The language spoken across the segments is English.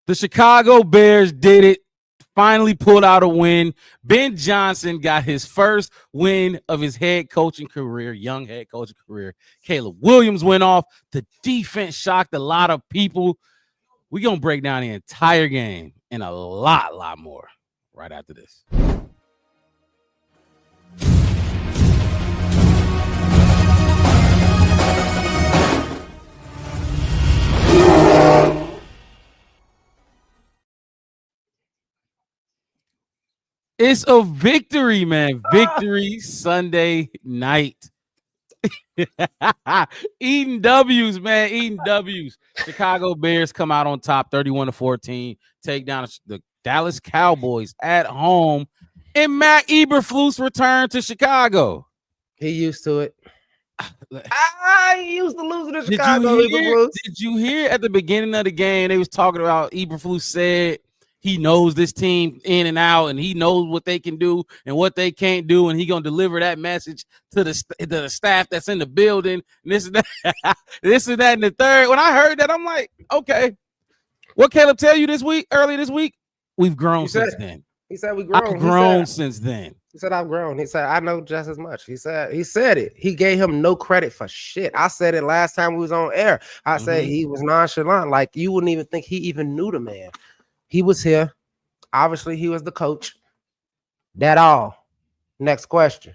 The Chicago Bears did it. Finally pulled out a win. Ben Johnson got his first win of his head coaching career, young head coaching career. Caleb Williams went off. The defense shocked a lot of people. We're going to break down the entire game and a lot more right after this. It's a victory, man. Victory Sunday night. Eating W's, man. Eating W's. Chicago Bears come out on top 31-14. Take down the Dallas Cowboys at home. And Matt Eberflus returned to Chicago. He used to it. I used to lose to Chicago. Did you hear at the beginning of the game, they was talking about Eberflus said he knows this team in and out, and he knows what they can do and what they can't do, and he gonna deliver that message to the staff that's in the building. And this and that, this and that, and the third. When I heard that, I'm like, okay, what Caleb tell you earlier this week? We've grown since then. He said we grown. I've grown since then. He said I've grown. He said I know just as much. He said it. He gave him no credit for shit. I said it last time we was on air. I said he was nonchalant, like you wouldn't even think he even knew the man. He was here. Obviously, he was the coach. That all. Next question.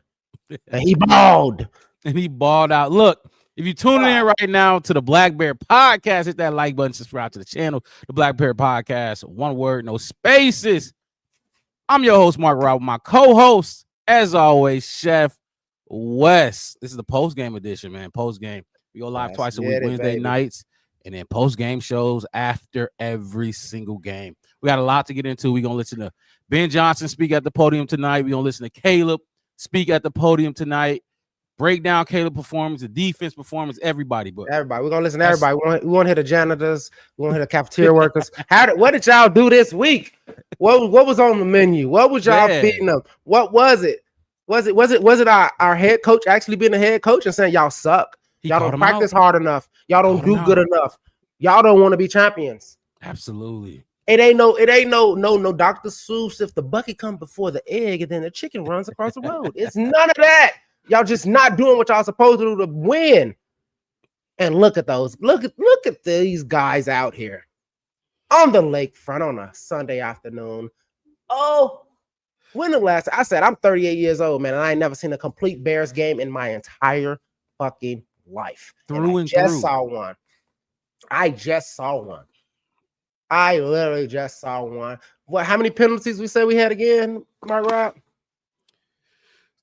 And he balled. And he balled out. Look, if you're tuning in right now to the Black Bear Podcast, hit that like button, subscribe to the channel. The Black Bear Podcast, one word, no spaces. I'm your host, Mark Rob, my co-host, as always, Chef Wes. This is the post-game edition, man. Post-game. We go live twice a week, Wednesday nights. And then post-game shows after every single game. We got a lot to get into. We're going to listen to Ben Johnson speak at the podium tonight. We're going to listen to Caleb speak at the podium tonight. Break down Caleb performance, the defense performance, everybody. But everybody. We're going to listen to everybody. We want to hear the janitors. We want to hear the cafeteria workers. What did y'all do this week? What was on the menu? What was y'all feeding them? What was it? Was it our head coach actually being the head coach and saying y'all suck? Y'all don't practice hard enough. Y'all don't do good enough. Y'all don't want to be champions. Absolutely. It ain't no Dr. Seuss. If the bucket comes before the egg and then the chicken runs across the road. It's none of that. Y'all just not doing what y'all supposed to do to win. And look at those. Look at these guys out here on the lakefront on a Sunday afternoon. Oh, when the last I said I'm 38 years old, man, and I ain't never seen a complete Bears game in my entire fucking life. I just saw one. I literally just saw one. What? How many penalties we say we had again, Mark Rob?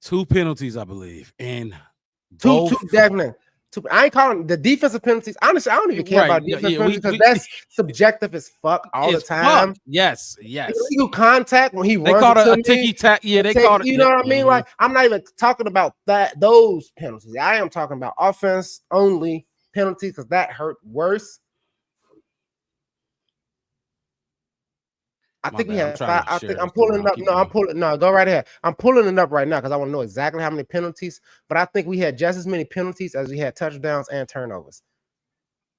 2 penalties, I believe, and two definitely. I ain't calling the defensive penalties. Honestly, I don't even care about defensive penalties because that's subjective as fuck all the time. Fuck. Yes. Illegal contact when he runs. They called it a ticky tack. Yeah, they called it. You know what I mean? Like, I'm not even talking about those penalties. I am talking about offense only penalties because that hurt worse. I think we have 5. I think I'm pulling it up. No, go right ahead. I'm pulling it up right now because I want to know exactly how many penalties. But I think we had just as many penalties as we had touchdowns and turnovers.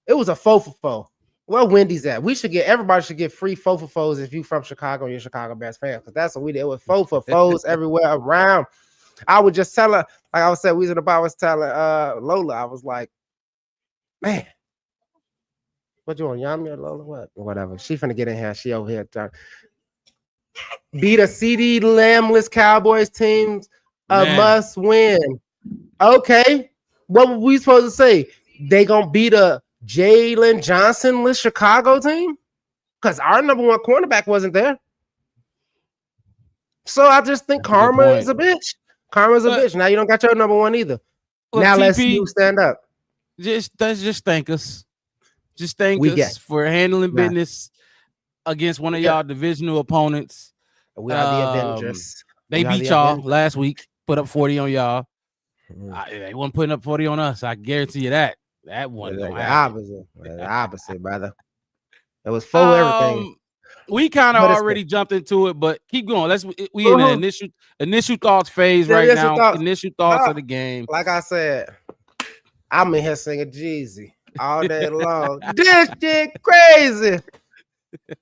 It was a 4-for-4. Where Wendy's at? Everybody should get free 4-for-4s if you from Chicago and you're a Chicago Bears fan, because that's what we did. It was 4-for-4s everywhere around. I would just tell her, like I said, we was in the bar, I was telling Lola, I was like, man. What you want, Yami or Lola? What? Whatever. She finna get in here. She over here trying beat a CD Lambless Cowboys teams a must win. Okay. What were we supposed to say? They gonna beat a Jalen Johnson-less Chicago team? Because our number 1 cornerback wasn't there. So I just think karma is a bitch. Karma's a bitch. Now you don't got your number 1 either. Now let's see you stand up. Just thank us. Just thank us for handling business against one of y'all divisional opponents. We are the Avengers. They beat y'all last week, put up 40 on y'all. They weren't putting up 40 on us. I guarantee you that. That one. The opposite, brother. It was for everything. We kind of already jumped into it, but keep going. We in the initial thoughts phase right now. Initial thoughts of the game. Like I said, I'm in here singing Jeezy all day long. This shit crazy.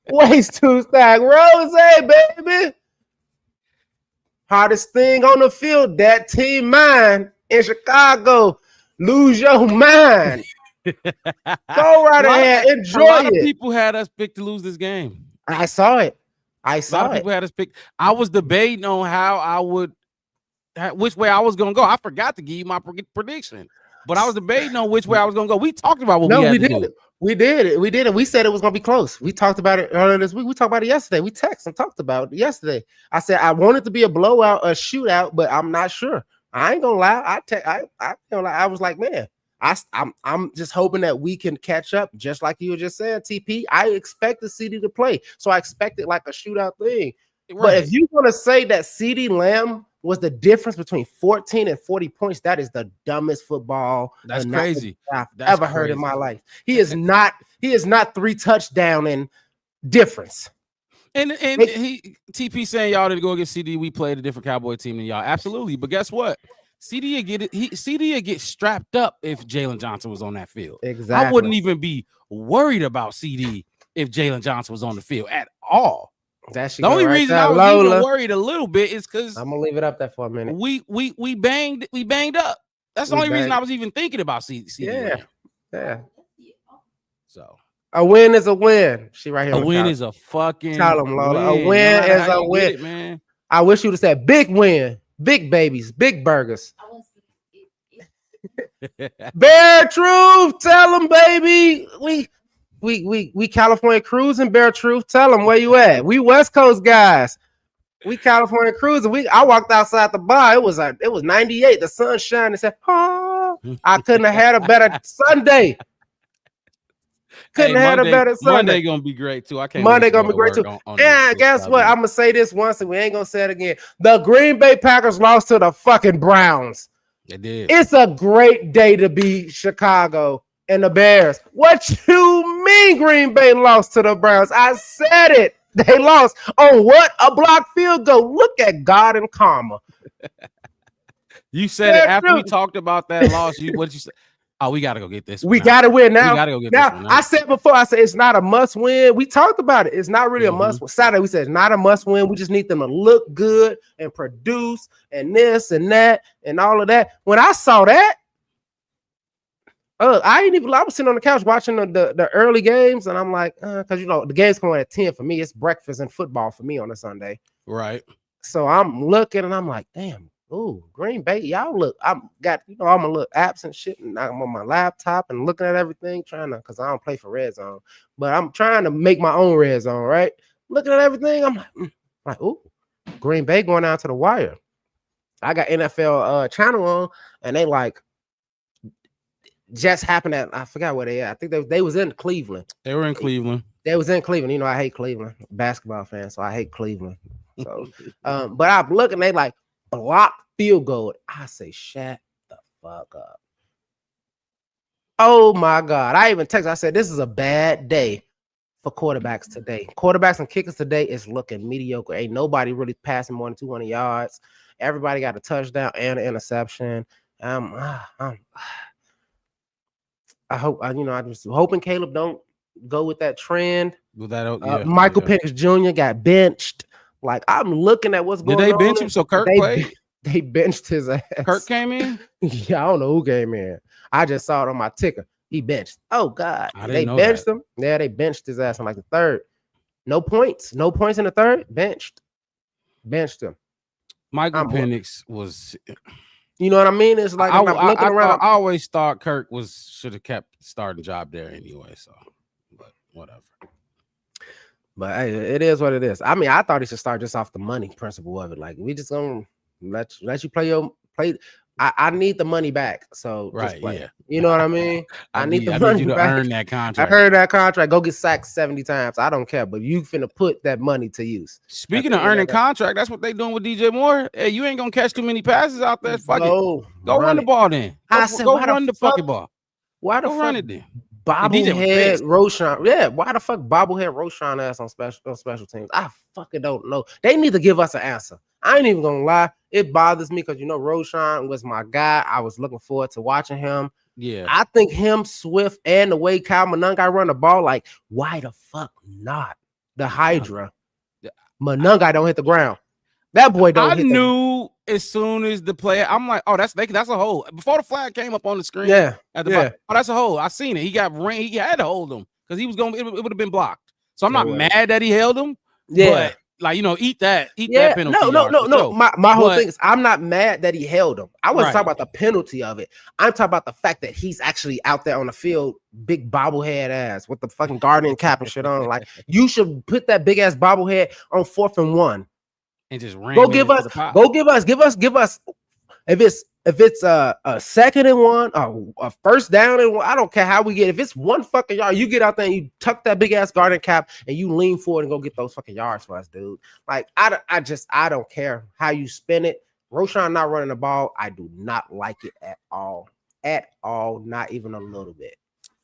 Waist to stack Rose, baby. Hardest thing on the field, that team mine in Chicago. Lose your mind. Go right ahead, enjoy it. A lot of people had us picked to lose this game. I saw it. A lot of people had us picked. I was debating on which way I was going to go. I forgot to give you my prediction, but I was debating on which way I was going to go. We talked about what we had to do. We did it. We said it was going to be close. We talked about it earlier this week. We talked about it yesterday. We texted and talked about it yesterday. I said I want it to be a blowout, a shootout, but I'm not sure. I ain't gonna lie. I was like, man, I'm just hoping that we can catch up, just like you were just saying, TP. I expect the CD to play, so I expect it like a shootout thing. Right. But if you're gonna say that CeeDee Lamb was the difference between 14 and 40 points, that is the dumbest football that's crazy I've ever heard in my life. He is not 3 touchdown in difference. And he TP saying y'all didn't go against CD. We played a different Cowboy team than y'all. Absolutely. But guess what? CD would get strapped up if Jalen Johnson was on that field. Exactly. I wouldn't even be worried about CD if Jalen Johnson was on the field at all. The only reason I was even worried a little bit is because I'm gonna leave it up there for a minute. We banged up. That's the only reason I was even thinking about CD. Yeah. So a win is a win. She right here. A win is a fucking tell them, Lola. A win is a win, man. I wish you would have said big win, big babies, big burgers. Bear Truth, tell them, baby. We California cruising, Bear Truth. Tell them where you at. We West Coast guys. We California cruising. I walked outside the bar. It was 98. The sun shining. Said, oh, I couldn't have had a better Sunday. Better Sunday. Monday gonna be great too. Monday gonna be great too. And guess what? I'm gonna say this once and we ain't gonna say it again. The Green Bay Packers lost to the fucking Browns. They did. It's a great day to be Chicago and the Bears. What you mean Green Bay lost to the Browns? I said it. They lost on what? A blocked field goal. Look at God and karma. You said it after we talked about that loss. What did you say? Oh, we got to go get this. We got to win now. We got to go get this one now. I said before, it's not a must win. We talked about it. It's not really a must win. Saturday, we said it's not a must win. We just need them to look good and produce and this and that and all of that. When I saw that, I was sitting on the couch watching the early games, and I'm like, because the game's coming at 10 for me. It's breakfast and football for me on a Sunday. Right. So I'm looking and I'm like, damn. Ooh, Green Bay, y'all look. I'm a little absent shit, and I'm on my laptop and looking at everything, because I don't play for Red Zone, but I'm trying to make my own Red Zone, right? Looking at everything, I'm like, ooh, Green Bay going down to the wire. I got NFL channel on, and they like just happened at I forgot where they at. I think they was in Cleveland. They were in Cleveland. They was in Cleveland. I hate Cleveland, basketball fan, so I hate Cleveland. So, but I'm looking, they like. Block field goal. I say, shut the fuck up. Oh my God. I even texted. I said, this is a bad day for quarterbacks today. Quarterbacks and kickers today is looking mediocre. Ain't nobody really passing more than 200 yards. Everybody got a touchdown and an interception. I hope, I'm just hoping Caleb don't go with that trend. With that, Michael Penix Jr. got benched. Like, I'm looking at what's going on. Did they bench him so Kirk played? They benched his ass. Kirk came in? Yeah, I don't know who came in. I just saw it on my ticker. He benched. Oh, God. They benched him? Yeah, they benched his ass on like the third. No points. No points in the third. Benched him. Michael Penix was... You know what I mean? It's like I'm looking around. I always thought Kirk should have kept starting job there anyway, so... But whatever. But hey, it is what it is. I mean, I thought he should start just off the money principle of it. Like, we just gonna let you play. I need the money back. So right, play. Yeah. You know what I mean? I need the money to back. Earn that contract. I heard that contract. Go get sacked 70 times. I don't care, but you finna put that money to use. Speaking of earning contract, that's what they doing with DJ Moore. Hey, you ain't gonna catch too many passes out there. Fuck it. Go run the ball then. Go run the fucking ball. Why the fuck? Run it then. Bobblehead Roshan. Yeah, why the fuck bobblehead Roshan ass on special teams? I fucking don't know. They need to give us an answer. I ain't even gonna lie. It bothers me because Roshan was my guy. I was looking forward to watching him. Yeah. I think him, Swift, and the way Kyle Monangai run the ball, like, why the fuck not? The Hydra. Monangai don't hit the ground. That boy don't hit knew as soon as the play, I'm like, oh, that's a hole. Before the flag came up on the screen. Yeah. Oh, that's a hole. I seen it. He got ring. He had to hold him because he was going, it would have been blocked. So I'm not mad that he held him. Yeah. But like, eat that penalty. No. My whole thing is I'm not mad that he held him. I wasn't talking about the penalty of it. I'm talking about the fact that he's actually out there on the field, big bobblehead ass with the fucking Guardian cap and shit on. Like, you should put that big ass bobblehead on 4th and 1. And just ran. Give us. If it's a 2nd and 1, a 1st down and 1, I don't care how we get. If it's 1 fucking yard, you get out there and you tuck that big ass Guardian cap and you lean forward and go get those fucking yards for us, dude. Like, I don't care how you spin it. Roschon not running the ball. I do not like it at all. Not even a little bit.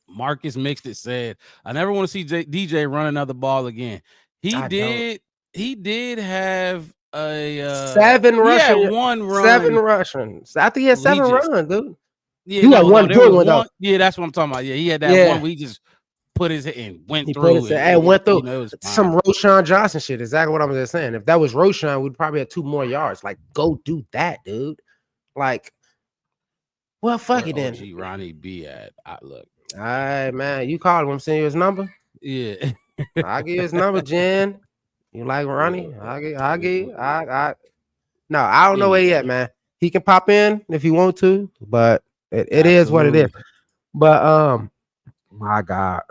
Marcus Mixed it said, I never want to see DJ run another ball again. He did have a 7 rushing. 1 run. 7 rushing. I think he had 7 runs, dude. Yeah, he had one good one though. Yeah, that's what I'm talking about. Yeah, he had that one where he just put his head and went through. Went through some Roschon Johnson shit. Exactly what I'm just saying. If that was Roschon, we'd probably have 2 more yards. Like, go do that, dude. Like, well, fuck it then. Ronnie B at look. All right, man. You call him. I'm sending you his number. Yeah. I'll give you his number, Jen. You like Ronnie? I don't know where he at, man. He can pop in if he want to, but it is what it is. But my God,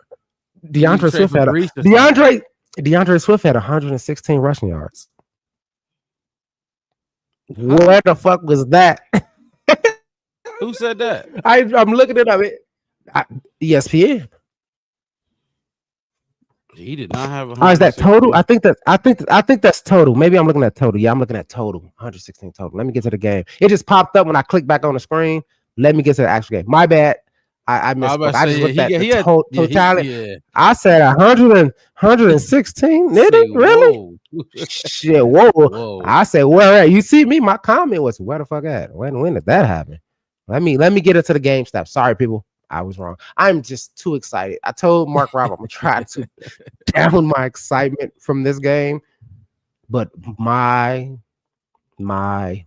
DeAndre Swift had 116 rushing yards. Where the fuck was that? Who said that? I'm looking it up. ESPN. He did not have. Is that total? I think that's total. Maybe I'm looking at total. Yeah, I'm looking at total. 116 total. Let me get to the game. It just popped up when I clicked back on the screen. Let me get to the actual game. My bad. I missed. I just looked at the totality. I said 116. Nigga, really? Shit. Whoa. I said, where at? You see me? My comment was, where the fuck at? When did that happen? Let me get into the game stuff. Sorry, people. I was wrong. I'm just too excited. I told Mark Rob I'm gonna try to down my excitement from this game, but my. I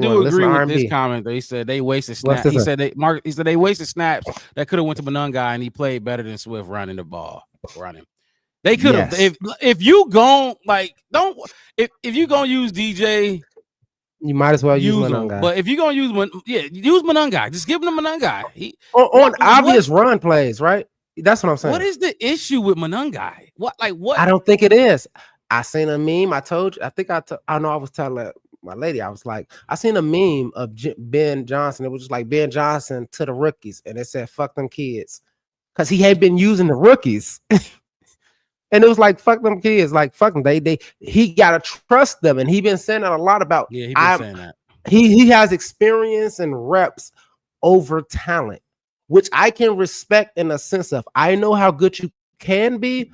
do agree with this comment. They said they wasted snaps. He said they wasted snaps that could have went to Monangai, and he played better than Swift running the ball. They could have. If you gon' if you gonna use DJ. You might as well use Monangai. But if you're gonna use use Monangai. Just give him the Monangai. On obvious run plays, right? That's what I'm saying. What is the issue with Monangai? What? I don't think it is. I seen a meme. I told you. I think I know. I was telling my lady. I was like, I seen a meme of Ben Johnson. It was just like Ben Johnson to the rookies, and it said "fuck them kids," because he had been using the rookies. And it was like, fuck them kids, like fuck them. He gotta trust them, and he been saying that a lot about. Yeah, he been saying that. He has experience and reps over talent, which I can respect in a sense of I know how good you can be,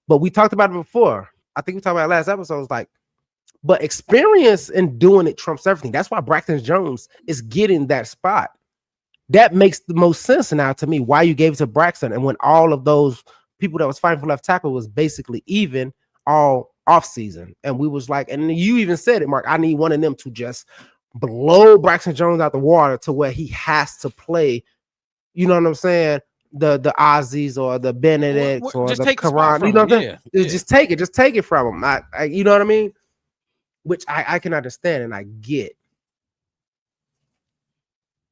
but we talked about it before. I think we talked about it last episode. It's like, but experience in doing it trumps everything. That's why Braxton Jones is getting that spot. That makes the most sense now to me. Why you gave it to Braxton, and when all of those people that was fighting for left tackle was basically even all off season. And we was like, and you even said it, Mark, I need one of them to just blow Braxton Jones out the water to where he has to play, you know what I'm saying? The Ozzies or the Benedicts or the Karan, you know what I'm saying? Just take it from him. I you know what I mean? Which I can understand and I get.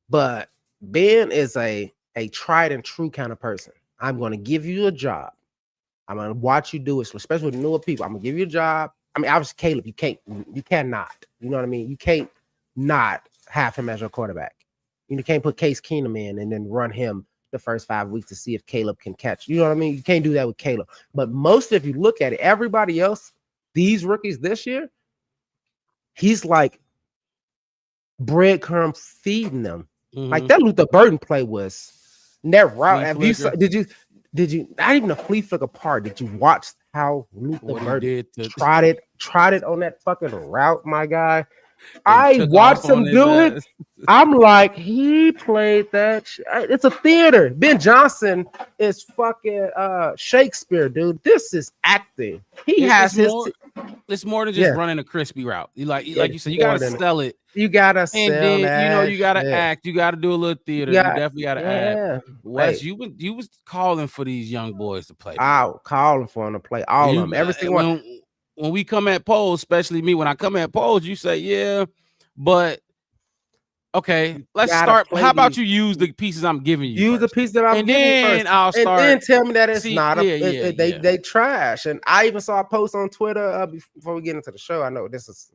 But Ben is a tried and true kind of person. I'm going to give you a job. I'm going to watch you do it, especially with newer people. I'm going to give you a job. I mean, obviously, Caleb, you cannot. You know what I mean? You can't not have him as your quarterback. You can't put Case Keenum in and then run him the first 5 weeks to see if Caleb can catch. You know what I mean? You can't do that with Caleb. But most, if you look at it, everybody else, these rookies this year, he's like breadcrumb feeding them. Mm-hmm. Like that Luther Burden play was. That route, did you not even a flea flicker part? Did you watch how Luther Burden trotted on that fucking route, my guy? I watched him do it. I'm like, he played that. It's a theater. Ben Johnson is fucking Shakespeare, dude. This is acting. It's more than just running a crispy route. Like you said, you gotta sell it. You gotta sell and then that you gotta shit. act. You gotta do a little theater. You definitely gotta act. Wes, you was calling for these young boys to play. Out calling for them to play. All of them. Every single one. When we come at polls, especially me, when I come at polls, you say, yeah, but okay, let's start. How about you use the pieces I'm giving you? Use the piece that I'm giving you first. I'll start. And then tell me that it's not. They trash. And I even saw a post on Twitter before we get into the show. I know this is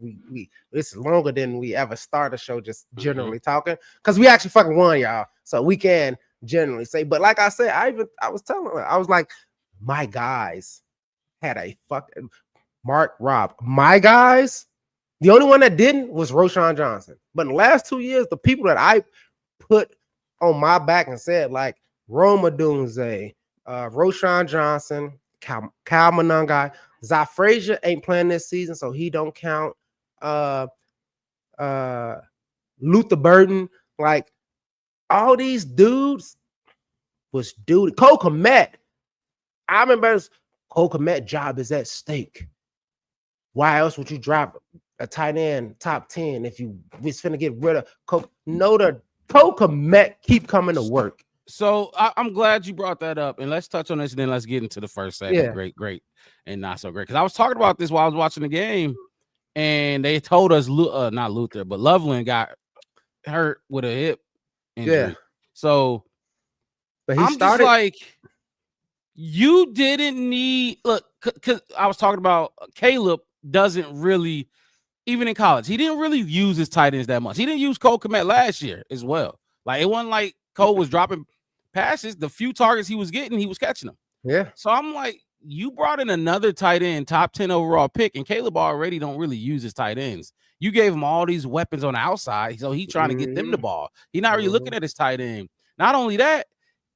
this is longer than we ever start a show, just generally talking, because we actually fucking won, y'all. So we can generally say. But like I said, I was telling her, I was like, my guys had a fucking Rob. My guys. The only one that didn't was Roschon Johnson. But in the last 2 years, the people that I put on my back and said, like Odunze, Roschon Johnson, Kyle Monangai, Zy Frazier ain't playing this season, so he don't count. Luther Burton, like all these dudes was dude. Cole Kmet. I remember Cole Kmet job is at stake. Why else would you drop a tight end top 10 if you was finna get rid of Cole? No, the Cole Kmet keep coming to work. So I'm glad you brought that up, and let's touch on this, and then let's get into the first segment. Yeah. Great, and not so great. Because I was talking about this while I was watching the game, and they told us not Luther, but Loveland got hurt with a hip injury. Yeah. So, but I'm just like, you didn't need because I was talking about Caleb doesn't really, even in college, he didn't really use his tight ends that much. He didn't use Cole Kmet last year as well. Like, it wasn't like Cole was dropping passes. The few targets he was getting, he was catching them. Yeah. So I'm like, you brought in another tight end, top 10 overall pick, and Caleb already don't really use his tight ends. You gave him all these weapons on the outside, so he's trying to get them the ball. He's not really looking at his tight end. Not only that,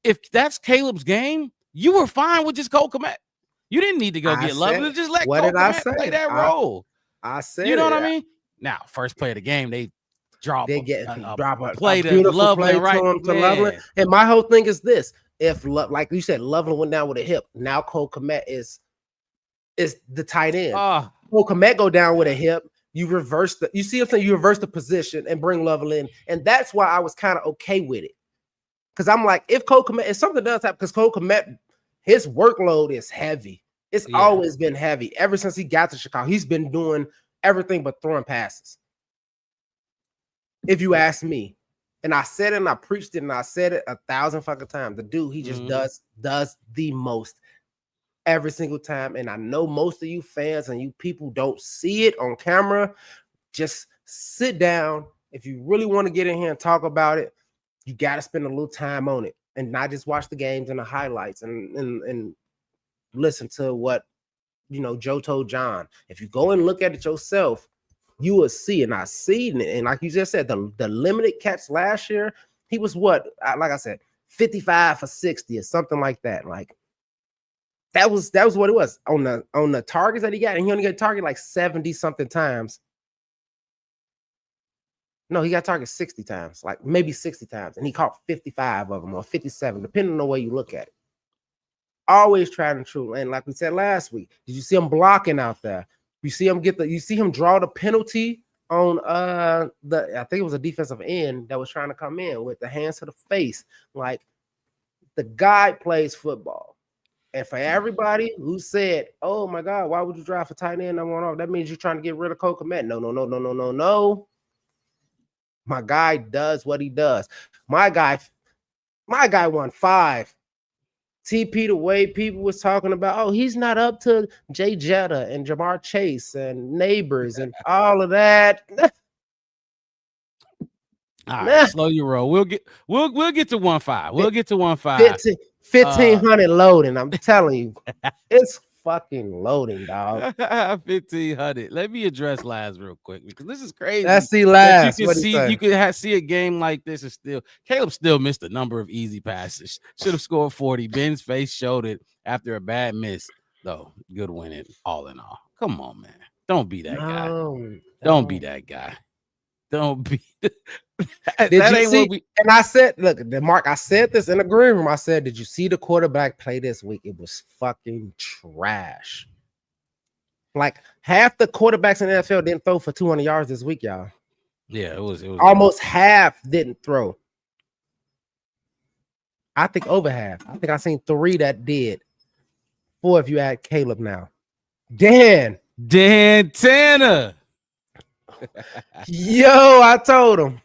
if that's Caleb's game, you were fine with just Cole Kmet. You didn't need to go get Loveland. Just let Cole Kmet play that role. I said, you know what I mean? Now, first play of the game, they drop a play to Loveland, right? To Loveland. And my whole thing is this: if like you said, Loveland went down with a hip, now Cole Kmet is the tight end. Cole Kmet go down with a hip. You reverse the position and bring Loveland in, and that's why I was kind of okay with it. Because I'm like, if Cole Kmet, if something does happen, because Cole Kmet, his workload is heavy. It's always been heavy. Ever since he got to Chicago, he's been doing everything but throwing passes. If you ask me, and I said it and I preached it and I said it 1,000 fucking times, the dude, he just does the most every single time. And I know most of you fans and you people don't see it on camera. Just sit down. If you really want to get in here and talk about it, you got to spend a little time on it and not just watch the games and the highlights and listen to what, Joe told John. If you go and look at it yourself, you will see. And I see it. And like you just said, the limited catch last year, he was like I said, 55 for 60 or something like that. Like that was what it was on the targets that he got. And he only got targeted like 70 something times. No, he got targeted 60 times, like maybe 60 times, and he caught 55 of them or 57, depending on the way you look at it. Always tried and true. And like we said last week, did you see him blocking out there? You see him draw the penalty on I think it was a defensive end that was trying to come in with the hands to the face. Like, the guy plays football. And for everybody who said, oh my God, why would you drive for tight end number 1 off? That means you're trying to get rid of Cole Kmet. No. My guy does what he does. My guy won 5. TP, the way people was talking about, oh, he's not up to Jay Jetta and Jamar Chase and Neighbors and all of that. All right, slow your roll. We'll get to 1.5. We'll get to 1.5. 1,500 loading. I'm telling you, it's fucking loading, dog. 1,500. Let me address Laz real quick because this is crazy. Let's see Laz. You could see a game like this and Caleb still missed a number of easy passes. Should have scored 40. Ben's face showed it after a bad miss, though. Good winning, all in all. Come on, man. Don't be that guy. Don't be that guy. don't be. Did you see? And I said, look, Mark, I said this in the green room. I said, did you see the quarterback play this week? It was fucking trash. Like half the quarterbacks in the NFL didn't throw for 200 yards this week, y'all. Yeah, it was almost half didn't throw. I think over half. I think I seen 3 that did. 4 if you add Caleb now. Dan Tanner. Yo, I told him.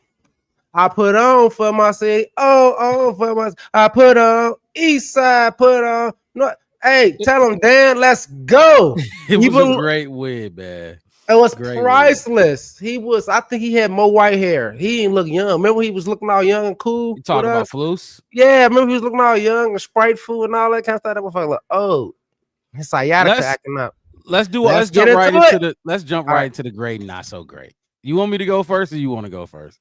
I put on for my city. Oh, for my. I put on East Side. Put on. No, hey, tell him, Dan. Let's go. It was a great win, man. It was priceless. Win. He was. I think he had more white hair. He didn't look young. Remember, he was looking all young and cool. You talking about Flus? Yeah, remember he was looking all young and spriteful and all that kind of stuff. That was like, oh, his sciatica acting up. Let's jump right into the great, not so great. You want me to go first, or you want to go first?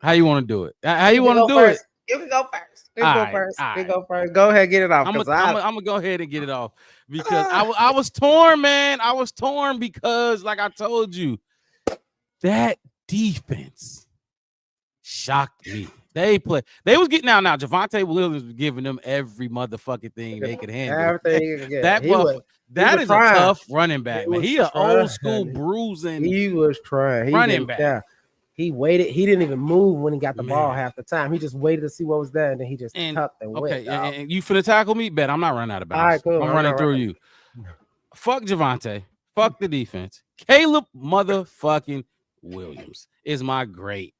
How you want to do it? How you want to do it? You can go first. You go first. Go ahead, get it off. I'm gonna go ahead and get it off because I was torn, man. I was torn because, like I told you, that defense shocked me. They was getting out now. Javonte Williams was giving them every motherfucking thing they could handle. That is a tough running back, man. He an old school bruising. He was trying. Running back. Yeah. He waited. He didn't even move when he got the ball half the time. He just waited to see what was there, and then he just tucked and went. Okay, and you finna tackle me? Bet I'm not running out of bounds. All right, cool. I'm running through you. Fuck Javonte. Fuck the defense. Caleb motherfucking Williams is my great.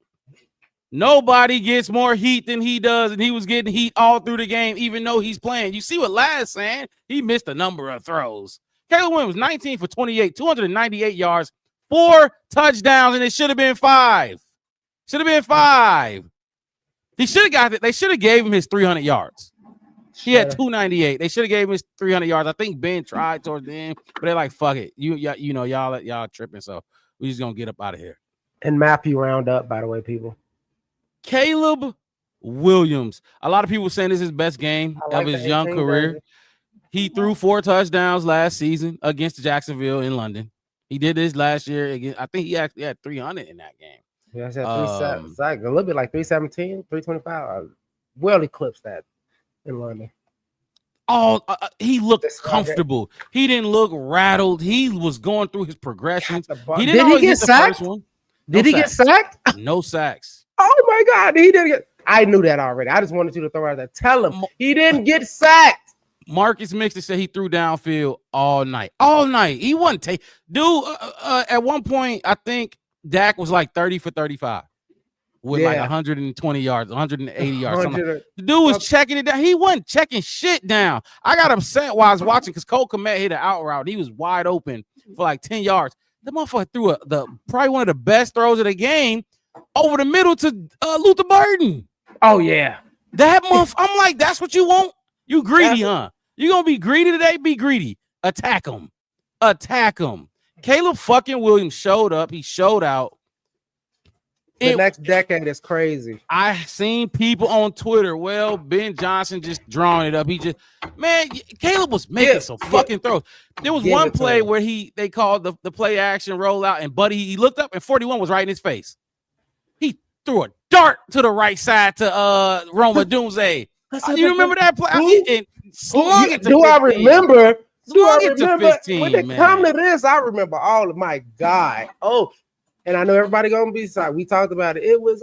Nobody gets more heat than he does, and he was getting heat all through the game, even though he's playing. You see what Laz saying? He missed a number of throws. Caleb Williams, 19 for 28, 298 yards, 4 touchdowns, and it should have been 5. Should have been 5. He should have got it. They should have gave him his 300 yards. He had 298. They should have gave him his 300 yards. I think Ben tried towards the end, but they're like, fuck it. You know, y'all tripping, so we just gonna get up out of here. And Matthew round up, by the way, people. Caleb Williams. A lot of people saying this is his best game of his young career. He threw 4 touchdowns last season against Jacksonville in London. He did this last year again. I think he actually had 300 in that game. Yeah, I said a little bit like 317, 325. Well eclipsed that in London. He looked comfortable. He didn't look rattled. He was going through his progressions. He didn't always get sacked. Did he get sacked? No sacks. Oh my God, he didn't get. I knew that already. I just wanted you to throw out that. Tell him he didn't get sacked. Marcus Mixon said he threw downfield all night. All night. He wasn't dude. At one point, I think Dak was like 30 for 35 with like 120 yards, 180 yards. The dude was checking it down. He wasn't checking shit down. I got upset while I was watching because Cole Kmet hit an out route. He was wide open for like 10 yards. The motherfucker threw probably one of the best throws of the game over the middle to Luther Burden. Oh yeah, that month. I'm like, that's what you want. You greedy, huh? You gonna be greedy today? Be greedy. Attack him. Caleb fucking Williams showed up. He showed out. The next decade is crazy. I seen people on Twitter. Well, Ben Johnson just drawing it up. Caleb was making some fucking throws. There was one play where they called the play action rollout, and Buddy he looked up and 41 was right in his face. He threw a dart to the right side to Rome Odunze. You remember that play? And slung it to 15. I remember? Slung it to 15. When they come to this, I remember all of my God. Oh, and I know everybody gonna be sorry. We talked about it. It was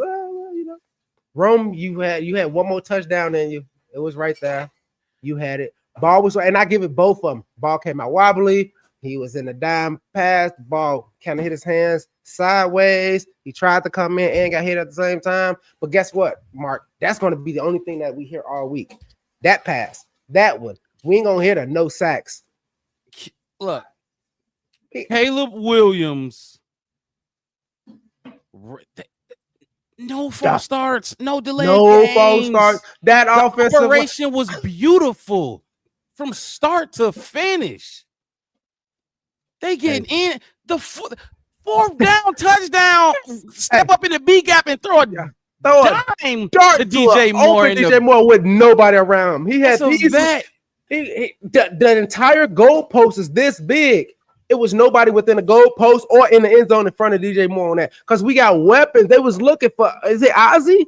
Rome. You had one more touchdown in you. It was right there. You had it. Ball was, and I give it both of them. Ball came out wobbly. He was in a dime pass. The ball kind of hit his hands sideways. He tried to come in and got hit at the same time. But guess what, Mark? That's going to be the only thing that we hear all week. That pass, that one. We ain't going to hear the no sacks. Look, Caleb Williams, no false starts, no delay. No false starts. That offensive operation was beautiful from start to finish. They get in the 4th down touchdown, step up in the B gap and throw a dime to DJ Moore. DJ Moore with nobody around him. He had the entire goalpost is this big. It was nobody within the goalpost or in the end zone in front of DJ Moore on that. Because we got weapons. They was looking for, is it Ozzy?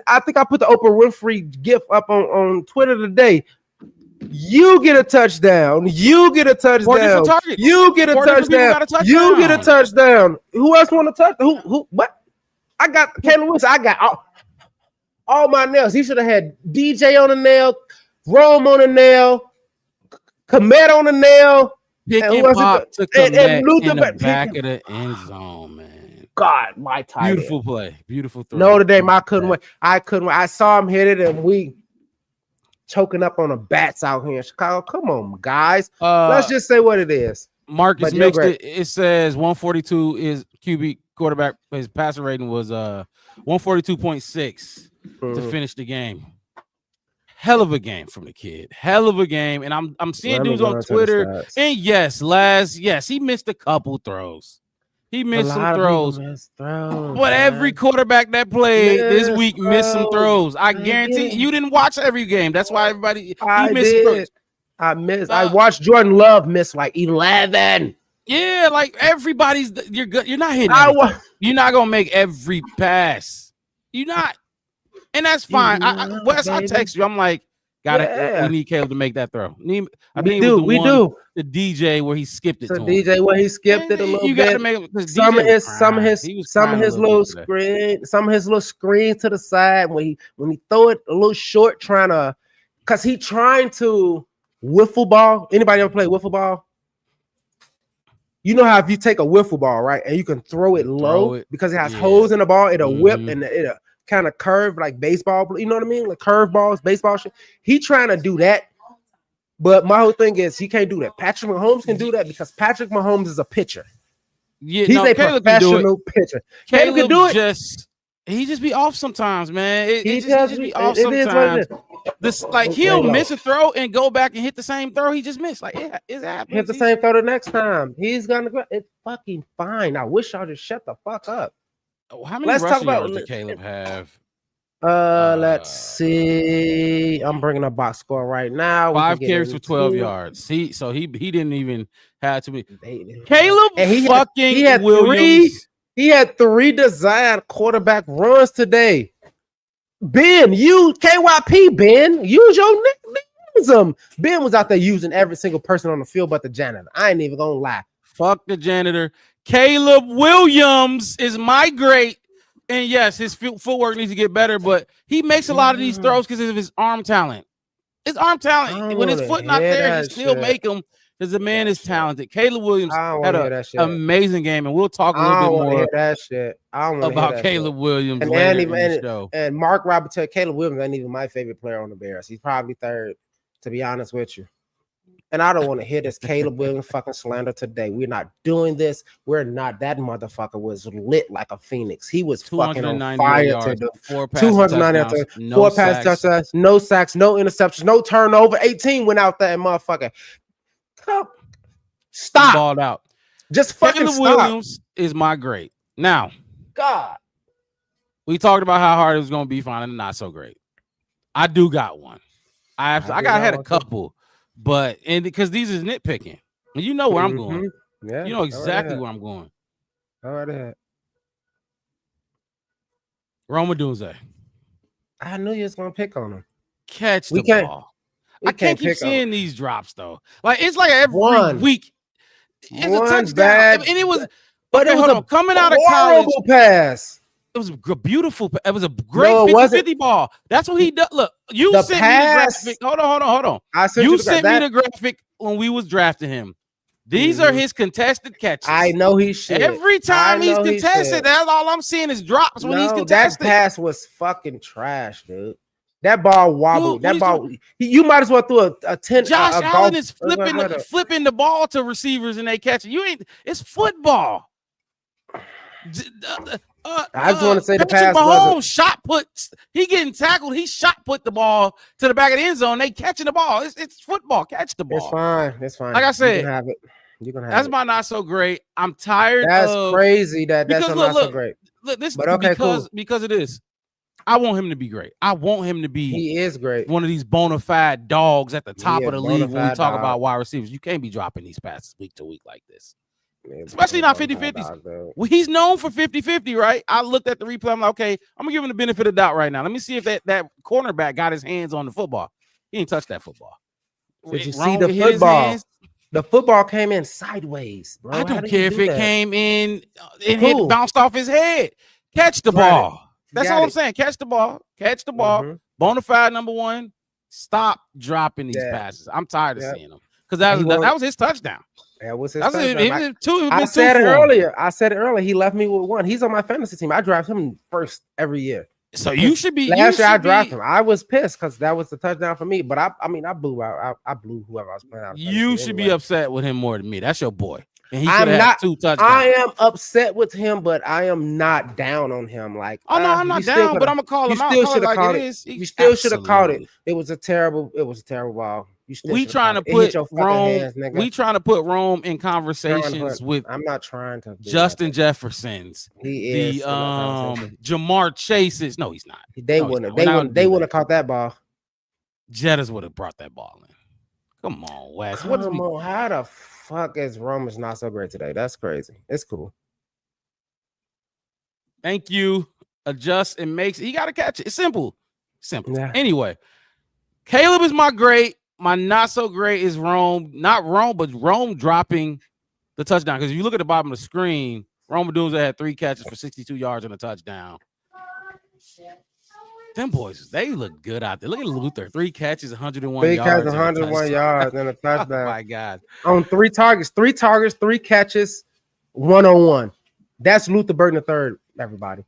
I think I put the Oprah Winfrey gif up on Twitter today. You get a touchdown. You get a touchdown. You get a touchdown. You get a touchdown. Who else want to touch? Who? What? I got Caleb Wilson. I got all my nails. He should have had DJ on the nail, Rome on the nail, Komet on the nail. Pick and pop to Komet in the back of the end zone, man. God, my tight beautiful end. Play, beautiful throw. Notre Dame, I couldn't wait. I saw him hit it, and we choking up on the bats out here in Chicago. Come on, guys. Let's just say what it is. Marcus mixed it. It says 142 is QB quarterback. His passer rating was 142.6 to finish the game. Hell of a game from the kid. Hell of a game. And I'm seeing dudes on Twitter. And yes, he missed a couple throws. He missed some throws. But every quarterback that played this week missed some throws. I guarantee you didn't watch every game. That's why everybody missed throws. I watched Jordan Love miss like 11. Yeah, like you're good. You're not hitting. You're not gonna make every pass. You're not. And that's fine. Wes, I text you. I'm like, we need Caleb to make that throw. We do. The DJ where he skipped it. The DJ where he skipped it a little bit. You got to make some of his little screen to the side when he throw it a little short, because he trying to wiffle ball. Anybody ever play wiffle ball? You know how if you take a wiffle ball, right, and you can throw it low because it has holes in the ball, it'll whip and it'll kind of curve like baseball, you know what I mean? Like curve balls, baseball shit. He trying to do that, but my whole thing is he can't do that. Patrick Mahomes can do that because Patrick Mahomes is a pitcher. Yeah, he's a professional pitcher. Caleb can do it. He just be off sometimes, man. He just be off sometimes. He'll miss a throw and go back and hit the same throw he just missed. Like it's happening. Hit the same throw the next time. He's gonna go. It's fucking fine. I wish y'all just shut the fuck up. How many rushing yards did Caleb have? Let's see. I'm bringing up box score right now. 5 carries for 12 yards. He didn't even have to be. Caleb Williams. He had 3 designed quarterback runs today. Ben, KYP, Ben, use your nickname. Ben was out there using every single person on the field but the janitor. I ain't even gonna lie. Fuck the janitor. Caleb Williams is my great. And yes, his footwork needs to get better, but he makes a lot of these throws because of his arm talent. His arm talent. When his foot not there, he still make them because the man is talented. Caleb Williams had an amazing game, and we'll talk a little bit more about Caleb Williams later in the show. And Mark Robert, Caleb Williams ain't even my favorite player on the Bears. He's probably third, to be honest with you. And I don't want to hear this Caleb Williams fucking slander today. We're not doing this. We're not. That motherfucker was lit like a phoenix. He was fucking on fire today. 290 4 pass touchdowns, no sacks, no interceptions, no turnover. 18 went out there and motherfucker. Stop. Balled out. Just fucking Caleb Williams is my great. Now, God, we talked about how hard it was going to be finding not so great. I do got one. I had a couple. But because these is nitpicking, and you know where I'm going. Yeah, you know exactly where I'm going. All right. Odunze. I knew you was gonna pick on him. Catch the ball. I can't keep seeing these drops though. Like it's like every week. It's a touchdown, and it was. But it was coming out of college. Pass. It was a beautiful. It was a great 50-50 ball. That's what he does. Look, you sent me the graphic. Hold on. You sent me the graphic when we was drafting him. These are his contested catches. I know he should. Every time he's contested, that's all I'm seeing is drops when he's contested. That pass was fucking trash, dude. That ball wobbled. You might as well throw a 10. Josh Allen is flipping the ball to receivers and they catch it. It's football. I just want to say the pass Mahomes shot put. He getting tackled. He shot put the ball to the back of the end zone. They catching the ball. It's football. Catch the ball. It's fine. Like I said, you can have it. That's my not so great. I'm tired. That's crazy. That's not so great. Look, this but okay, because of this. I want him to be great. I want him to be. He is great. One of these bona fide dogs at the top of the league when we talk dog. about wide receivers. You can't be dropping these passes week to week like this. Especially not 50-50s. Well, he's known for 50-50, right? I looked at the replay. I'm like, okay, I'm going to give him the benefit of the doubt right now. Let me see if that cornerback got his hands on the football. He ain't touched that football. Did you see the football? The football came in sideways, bro. I don't care if it came in and it bounced off his head. Catch the ball. That's all I'm saying. Catch the ball. Catch the ball. Mm-hmm. Bona fide number one. Stop dropping these passes. I'm tired of seeing them. Because that was his touchdown. That was his touchdown. I said it earlier. He left me with one. He's on my fantasy team. I draft him first every year. So you should be. Last year I drafted him. I was pissed because that was the touchdown for me. But I blew out. I blew whoever I was playing out. You should be upset with him more than me. That's your boy. And he could have had 2 touchdowns. I am upset with him, but I am not down on him. Like, I'm not down, but I'm gonna call him out. You still should have called it. You still should have called it. It was a terrible ball. We trying to put Rome. We trying to put Rome in conversations with. I'm not trying to. Justin Jefferson's. He is. Jamar Chase's. No, he's not. They wouldn't have caught that ball. Jettas would have brought that ball in. Come on, Wes. How the fuck is Rome is not so great today? That's crazy. It's cool. Thank you. Adjust and makes. He got to catch it. It's simple. Yeah. Anyway, Caleb is my great. My not so great is Rome. Not Rome, but Rome dropping the touchdown. Because if you look at the bottom of the screen, Rome Odunze had 3 catches for 62 yards and a touchdown. Them boys, they look good out there. Look at Luther. 3 catches, 101 yards. 3 catches, 101 yards and a touchdown. Oh, my God. On 3 targets, 3 catches, 101. That's Luther Burton III, everybody.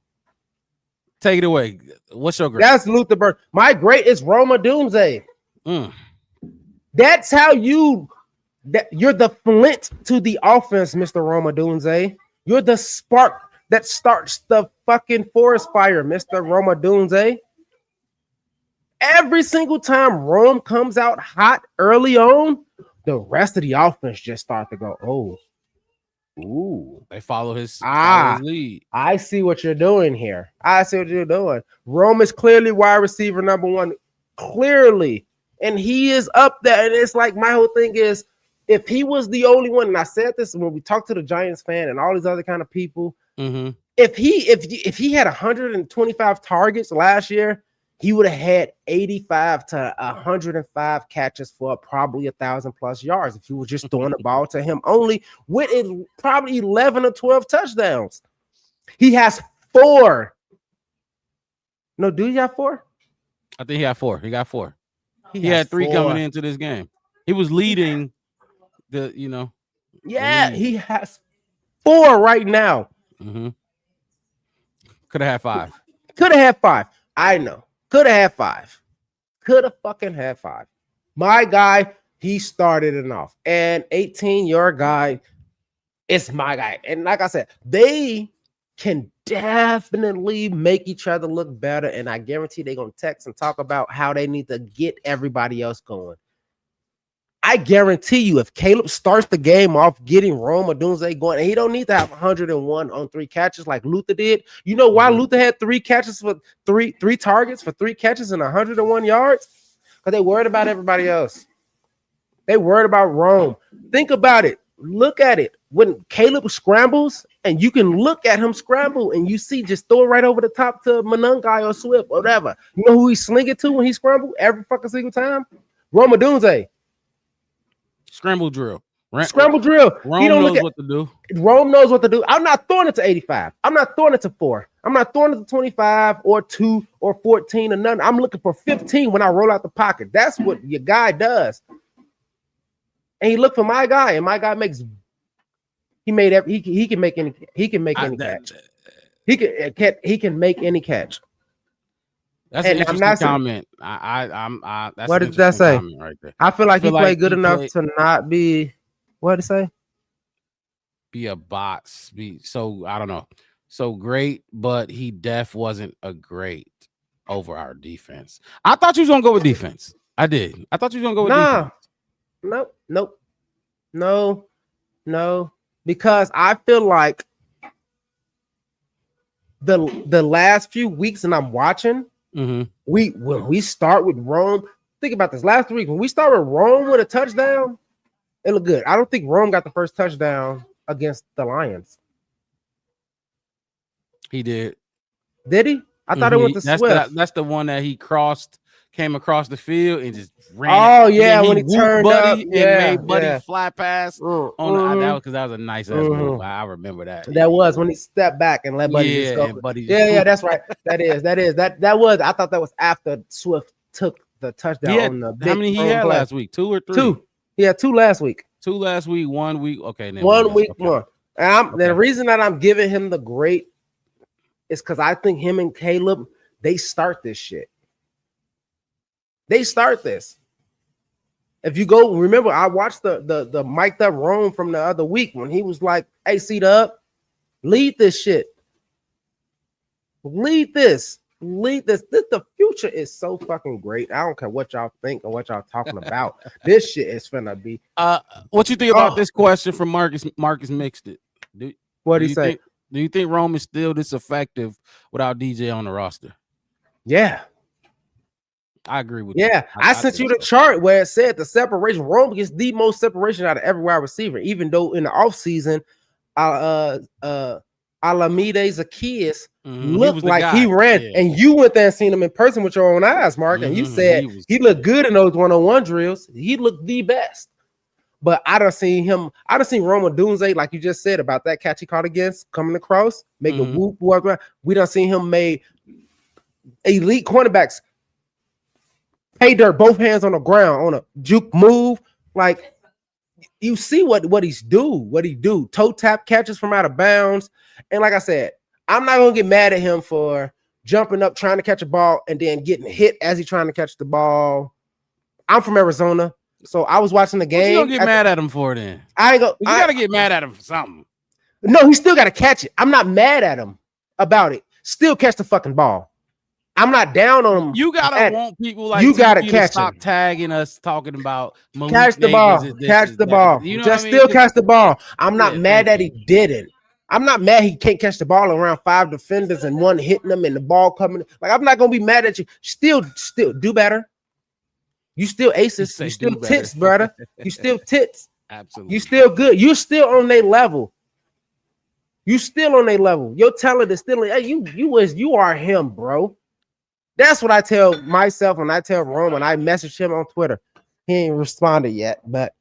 Take it away. What's your great? That's Luther Burton. My great is Rome Odunze. That's how you're the flint to the offense, Mr. Rome Odunze. You're the spark that starts the fucking forest fire, Mr. Rome Odunze. Every single time Rome comes out hot early on, the rest of the offense just start to go, they follow his lead. I see what you're doing here. Rome is clearly wide receiver number 1. Clearly. And he is up there. And it's like my whole thing is, if he was the only one, and I said this when we talked to the Giants fan and all these other kind of people, if he had 125 targets last year, he would have had 85 to 105 catches for probably 1,000+ yards if he was just throwing the ball to him only, with probably 11 or 12 touchdowns. He has 4. No, do you have 4? I think he had 4. He got 4. He had 3 coming into this game. He was leading the, Yeah, he has 4 right now. Could have had 5. Could have had 5. I know. Could have had 5. Could have fucking had 5. My guy, he started it off. And 18, your guy, it's my guy. And like I said, they can definitely make each other look better. And I guarantee they're going to text and talk about how they need to get everybody else going. I guarantee you, if Caleb starts the game off getting Rome Odunze going, and he don't need to have 101 on 3 catches like Luther did. You know why Luther had 3 catches for 3 targets for 3 catches and 101 yards? Because they worried about everybody else. They worried about Rome. Think about it. Look at it. When Caleb scrambles, and you can look at him scramble, and you see just throw it right over the top to Monangai or Swift, or whatever. You know who he sling it to when he scrambled every fucking single time? Rome Odunze. Scramble drill. Scramble drill. Rome knows what to do. Rome knows what to do. I'm not throwing it to 85. I'm not throwing it to 4. I'm not throwing it to 25 or 2 or 14 or nothing. I'm looking for 15 when I roll out the pocket. That's what your guy does. And he looked for my guy, and my guy makes. He can make any catch. He can make any catch. That's an interesting comment. That's what did that say? Right there. I feel like he played good enough to not be. What did it say? Be a box. I don't know. So great, but he wasn't a great over our defense. I thought you was gonna go with defense. I did. I thought you was gonna go with defense. No. Because I feel like the last few weeks, and I'm watching. When we start with Rome, think about this. Last week when we start with Rome with a touchdown, it looked good. I don't think Rome got the first touchdown against the Lions. He did. Did he? I thought it went to Swift. That's the one that he came across the field and just ran. Oh yeah, when he turned Buddy up, made Buddy fly pass on that was a nice ass move. I remember that. That was when he stepped back and let Buddy just go. Buddy that's right. That was. I thought that was after Swift took the touchdown on the big. How many he had last week? 2 or 3? 2. Yeah, 2 last week. 2 last week. 1 week. Okay, then 1 week more. And the reason that I'm giving him the great is because I think him and Caleb, they start this shit. They start this. If you go, remember, I watched the mic'd up Rome from the other week when he was like, "Hey, C-Dub, lead this shit. Lead this. The future is so fucking great. I don't care what y'all think or what y'all talking about. This shit is finna be." What you think about this question from Marcus? Marcus mixed it. What did he say? Do you think Rome is still this effective without DJ on the roster? Yeah. I agree with you. Yeah, I sent you the chart where it said the separation. Rome gets the most separation out of every wide receiver, even though in the offseason, Alameda Zacchaeus looked like he ran, and you went there and seen him in person with your own eyes, Mark, and you said he looked good in those one-on-one drills. He looked the best. But I done seen Rome Odunze, like you just said about that catch he caught against, coming across, making whoop. We done seen him made elite cornerbacks pay dirt, both hands on the ground on a juke move. Like you see what he do. Toe tap catches from out of bounds. And like I said, I'm not gonna get mad at him for jumping up, trying to catch a ball, and then getting hit as he's trying to catch the ball. I'm from Arizona, so I was watching the game. You don't get mad at him for then. You gotta get mad at him for something. No, he still gotta catch it. I'm not mad at him about it. Still catch the fucking ball. I'm not down on him. You gotta want people like you gotta catch stop tagging us talking about catch the ball. Catch the ball. You know just still catch the ball. I'm not mad that he didn't. I'm not mad he can't catch the ball around 5 defenders and one hitting him and the ball coming. Like I'm not gonna be mad at you. Still do better. You still aces. You still tits, brother. You still tits. Absolutely. You still good. You still on their level. You still on their level. Your talent is still. Hey, you are him, bro. That's what I tell myself when I tell Rome and I message him on Twitter. He ain't responded yet, but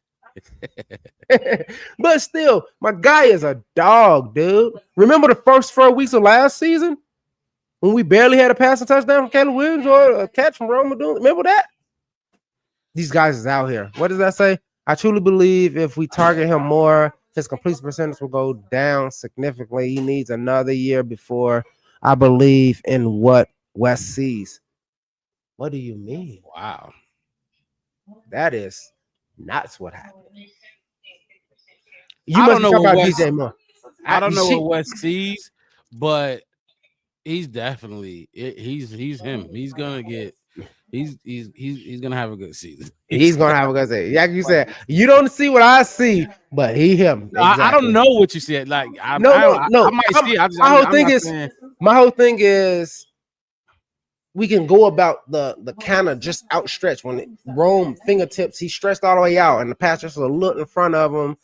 but still, my guy is a dog, dude. Remember the first 4 weeks of last season when we barely had a passing touchdown from Caleb Williams or a catch from Rome? Remember that? These guys is out here. What does that say? I truly believe if we target him more, his completion percentage will go down significantly. He needs another year before I believe in what West sees. What do you mean? Wow. That is nuts what happened. You must talk about DJ more. I don't know what West sees, but he's definitely he's him. He's gonna have a good season. He's gonna have a good season. Like you said, you don't see what I see, but him. Exactly. I don't know what you said. Like I might see it. My whole thing is we can go about the kind of just outstretched when Rome fingertips, he stretched all the way out, and the pass just a look in front of him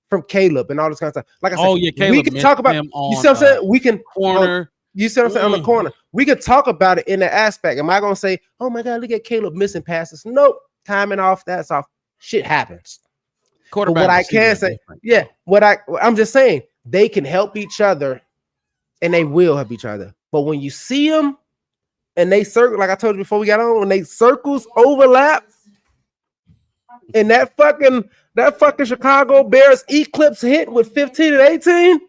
from Caleb and all this kind of stuff. Like I said, Caleb, we can talk about. You see what I'm saying? We can corner. You see what I'm saying on the corner. We could talk about it in that aspect. Am I gonna say, "Oh my God, look at Caleb missing passes"? Nope, timing off. That's off. Shit happens. But what I can say, I'm just saying they can help each other, and they will help each other. But when you see them. And they circle, like I told you before we got on, when they circles overlap, and that fucking Chicago Bears eclipse hit with 15 and 18,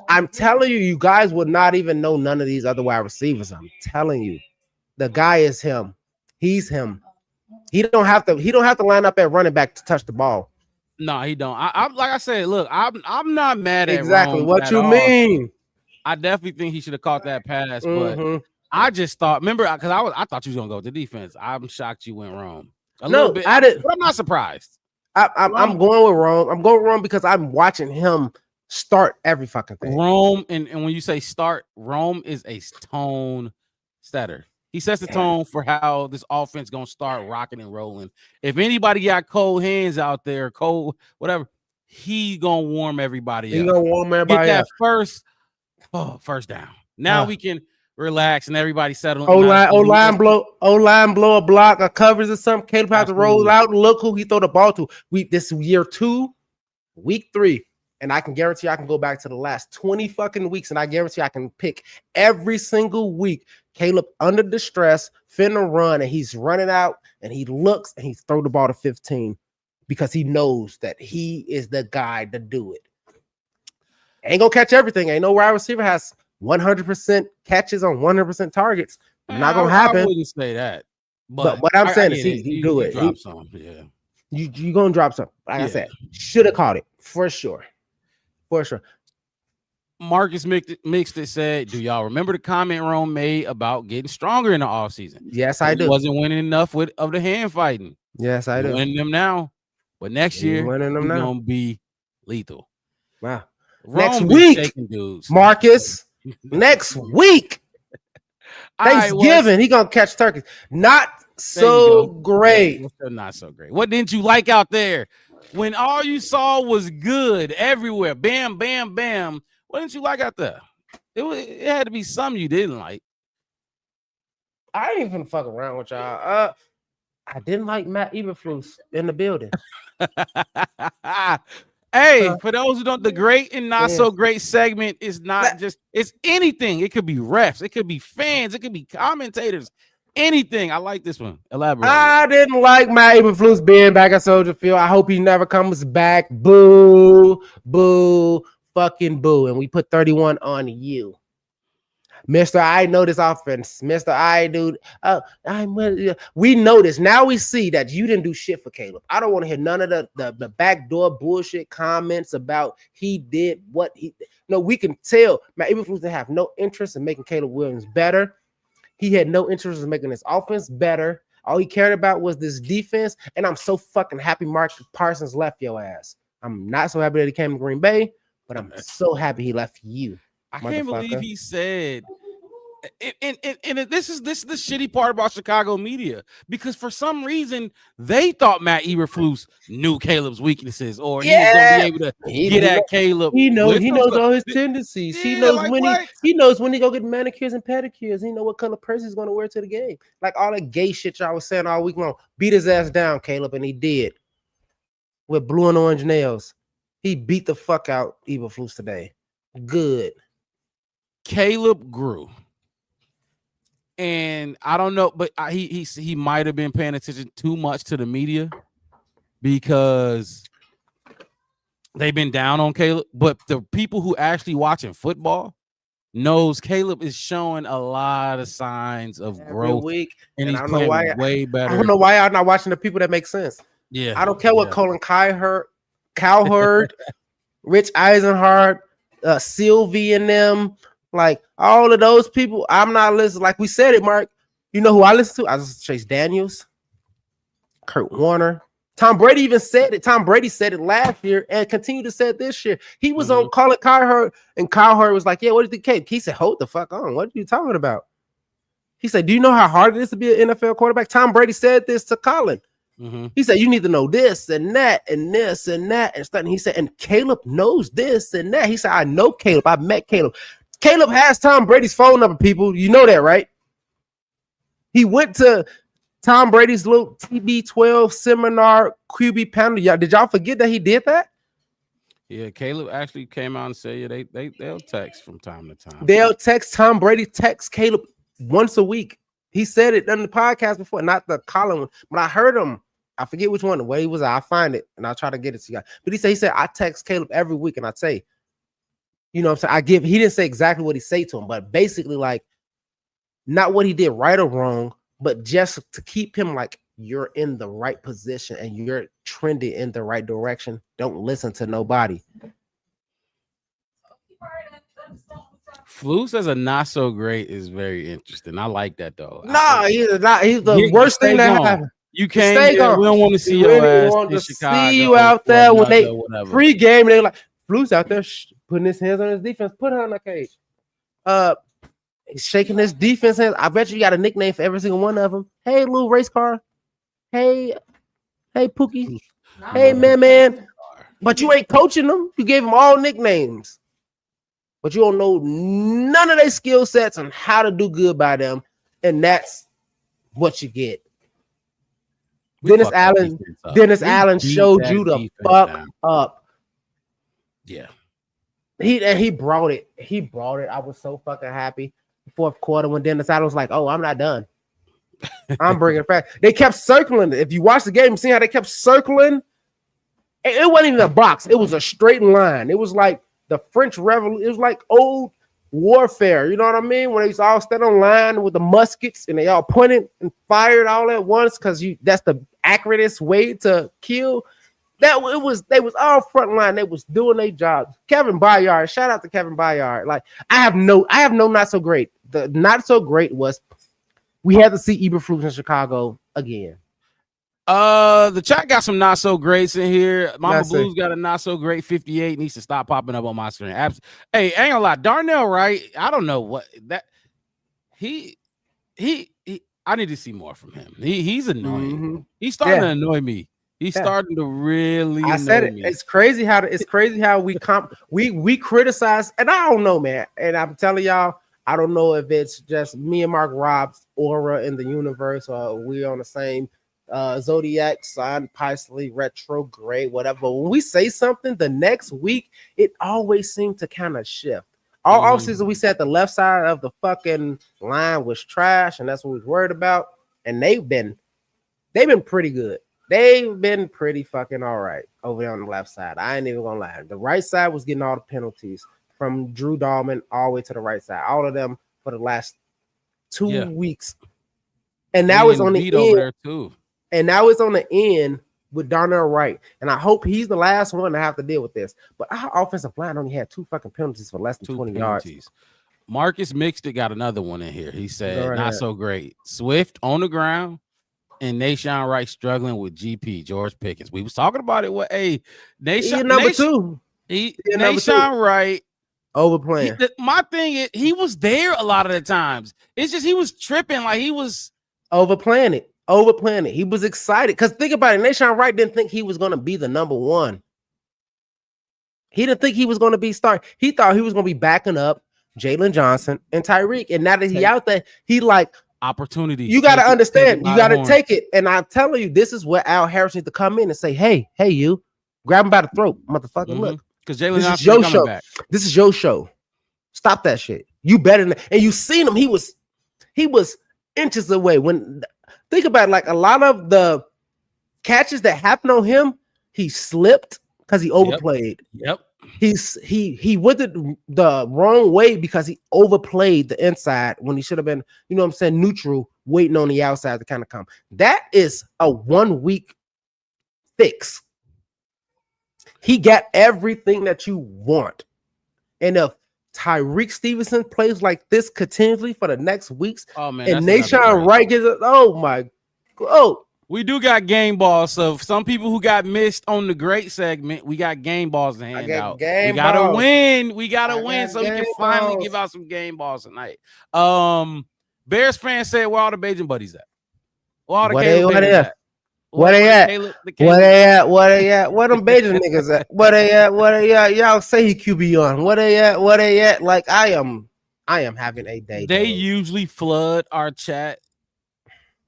I'm telling you, you guys would not even know none of these other wide receivers. I'm telling you, the guy is him. He's him. He don't have to line up at running back to touch the ball. No, he don't. I'm like I said, look, I'm not mad at exactly Rome what you mean. I definitely think he should have caught that pass, but I just thought, remember, because I thought you was gonna go with the defense. I'm shocked you went Rome. A little bit, I didn't. But I'm not surprised. I'm going with Rome. I'm going with Rome because I'm watching him start every fucking thing. Rome, and when you say start, Rome is a tone setter. He sets the tone for how this offense gonna start rocking and rolling. If anybody got cold hands out there, cold whatever, he gonna warm everybody up. He gonna warm everybody Get that up. first down. Now we can relax and everybody settle. O-line blow a block or covers or something. Caleb has to roll out and look who he throw the ball to. This year 2, week 3. And I can guarantee I can go back to the last 20 fucking weeks, and I guarantee I can pick every single week Caleb under distress, finna run, and he's running out, and he looks, and he throw the ball to 15 because he knows that he is the guy to do it. Ain't gonna catch everything. Ain't no wide receiver has 100% catches on 100% targets. Not gonna happen. I wouldn't say that. But what I'm saying is he do it. Drop some, yeah. You gonna drop something. Like I said, should have caught it for sure. For sure. Marcus Mixed it said, do y'all remember the comment Rome made about getting stronger in the offseason? Yes, I do. Wasn't winning enough of the hand fighting. Yes, I do. Winning them now. But next year, he's going to be lethal. Wow. Rome next week, Marcus. Next week. Thanksgiving, he going to catch turkeys. Not so great. Not so great. What didn't you like out there? When all you saw was good everywhere, bam, bam, bam. What didn't you like out there? It had to be something you didn't like. I ain't even fuck around with y'all. I didn't like Matt Eberflus in the building. Hey, for those who don't, the great and not so great segment is not just, it's anything. It could be refs, it could be fans, it could be commentators. Anything. I like this one. Elaborate. I didn't like Matt Eberflus being back at Soldier Field. I hope he never comes back. Boo, boo, fucking boo. And we put 31 on you. Mr. I know this offense. Mr. I, dude. We know this. Now we see that you didn't do shit for Caleb. I don't want to hear none of the backdoor bullshit comments about he did what he. No, we can tell Matt Eberflus didn't have no interest in making Caleb Williams better. He had no interest in making this offense better. All he cared about was this defense. And I'm so fucking happy Mark Parsons left your ass. I'm not so happy that he came to Green Bay, but I'm so happy he left you. I can't believe he said, and this is the shitty part about Chicago media, because for some reason they thought Matt Eberflus knew Caleb's weaknesses, or he was gonna be able to get at Caleb. He knows all his tendencies. He knows when he go get manicures and pedicures. He know what color purse he's gonna wear to the game. Like all that gay shit y'all was saying all week long. Beat his ass down, Caleb, and he did with blue and orange nails. He beat the fuck out Eberflus today. Good. Caleb grew. And I don't know, but he might have been paying attention too much to the media because they've been down on Caleb. But the people who actually watching football knows Caleb is showing a lot of signs of growth. And he's playing way better. I don't know why y'all not watching the people that make sense. Yeah, I don't care what Colin Cowherd, Rich Eisenhart, Sylvie and them. Like all of those people, I'm not listening. Like we said it, Mark. You know who I listen to? I listen to Chase Daniels, Kurt Warner. Tom Brady even said it. Tom Brady said it last year and continued to say it this year. He was on Colin Cowherd, and Cowherd was like, "Yeah, what do you think?" He said, "Hold the fuck on. What are you talking about?" He said, "Do you know how hard it is to be an NFL quarterback?" Tom Brady said this to Colin. He said, "You need to know this and that and this and that and stuff." And he said, "And Caleb knows this and that." He said, "I know Caleb. I met Caleb." Caleb has Tom Brady's phone number, people. You know that, right? He went to Tom Brady's little TB12 seminar QB panel. Did y'all forget that he did that? Yeah, Caleb actually came out and said, yeah, they'll text from time to time. They'll text Tom Brady, text Caleb once a week. He said it on the podcast before, not the Colin one, but I heard him. I forget which one, the way he was. I'll find it and I'll try to get it to you guys. But he said, I text Caleb every week and I say, you know what I'm saying? He didn't say exactly what he said to him, but basically like not what he did right or wrong, but just to keep him like you're in the right position and you're trending in the right direction. Don't listen to nobody. Flus as a not so great is very interesting. I like that though. No, he's not. He's the worst thing that happened. You can't. We don't want to see your ass in Chicago. See you out there when they pregame. They're like Flus out there putting his hands on his defense. Put her in the cage. He's shaking his defense hands. I bet you got a nickname for every single one of them. Hey, little race car. Hey, Pookie. Hey, man. But you ain't coaching them. You gave them all nicknames. But you don't know none of their skill sets and how to do good by them. And that's what you get. Dennis Allen showed you to fuck up. Yeah. He brought it. I was so fucking happy. Fourth quarter when Dennis Allen was like, "Oh, I'm not done. I'm bringing it back." They kept circling. If you watch the game, see how they kept circling. It wasn't even a box. It was a straight line. It was like the French Revolution. It was like old warfare. You know what I mean? When they used to all stand on line with the muskets and they all pointed and fired all at once because that's the accuratest way to kill. They was all front line. They was doing their job. Kevin Byard, shout out to Kevin Byard. Like I have no not so great. The not so great was we had to see Eberflus in Chicago again. The chat got some not so greats in here. Mama Blues got a not so great 58. Needs to stop popping up on my screen. Hey, ain't gonna lie, Darnell Wright. I don't know what that he. I need to see more from him. He's annoying. Mm-hmm. He's starting to annoy me. He's starting to really. I said it. Me. It's crazy how we criticize, and I don't know, man. And I'm telling y'all, I don't know if it's just me and Mark Rob's aura in the universe, or we on the same zodiac sign, Pisces, retrograde, whatever. But when we say something, the next week it always seems to kind of shift. All offseason, we said the left side of the fucking line was trash, and that's what we was worried about. And they've been pretty good. They've been pretty fucking all right over there on the left side. I ain't even gonna lie. The right side was getting all the penalties from Drew Dahlman all the way to the right side. All of them for the last 2 weeks. And now it's on the end. Over there too. And now it's on the end with Darnell Wright. And I hope he's the last one to have to deal with this. But our offensive line only had 2 fucking penalties for less than 20 yards. Marcus Mixed got another one in here. He said, not so great. Swift on the ground. And Nahshon Wright struggling with GP, George Pickens. We was talking about it. Number two. Nahshon Wright overplaying. My thing is, he was there a lot of the times. It's just he was tripping, like he was overplaying it. He was excited because think about it. Nahshon Wright didn't think he was going to be the number one. He didn't think he was going to be starting. He thought he was going to be backing up Jalen Johnson and Tyreek. And now that he out there, he like. Opportunity. You got to understand. You got to take it. And I'm telling you, this is where Al Harris needs to come in and say, hey, you grab him by the throat, motherfucker. Look, because Jalen Johnson is your show. Back. This is your show. Stop that shit. You better than. And you seen him. He was inches away. When think about it, like a lot of the catches that happened on him, he slipped because he overplayed. Yep. He went the wrong way because he overplayed the inside when he should have been, you know what I'm saying, neutral, waiting on the outside to kind of come. That is a 1 week fix. He got everything that you want. And if Tyreek Stevenson plays like this continuously for the next weeks, and Nahshon Wright gets it, we do got game balls. So some people who got missed on the great segment, we got game balls to hand out. We gotta win. We gotta win so we can finally give out some game balls tonight. Bears fans said, where all the Bajan buddies at? Where all the Caleb Bears at? Where they at? Where they at? Where them Bajan niggas at? Where they at? Y'all say he QB on. Where they at? Like I am having a day. They usually flood our chat.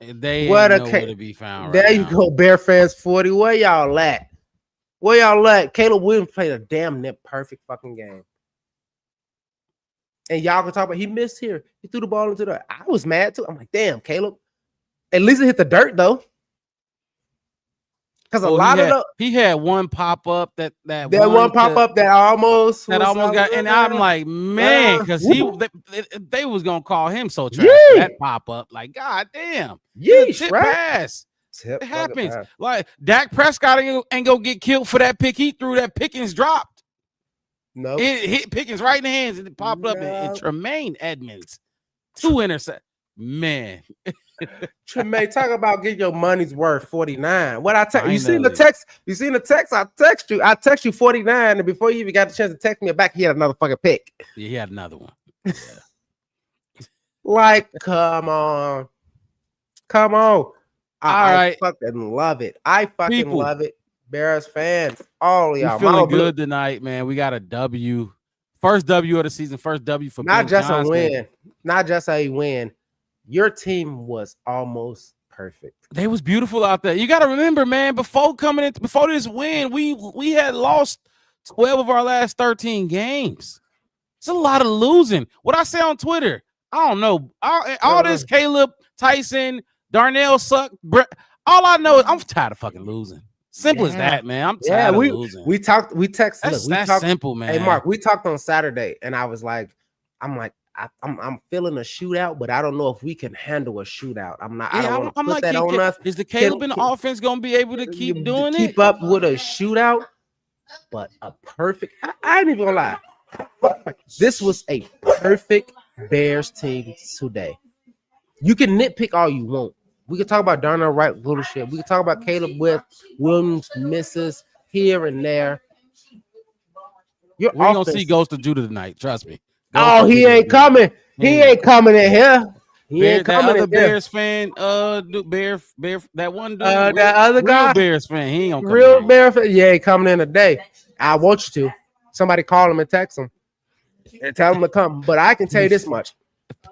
They ain't nowhere to be found. There you go, Bear fans 40. Where y'all at? Caleb Williams played a damn near perfect fucking game. And y'all can talk about he missed here. He threw the ball into the. I was mad too. I'm like, damn, Caleb. At least it hit the dirt though. Because he had one pop up that almost got, and I'm like, man, because they was gonna call him so trash. That pop up, like, god damn, tip pass. It happens. Like Dak Prescott ain't gonna get killed for that pick he threw. That Pickens dropped. No, it hit Pickens right in the hands and it popped up. And Tremaine Edmonds 2 interceptions. Man, Tremaine, talk about getting your money's worth 49. What I text you? Seen the Finally. text? You seen the text? I text you. I text you 49, and before you even got the chance to text me back, he had another fucking pick. Yeah, he had another one. Yeah. Like, come on. I fucking love it. I fucking love it. Bears fans, all y'all. We feeling good tonight, man. We got a W. First W of the season. First W for not Ben just Johnson. A win. Not just a win. Your team was almost perfect. They was beautiful out there. You got to remember, man, before this win, we had lost 12 of our last 13 games. It's a lot of losing. What I say on Twitter, I don't know. All this Caleb, Tyson, Darnell suck. All I know is I'm tired of fucking losing. Simple as that, man. I'm tired of losing. We texted. That's simple, man. Hey, Mark, we talked on Saturday, and I was like, I'm feeling a shootout, but I don't know if we can handle a shootout. I'm not. I don't want to put that on us. Is the Caleb in the offense going to be able to keep doing it? Keep up with a shootout, but a perfect. I ain't even gonna lie. This was a perfect Bears team today. You can nitpick all you want. We can talk about Darnell Wright little shit. We can talk about Caleb with Williams misses here and there. We're gonna see Ghost of Judah tonight. Trust me. He ain't coming. He ain't coming in here. He ain't coming in Bears fan, Bear, that one dude, that other guy, Bears fan. He ain't gonna come real Bear fan. Yeah, he coming in today. I want you to. Somebody call him and text him and tell him to come. But I can tell you this much.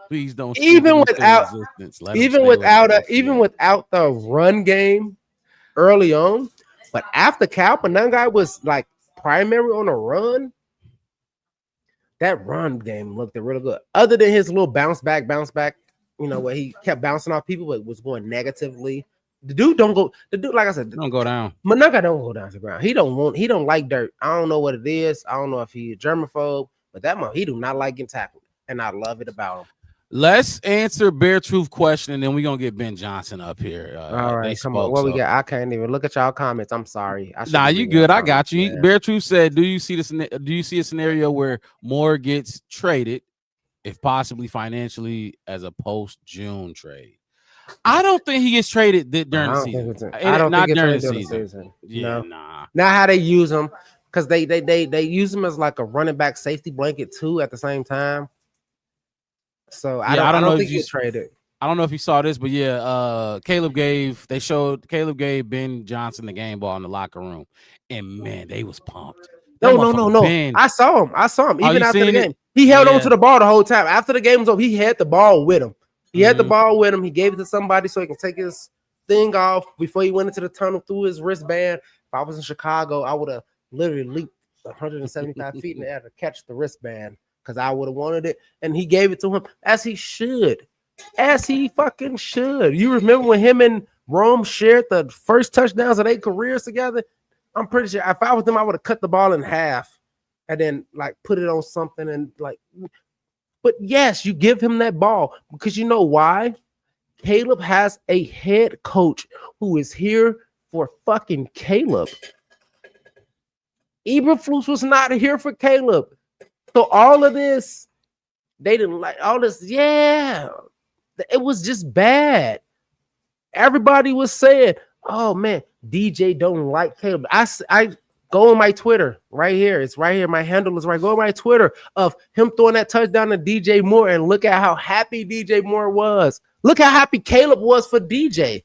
Please don't. Even without the run game early on, but after Cal Penanga was like primary on a run, that run game looked really good. Other than his little bounce back, you know, where he kept bouncing off people, but was going negatively. The dude, like I said, don't go down. Penanga don't go down to the ground. He don't like dirt. I don't know what it is. I don't know if he's a germaphobe, but he do not like getting tackled, and I love it about him. Let's answer Bear Truth question, and then we're gonna get Ben Johnson up here. All right, come on. What we got? I can't even look at y'all comments. I'm sorry. Nah, you good. I got you. Man. Bear Truth said, "Do you see a scenario where Moore gets traded, if possibly financially, as a post-June trade?" I don't think he gets traded during the season. I don't not think during the season. Yeah, no. Nah. Not how they use him, because they use him as like a running back safety blanket too at the same time. So I don't think he's traded. I don't know if you saw this, but yeah, Caleb gave Ben Johnson the game ball in the locker room, and man, they was pumped. No. Ben, I saw him. Even after the game, he held on to the ball the whole time. After the game was over, he had the ball with him. He had the ball with him. He gave it to somebody so he can take his thing off before he went into the tunnel through his wristband. If I was in Chicago, I would have literally leaped 175 feet in the air to catch the wristband, because I would have wanted it, and he gave it to him as he should. As he fucking should. You remember when him and Rome shared the first touchdowns of their careers together? I'm pretty sure if I was them, I would have cut the ball in half and then like put it on something and like. But yes, you give him that ball because you know why? Caleb has a head coach who is here for fucking Caleb. Eberflus was not here for Caleb. So all of this, they didn't like all this. Yeah, it was just bad. Everybody was saying, "Oh man, DJ don't like Caleb." I go on my Twitter right here. It's right here. My handle is right. Go on my Twitter of him throwing that touchdown to DJ Moore, and look at how happy DJ Moore was. Look how happy Caleb was for DJ.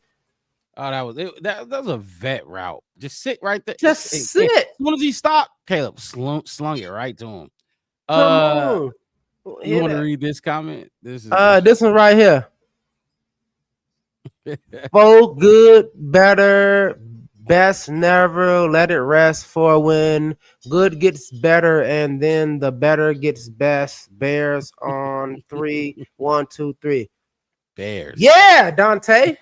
Oh, that was a vet route. Just sit right there. Just sit. As soon as he stopped, Caleb slung it right to him. You want to read this comment? This one right here. Both good, better, best, never let it rest for when good gets better and then the better gets best. Bears on 3, 1, 2, 3. Bears. Yeah, Dante.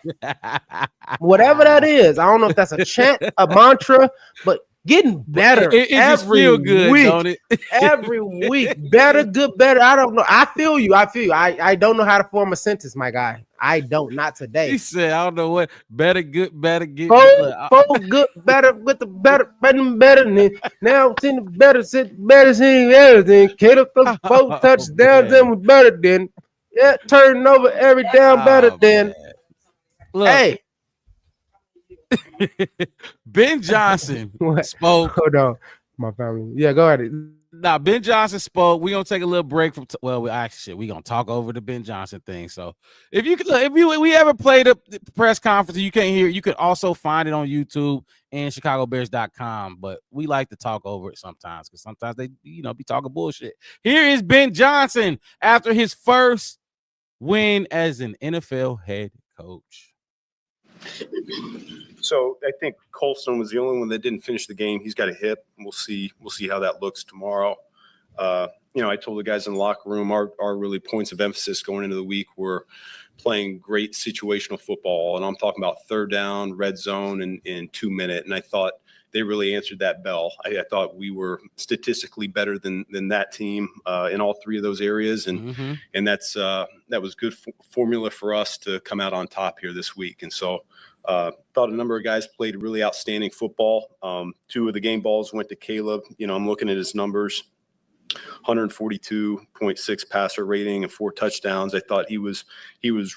Whatever that is. I don't know if that's a chant, a mantra, but getting better. It just feel good, week, don't it? Every week. Better, good, better. I don't know. I feel you. I don't know how to form a sentence, my guy. I don't. Not today. He said, I don't know what. Better, good, better, get good, better, with the better, than now. Send the better, seeing everything. Caleb the 4 touchdowns and was better than. Yeah, turning over every down better than. Look, hey, Ben Johnson spoke. Hold on, my family. Yeah, go ahead. Now, Ben Johnson spoke. We're gonna take a little break from. We're gonna talk over the Ben Johnson thing. So, if you could, we ever played the press conference, and you can't hear it, you could also find it on YouTube and ChicagoBears.com. But we like to talk over it sometimes because sometimes they, be talking bullshit. Here is Ben Johnson after his first win as an NFL head coach. So I think Colston was the only one that didn't finish the game. He's got a hip. We'll see how that looks tomorrow. I told the guys in the locker room our really points of emphasis going into the week were playing great situational football, and I'm talking about third down, red zone, and 2 minute. And I thought they really answered that bell. I thought we were statistically better than that team in all three of those areas, and that was good formula for us to come out on top here this week. And so. Thought a number of guys played really outstanding football. 2 of the game balls went to Caleb. I'm looking at his numbers, 142.6 passer rating and 4 touchdowns. I thought he was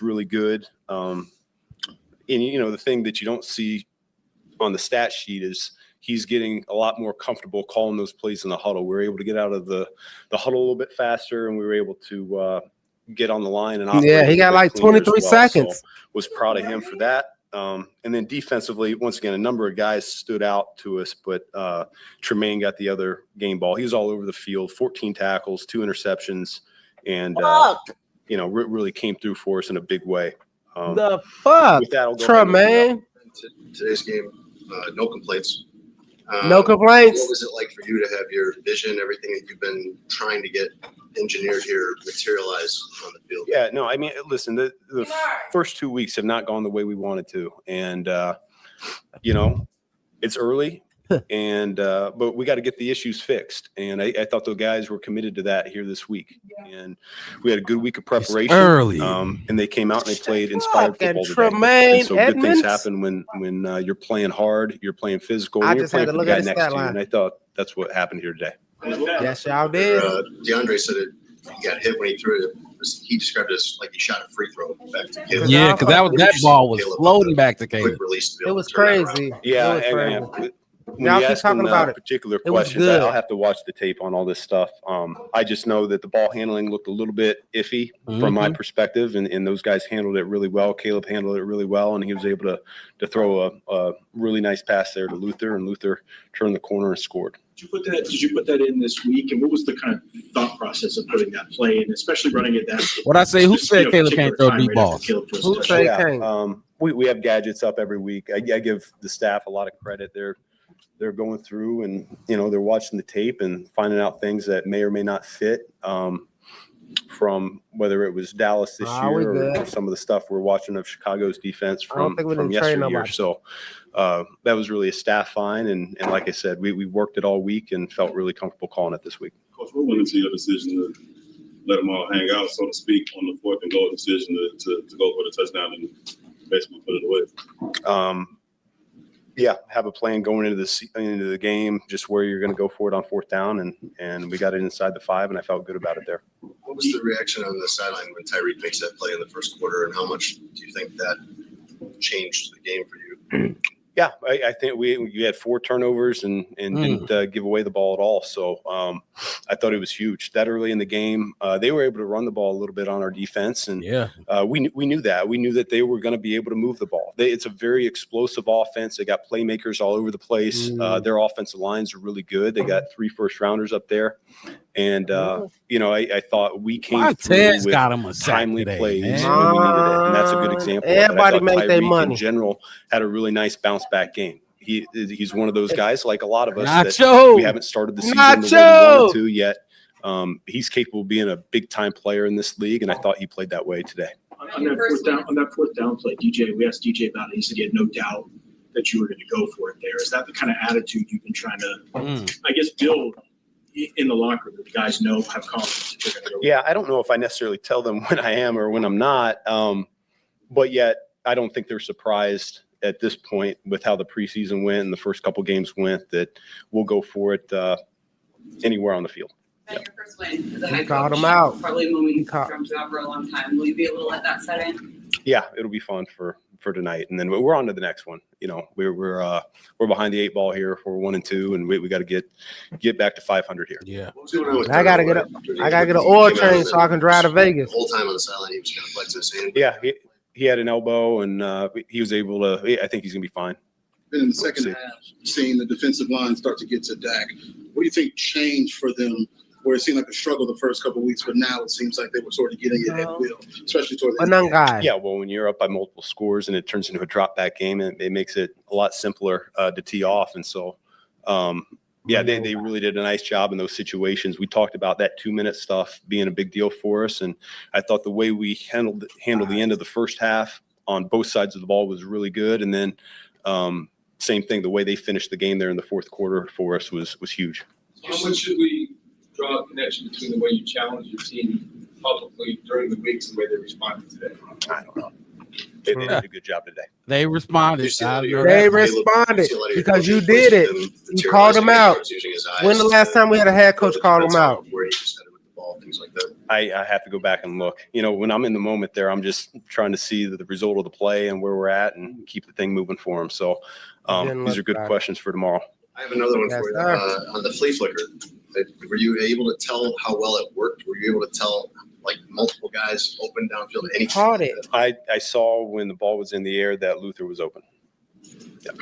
really good. And the thing that you don't see on the stat sheet is he's getting a lot more comfortable calling those plays in the huddle. We were able to get out of the huddle a little bit faster, and we were able to get on the line and operate. Yeah, he got like 23 seconds. So was proud of him for that. And then defensively, once again, a number of guys stood out to us, but Tremaine got the other game ball. He was all over the field, 14 tackles, 2 interceptions, and really came through for us in a big way. The fuck, with that, I'll go Tremaine? Today's game, no complaints. No complaints. What was it like for you to have your vision, everything that you've been trying to get engineered here, materialize on the field? Yeah, no, I mean, listen, the first 2 weeks have not gone the way we wanted to. And, it's early, and but we got to get the issues fixed. And I thought the guys were committed to that here this week. And we had a good week of preparation. It's early. And they came out and they played inspired football today. Tremaine and so good things happen when you're playing hard, you're playing physical, and you're playing for the guy next to you. And I thought that's what happened here today. Yes, y'all did. DeAndre said it. He got hit when he threw it. He described it as like he shot a free throw back to Caleb. Yeah, because that ball was floating back to Caleb. Quick release to be It able was to turn that crazy. around. Yeah, It was crazy. when Y'all you keep ask talking them about it. particular It was questions, good. I'll have to watch the tape on all this stuff. I just know that the ball handling looked a little bit iffy from my perspective, and those guys handled it really well. Caleb handled it really well, and he was able to throw a really nice pass there to Luther, and Luther turned the corner and scored. Did you put that in this week? And what was the kind of thought process of putting that play in, especially running it that? What I say? Who said Caleb can't throw deep balls? Who said he can't? We have gadgets up every week. I give the staff a lot of credit. They're going through and they're watching the tape and finding out things that may or may not fit from whether it was Dallas this year or some of the stuff we're watching of Chicago's defense from yesteryear. So that was really a staff find, and like I said, we worked it all week and felt really comfortable calling it this week. Coach, what went into your decision to let them all hang out, so to speak, on the 4th and goal decision to go for the touchdown and basically put it away? Have a plan going into the game, just where you're going to go for it on 4th down, and we got it inside the 5, and I felt good about it there. What was the reaction on the sideline when Tyreek makes that play in the first quarter, and how much do you think that changed the game for you? Yeah, I think we had 4 turnovers and didn't give away the ball at all. So I thought it was huge that early in the game. They were able to run the ball a little bit on our defense, and we knew that. We knew that they were going to be able to move the ball. It's a very explosive offense. They got playmakers all over the place. Their offensive lines are really good. They got 3 first-rounders up there, and I thought we came through with timely plays when we needed it, and that's a good example. Everybody make their money. In general, had a really nice bounce back game. He's one of those guys, like a lot of us, that we haven't started the season the way we wanted to yet. He's capable of being a big time player in this league, and I thought he played that way today. On that fourth down play, we asked DJ about it. He said he had no doubt that you were going to go for it there. Is that the kind of attitude you've been trying to, I guess, build in the locker room? The guys know, have confidence that you're going to go. Yeah, I don't know if I necessarily tell them when I am or when I'm not, but yet I don't think they're surprised at this point with how the preseason went and the first couple games went that we'll go for it anywhere on the field. Your first win as a head Called coach, him out. probably a moment you've drummed about for a long time. Will you be able to let that set in? Yeah, it'll be fun for for tonight, and then we're on to the next one. You know, we're behind the 8 ball here. We're 1-2, and we got to get back to 500 here. Yeah, I gotta get an oil change so I can drive to Vegas. The whole time on the sideline, he was kind of flexing his hand. Yeah, he had an elbow, and he was able to. I think he's gonna be fine. And in the second half, seeing the defensive line start to get to Dak, what do you think changed for them? Where it seemed like a struggle the first couple of weeks, but now it seems like they were sort of getting it at will, especially toward the end. Yeah, well, when you're up by multiple scores and it turns into a drop back game, it makes it a lot simpler to tee off. And so, they really did a nice job in those situations. We talked about that 2-minute stuff being a big deal for us, and I thought the way we handled the end of the first half on both sides of the ball was really good. And then same thing, the way they finished the game there in the fourth quarter for us was huge. So how much should we draw a connection between the way you challenge your team publicly during the weeks and the way they responded today? I don't know. They did a good job today. They responded. They responded because you did it. You called them out. When the last time we had a head coach call them out? I have to go back and look. You know, when I'm in the moment there, I'm just trying to see the result of the play and where we're at and keep the thing moving for them. So these are good questions for tomorrow. I have another one for you. On the flea flicker, were you able to tell how well it worked? Were you able to tell, like, multiple guys open downfield? Any caught it. I saw when the ball was in the air that Luther was open. Yeah.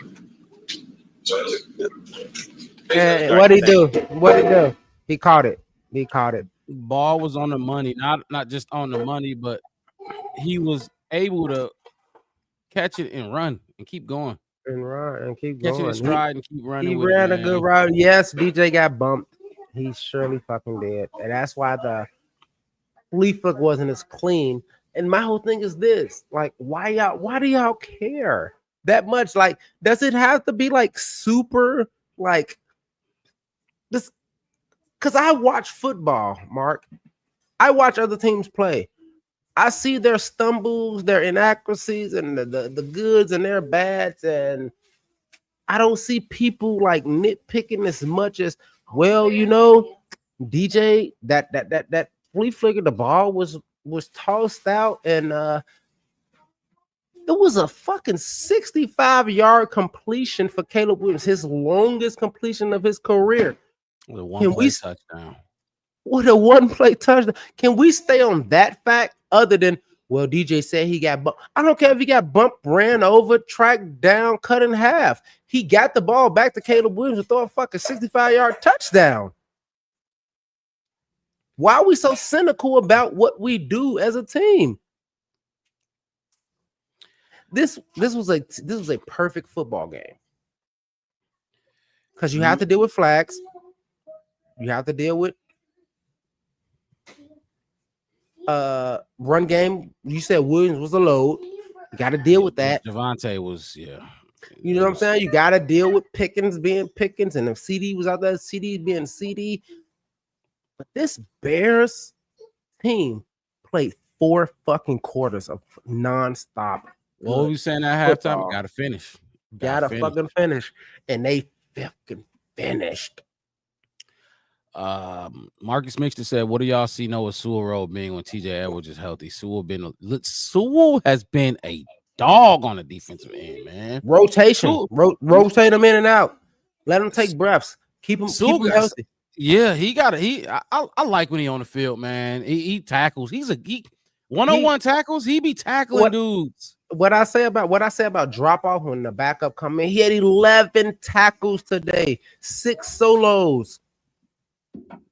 And what'd he do? He caught it. Ball was on the money, not just on the money, but he was able to catch it and run and keep going. And run and keep Catch going. it in stride and keep running. He ran a good route. Yes, DJ got bumped. He surely fucking did. And that's why the flea flick wasn't as clean. And my whole thing is this: like, why do y'all care that much? Like, does it have to be like super like this? Because I watch football, Mark. I watch other teams play. I see their stumbles, their inaccuracies, and the goods and their bads, and I don't see people like nitpicking as much as, well, you know, DJ, that flea flicker, the ball was tossed out, and it was a fucking 65-yard completion for Caleb Williams, his longest completion of his career. With a one-play touchdown. With a one-play touchdown. Can we stay on that fact other than, well, DJ said he got bumped? I don't care if he got bumped, ran over, tracked down, cut in half. He got the ball back to Caleb Williams and throw a fucking 65-yard touchdown. Why are we so cynical about what we do as a team? This was a perfect football game. Because you have to deal with flags. You have to deal with run game. You said Williams was a load. You got to deal with that. Devontae was, yeah. You know what I'm saying? You got to deal with Pickens being Pickens, and if CD was out there, CD being CD. But this Bears team played 4 fucking quarters of nonstop. What were you saying at halftime? Got to finish. Gotta fucking finish. And they fucking finished. Marcus Mixter said, what do y'all see Noah Sewell role being when TJ Edwards is healthy? Sewell has been a dog on the defensive end, man. Rotation. Rotate him in and out. Let him take breaths. Keep him healthy. Yeah, I like when he on the field, man. He tackles. He one-on-one tackles. He be tackling dudes. What I say about drop off when the backup come in, he had 11 tackles today, 6 solos.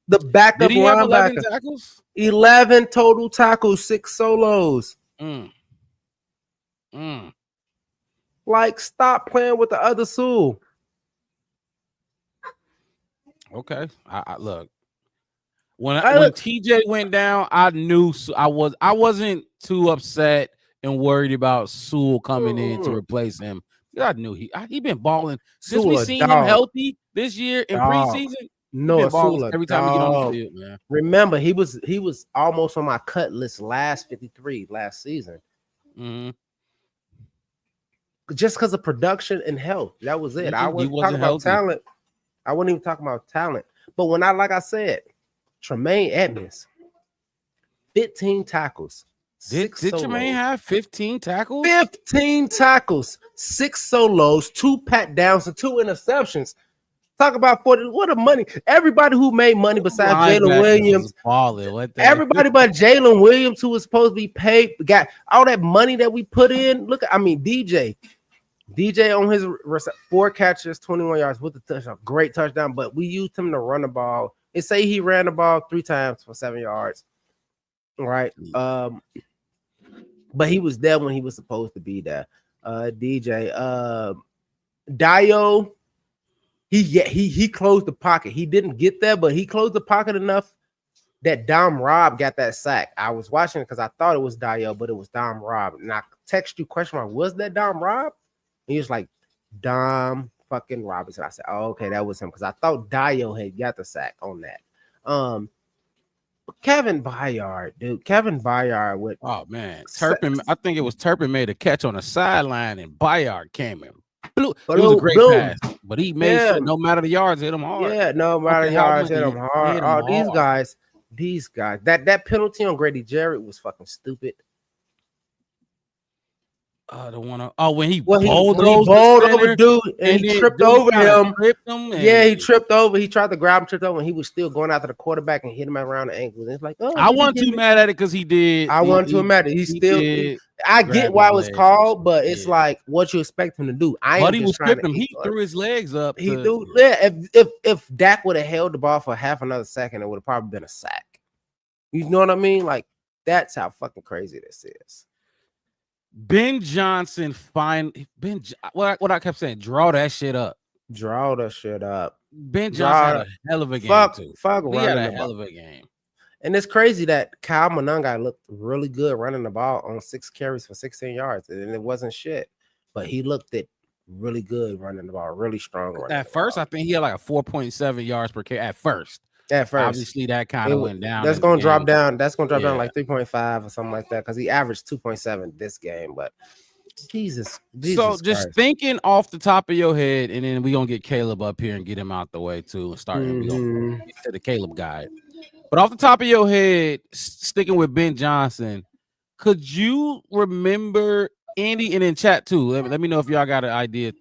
The backup linebacker, 11 total tackles, 6 solos. Like, stop playing with the other Sewell. Okay, I look. When TJ went down, I knew I wasn't too upset and worried about Sewell coming in to replace him. I knew he been balling since we seen him healthy this year in preseason. No, every time we get on the field, man. Remember, he was almost on my cut list last 53 last season. Mm-hmm. Just because of production and health, that was it. I wasn't talking about talent. I wasn't even talking about talent. But like I said, Tremaine Edmonds, 15 tackles, Did Jermaine have 15 tackles? 15 tackles, 6 solos, 2 pat downs, and 2 interceptions. Talk about 40. What a money. Everybody who made money besides Jalen Williams. Everybody but Jalen Williams, who was supposed to be paid, got all that money that we put in. Look, DJ on his 4 catches, 21 yards with the touchdown. Great touchdown, but we used him to run the ball. They say he ran the ball 3 times for 7 yards. Right. But he was there when he was supposed to be there. Dio, he closed the pocket. He didn't get there, but he closed the pocket enough that Dom Robb got that sack. I was watching it because I thought it was Dio, but it was Dom Robb. And I text you question mark, was that Dom Robb? And he was like, Dom fucking Robinson. I said, oh, okay, that was him because I thought Dio had got the sack on that. Kevin Byard, dude. Kevin Byard with Turpin. I think it was Turpin made a catch on the sideline and Byard came in. It was a great pass, but he made sure no matter the yards, hit him hard. Yeah, no matter the yards, hit him hard. These guys. That penalty on Grady Jarrett was fucking stupid. When he bowled over dude and he tripped over him. He tripped over. He tried to grab him, tripped over, and he was still going after the quarterback and hit him around the ankle. And it's like, I wasn't too mad at it because he did. I wasn't too mad at it. I get why it was called, but it's like what you expect him to do. But he was tripping him. He threw his legs up. If Dak would have held the ball for half another second, it would have probably been a sack. You know what I mean? Like that's how fucking crazy this is. Ben Johnson, what I kept saying, draw that shit up. Draw the shit up. Ben Johnson had a hell of a game too. He had a hell of a game. And it's crazy that Kyle Monangai looked really good running the ball on 6 carries for 16 yards, and it wasn't shit. But he looked really good running the ball, really strong. At first, I think he had like a 4.7 yards per carry. At first, obviously that kind of went down. That's going to drop down. That's going to drop down like 3.5 or something like that because he averaged 2.7 this game. But Jesus so just Christ. Thinking off the top of your head, and then we're going to get Caleb up here and get him out the way too and start. We're going to get to the Caleb guy. But off the top of your head, sticking with Ben Johnson, could you remember Andy and in chat too? Let me know if y'all got an idea.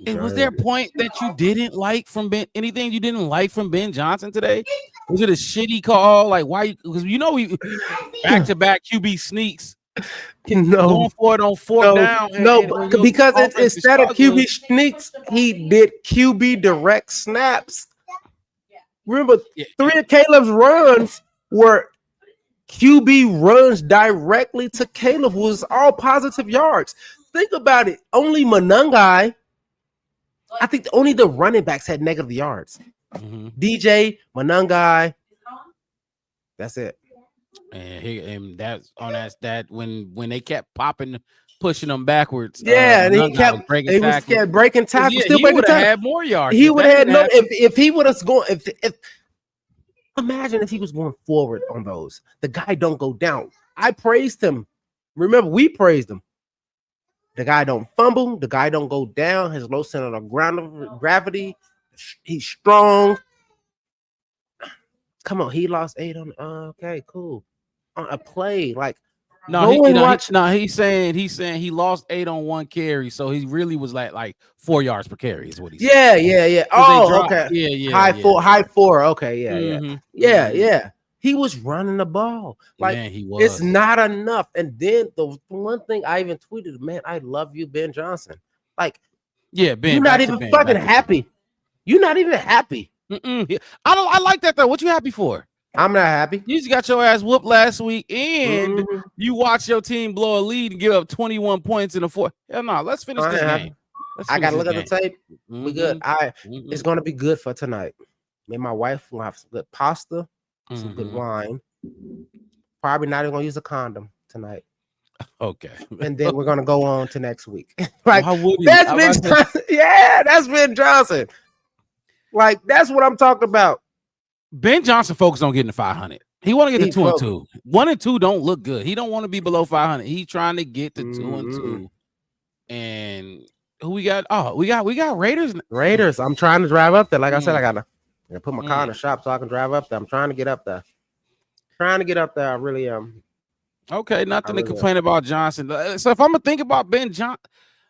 Was there a point that you didn't like from Ben? Anything you didn't like from Ben Johnson today? Was it a shitty call? Like why? Because we back-to-back QB sneaks. Going for it on 4th down. Because instead of QB sneaks, he did QB direct snaps. Remember, 3 of Caleb's runs were QB runs directly to Caleb, who was all positive yards. Think about it. Only Monangai, I think only the running backs had negative yards. DJ, Monangai, that's it. And that's on that when they kept pushing them backwards. And he kept breaking tackles. Still breaking tackles. Had more yards. He would have had if he would have gone. If imagine if he was going forward on those. The guy don't go down. I praised him. Remember, we praised him. The guy don't fumble. The guy don't go down. His low center of gravity. He's strong. Come on, he lost 8 on. Okay, cool. On a play like. He's saying he lost 8 on 1 carry, so he really was like 4 yards per carry is what he said. Yeah. Oh, okay. Yeah. High four. Okay, yeah. He was running the ball. Like he was. It's not enough. And then the one thing I even tweeted, man, I love you, Ben Johnson. Like, Ben, you're not even fucking happy. You're not even happy. I like that though. What you happy for? I'm not happy. You just got your ass whooped last week, and you watched your team blow a lead and give up 21 points in the 4th. Hell no, let's finish this game. I gotta look at the tape. We good. It's gonna be good for tonight. Me and my wife will have some good pasta, some good wine. Probably not even gonna use a condom tonight. Okay. And then we're gonna go on to next week. Like that's Ben Johnson. Yeah, that's Ben Johnson. Like that's what I'm talking about. Ben Johnson focused on getting to 500. He want to get to 2 and 2. 1 and 2 don't look good. He don't want to be below 500. He's trying to get to 2 and 2. And who we got? Oh, we got Raiders. Raiders. I'm trying to drive up there. Like I said, I gotta put my car in the shop so I can drive up there. I'm trying to get up there. I really am. Okay, nothing to complain about Johnson. So if I'm gonna think about Ben Johnson,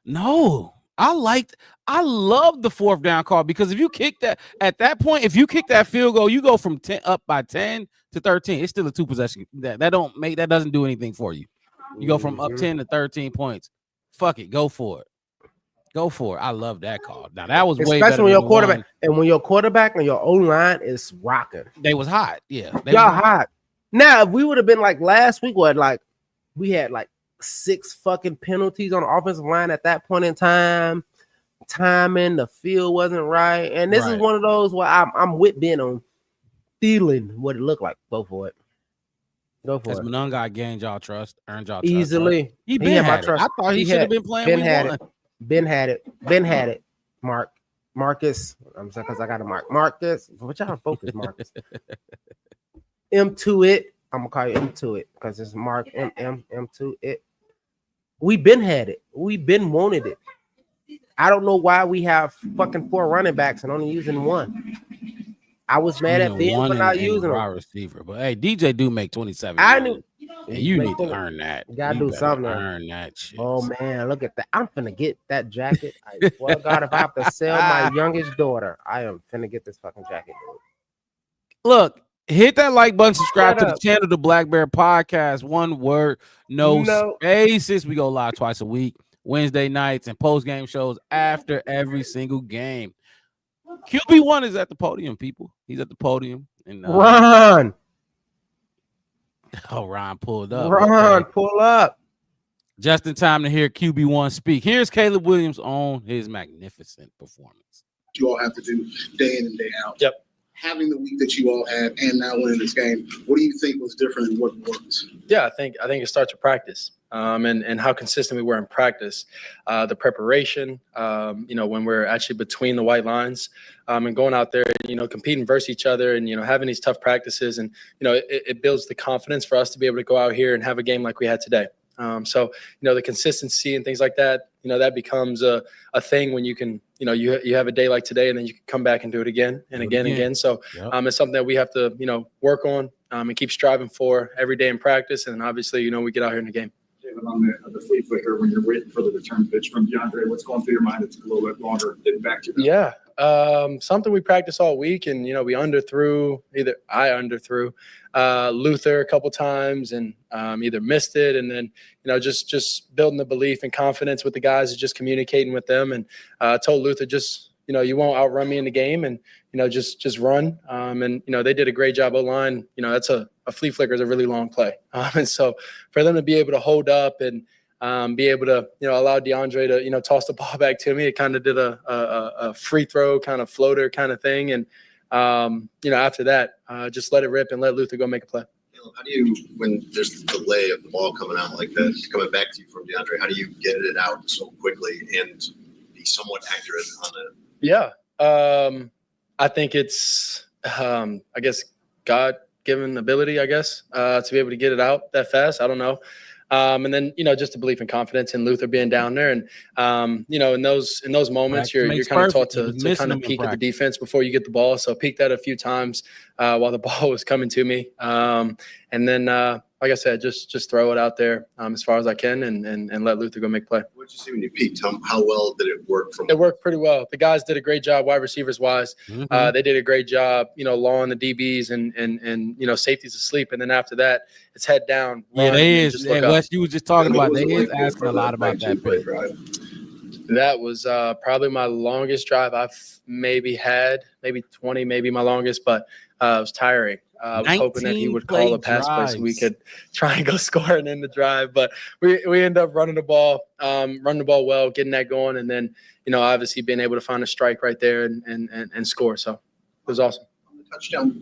no, I love the 4th down call, because if you kick that at that point, if you kick that field goal, you go from 10 up by 10 to 13. It's still a 2 possession. That doesn't do anything for you. You go from up 10 to 13 points. Fuck it, go for it. Go for it. I love that call. Now that was way better. Especially when your quarterback and when your quarterback and your O-line is rocking. They was hot. Yeah, y'all hot. Now if we would have been like last week, we had like 6 fucking penalties on the offensive line at that point in time. Timing, the field wasn't right, and this is one of those where I'm with Ben on feeling what it looked like. Go for it. Go for it. Monunga gained y'all trust, earned y'all trust. Easily. Right? He been had trust. I thought he should have been playing. Ben had it. Marcus. I'm sorry, because I got a Marcus. What y'all focus, Marcus? M to it. I'm gonna call you M to it because it's Mark M to it. We been had it. We been wanted it. I don't know why we have fucking 4 running backs and only using 1. I was mad at Ben for not using them. Receiver, but hey, DJ do make 27. I knew. And you need to earn that. You gotta do something. Earn that shit. Oh man, look at that! I'm finna get that jacket. I swear to God, if I have to sell my youngest daughter, I am finna get this fucking jacket. Look, hit that like button, subscribe to the channel, the Black Bear Podcast. One word, no spaces. We go live twice a week, Wednesday nights, and post-game shows after every single game. QB1 is at the podium, people. He's at the podium. And Ron. Oh, Ron pulled up. Ron, pull up. Just in time to hear QB1 speak. Here's Caleb Williams on his magnificent performance. You all have to do day in and day out. Yep. Having the week that you all had and now winning this game, what do you think was different and what worked? Yeah, I think it starts with practice. And how consistent we were in practice, the preparation, when we're actually between the white lines, and going out there, competing versus each other and, having these tough practices. And, it builds the confidence for us to be able to go out here and have a game like we had today. So, the consistency and things like that, that becomes a thing when you can, you have a day like today and then you can come back and do it again and again. So it's something that we have to, work on and keep striving for every day in practice. And obviously, we get out here in the game. On the flea flicker when you're waiting for the return pitch from DeAndre, what's going through your mind? It's a little bit longer getting back to that. Yeah, something we practice all week, and we underthrew. I underthrew Luther a couple times, and either missed it, and then just building the belief and confidence with the guys, and just communicating with them, and told Luther just you won't outrun me in the game, and just run. And they did a great job O-line. That's a flea flicker is a really long play, and so for them to be able to hold up and be able to allow DeAndre to toss the ball back to me, it kind of did a free throw kind of floater kind of thing, and after that just let it rip and let Luther go make a play. How do you, when there's a delay of the ball coming out like that, coming back to you from DeAndre, how do you get it out so quickly and be somewhat accurate on it? Yeah, I think it's I guess God-given ability, I guess, to be able to get it out that fast. I don't know. And then, just a belief and confidence in Luther being down there. And, in those moments, you're kind of taught to kind of peek at the defense before you get the ball. So peeked that a few times while the ball was coming to me. And then, like I said, just throw it out there as far as I can and let Luther go make play. What did you see when you peeked? How well did it work? It worked pretty well. The guys did a great job, wide receivers wise. They did a great job, lawing the DBs and safeties asleep. And then after that, it's head down. Yeah, they is. And Wes, you was just talking about, they is asking a lot about that pick. That was probably my longest drive I've maybe had, maybe 20, maybe my longest, but it was tiring. I was hoping that he would call a pass play so we could try and go scoring in the drive, but we end up running the ball well, getting that going, and then obviously being able to find a strike right there and score. So it was awesome. On the touchdown,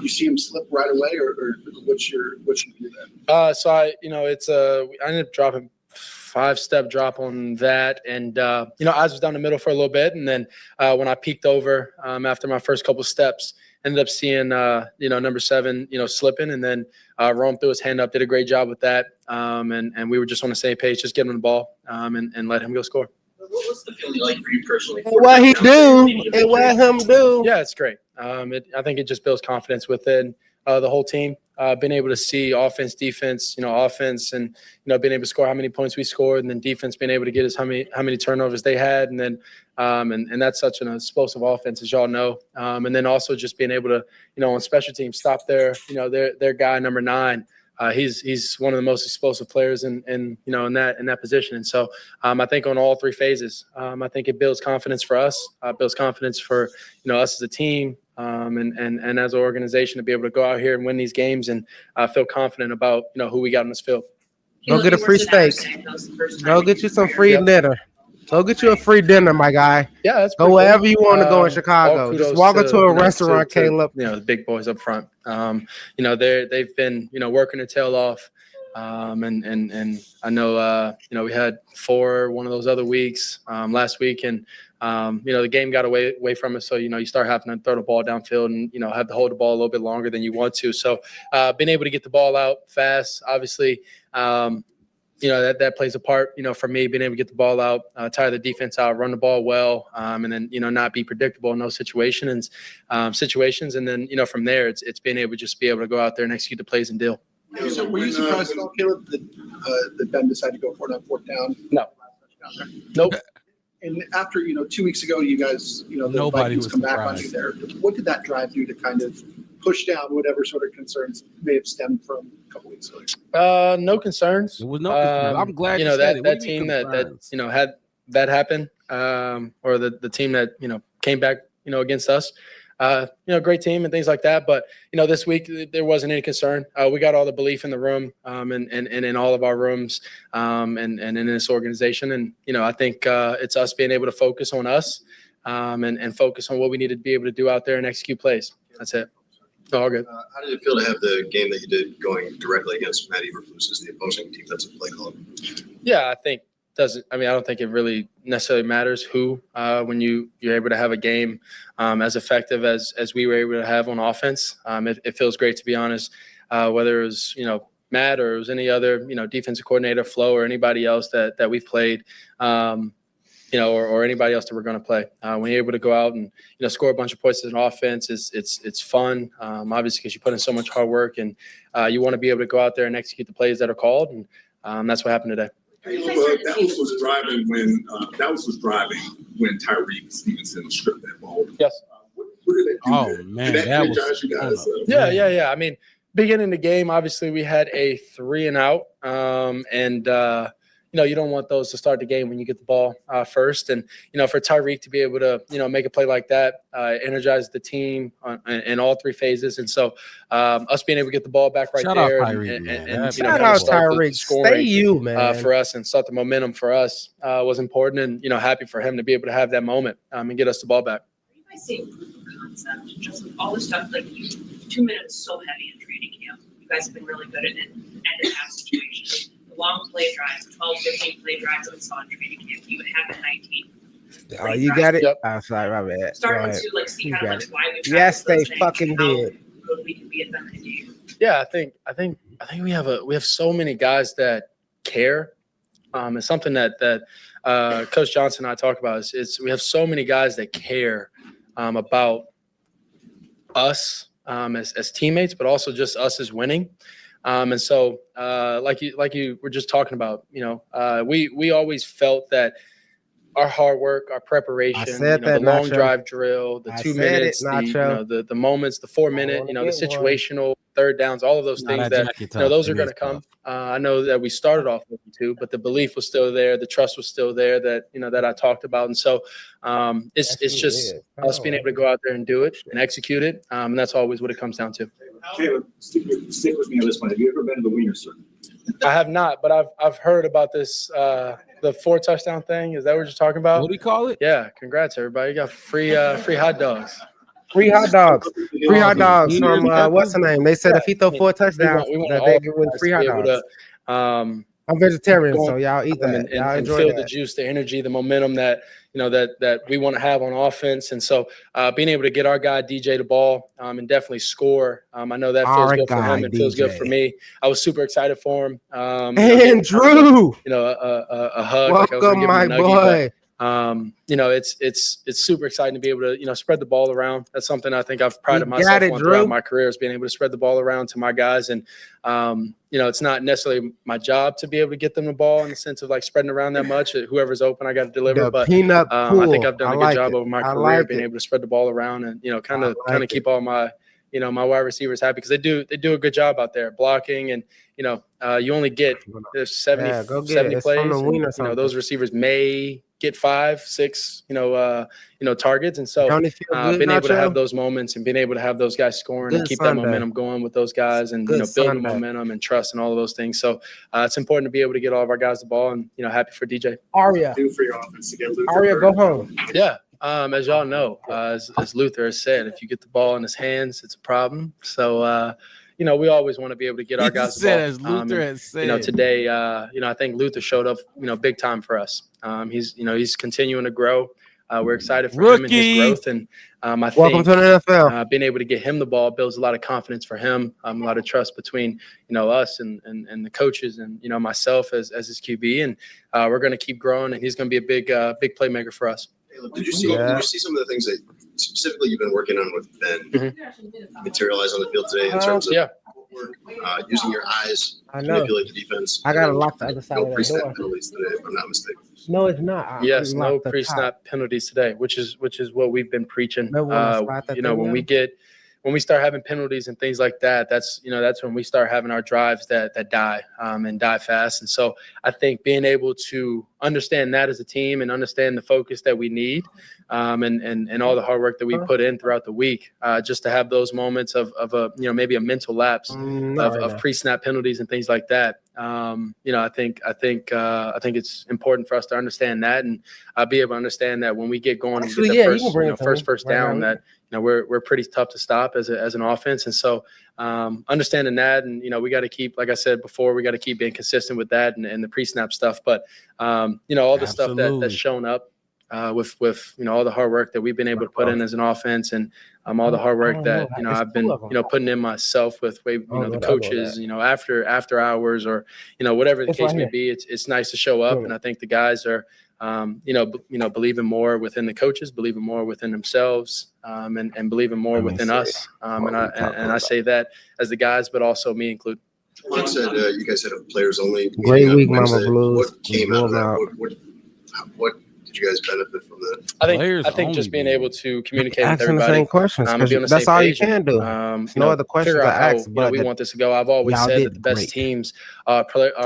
you see him slip right away, or what's your view there? So I ended up dropping 5-step drop on that, and eyes was down the middle for a little bit, and then when I peeked over after my first couple steps, ended up seeing number 7 slipping, and then Rome threw his hand up, did a great job with that, and we were just on the same page, just giving him the ball and let him go score. What's the feeling like for you personally? What he do and what him do? Yeah, it's great. I think it just builds confidence within the whole team. Been able to see offense, defense, offense, and being able to score how many points we scored, and then defense being able to get us how many turnovers they had, and then and that's such an explosive offense, as y'all know. And then also just being able to on special teams stop their guy number 9. He's one of the most explosive players in that position. And so I think on all 3 phases, I think it builds confidence for us, builds confidence for us as a team, and as an organization to be able to go out here and win these games and feel confident about who we got on this field. Go get a free steak. Go get you some free dinner. Go get you a free dinner, my guy. Yeah, that's go wherever you want to go in Chicago. Just walk into a restaurant, Caleb. The big boys up front. They've been working their tail off. And I know we had 4 one of those other weeks last week, and the game got away from us. So you start having to throw the ball downfield and have to hold the ball a little bit longer than you want to. So being able to get the ball out fast, obviously. That plays a part, for me, being able to get the ball out, tire the defense out, run the ball well, and then, not be predictable in those situations. And then, from there, it's being able to just be able to go out there and execute the plays and deal. So were you surprised at all, Caleb, that Ben decided to go for it on 4th down? No. Nope. And after, 2 weeks ago, you guys, the Nobody Vikings come back on you there. What did that drive you to kind of push down whatever sort of concerns may have stemmed from a couple weeks ago? No concerns. There was no concerns. I'm glad you said that team that had that happen, or the team that came back against us. Great team and things like that. But this week there wasn't any concern. We got all the belief in the room, and in all of our rooms, and in this organization. And I think it's us being able to focus on us, and focus on what we need to be able to do out there and execute plays. That's it. All good. How did it feel to have the game that you did going directly against Matt Eberflus as the opposing defensive play caller? Yeah, I don't think it really necessarily matters who, when you're able to have a game as effective as we were able to have on offense. It feels great, to be honest, whether it was, Matt or it was any other, defensive coordinator, Flo, or anybody else that we've played, or anybody else that we're going to play. When you're able to go out and, score a bunch of points in offense, it's fun, obviously, because you put in so much hard work, and you want to be able to go out there and execute the plays that are called, and that's what happened today. Dallas was driving when Tyreek Stevenson stripped that ball. Yes. What did they do? Oh, man. Did that energize you guys? Yeah. I mean, beginning the game, obviously, we had a 3 and out, and you don't want those to start the game when you get the ball first. And, for Tyreek to be able to, make a play like that, energize the team in all 3 phases. And so us being able to get the ball back right Shout there out Tyreek, and shout out Tyreek. Stay you, man. For us and start the momentum for us was important. And, happy for him to be able to have that moment and get us the ball back. Are you guys seeing proof of concept? Just with all the stuff, 2 minutes so heavy in training camp. You guys have been really good at it and in half situations. Long play drives, 12, 15 play drives that we saw in training camp. You would have 19. Oh, you got it? Yep. I'm sorry, my bad. Starting to see kind of why we yes, they fucking did. Good we can be at them in a game. Yeah, I think we have so many guys that care. It's something that Coach Johnson and I talk about. Is we have so many guys that care about us as teammates, but also just us as winning. And so, like you were just talking about, we always felt that our hard work, our preparation, the long drive drill, the 2 minutes, the moments, the 4 minute, the situational third downs, all of those things that those are going to come. I know that we started off with 2, but the belief was still there, the trust was still there that that I talked about, and so it's just us being able to go out there and do it and execute it, and that's always what it comes down to. Caleb, stick with me on this one. Have you ever been to the Wiener Circle? I have not, but I've heard about this the 4 touchdown thing. Is that what you're talking about? What do you call it? Yeah, congrats everybody. You got free hot dogs. Free hot dogs. Free hot dogs from what's the name? They said if he throw 4 touchdowns, that they give away free hot dogs. I'm vegetarian, so y'all eat that. Y'all enjoy feel that. the juice, the energy, the momentum that that we want to have on offense, and so being able to get our guy DJ the ball and definitely score. I know that feels good for him. It feels good for me. I was super excited for him. And Drew, a hug. welcome, my boy. it's super exciting to be able to, spread the ball around. That's something I think I've prided myself on throughout my career, is being able to spread the ball around to my guys. And, it's not necessarily my job to be able to get them the ball in the sense of like spreading around that much. Whoever's open, I got to deliver. But I think I've done a good job over my career being able to spread the ball around and, kind of keep all my, my wide receivers happy, because they do a good job out there blocking. And, you only get there's 70 plays. And, those receivers may get 5, 6, targets. And so being able to have those moments and being able to have those guys scoring and keep that momentum going with those guys and, building momentum and trust and all of those things. So it's important to be able to get all of our guys the ball and, happy for DJ. Aria. Do for your offense to get Luther. Aria, go home. Yeah. As y'all know, as Luther has said, if you get the ball in his hands, it's a problem. So, we always want to be able to get our guys the ball. As Luther has said. Today, I think Luther showed up, big time for us. He's continuing to grow. We're excited for him and his growth. And I think welcome to the NFL. Being able to get him the ball builds a lot of confidence for him, a lot of trust between, us and the coaches and, myself as his QB. And we're going to keep growing, and he's going to be a big playmaker for us. Did you see some of the things that specifically you've been working on with Ben materialize on the field today in terms of footwork, using your eyes to manipulate the defense? I got to lock the other side of that door. Penalties today, if I'm not mistaken. No, it's not. Yes, no pre-snap penalties today, which is what we've been preaching. When we start having penalties and things like that, that's when we start having our drives that die and die fast. And so I think being able to understand that as a team and understand the focus that we need and all the hard work that we put in throughout the week, just to have those moments of maybe a mental lapse of pre-snap penalties and things like that. I think it's important for us to understand that and be able to understand that when we get going and get the first down, that we're pretty tough to stop as an offense. And so understanding that, and we got to keep, like I said before, we got to keep being consistent with that and the pre-snap stuff. But all the stuff that's shown up with all the hard work that we've been able to put in as an offense, and all the hard work that I've been putting in myself with the coaches, after hours or whatever the case may be. It's nice to show up, and I think the guys are believing more within the coaches, believing more within themselves, and believing more within us. And I say that as the guys, but also me included. Juan said you guys had a players only. Great week, Mama Blues. What came out of that? What did you guys benefit from that? I think just being able to communicate with everybody. The same questions, that's all you can do. No other questions to ask. But we want this to go. I've always said that the best teams are player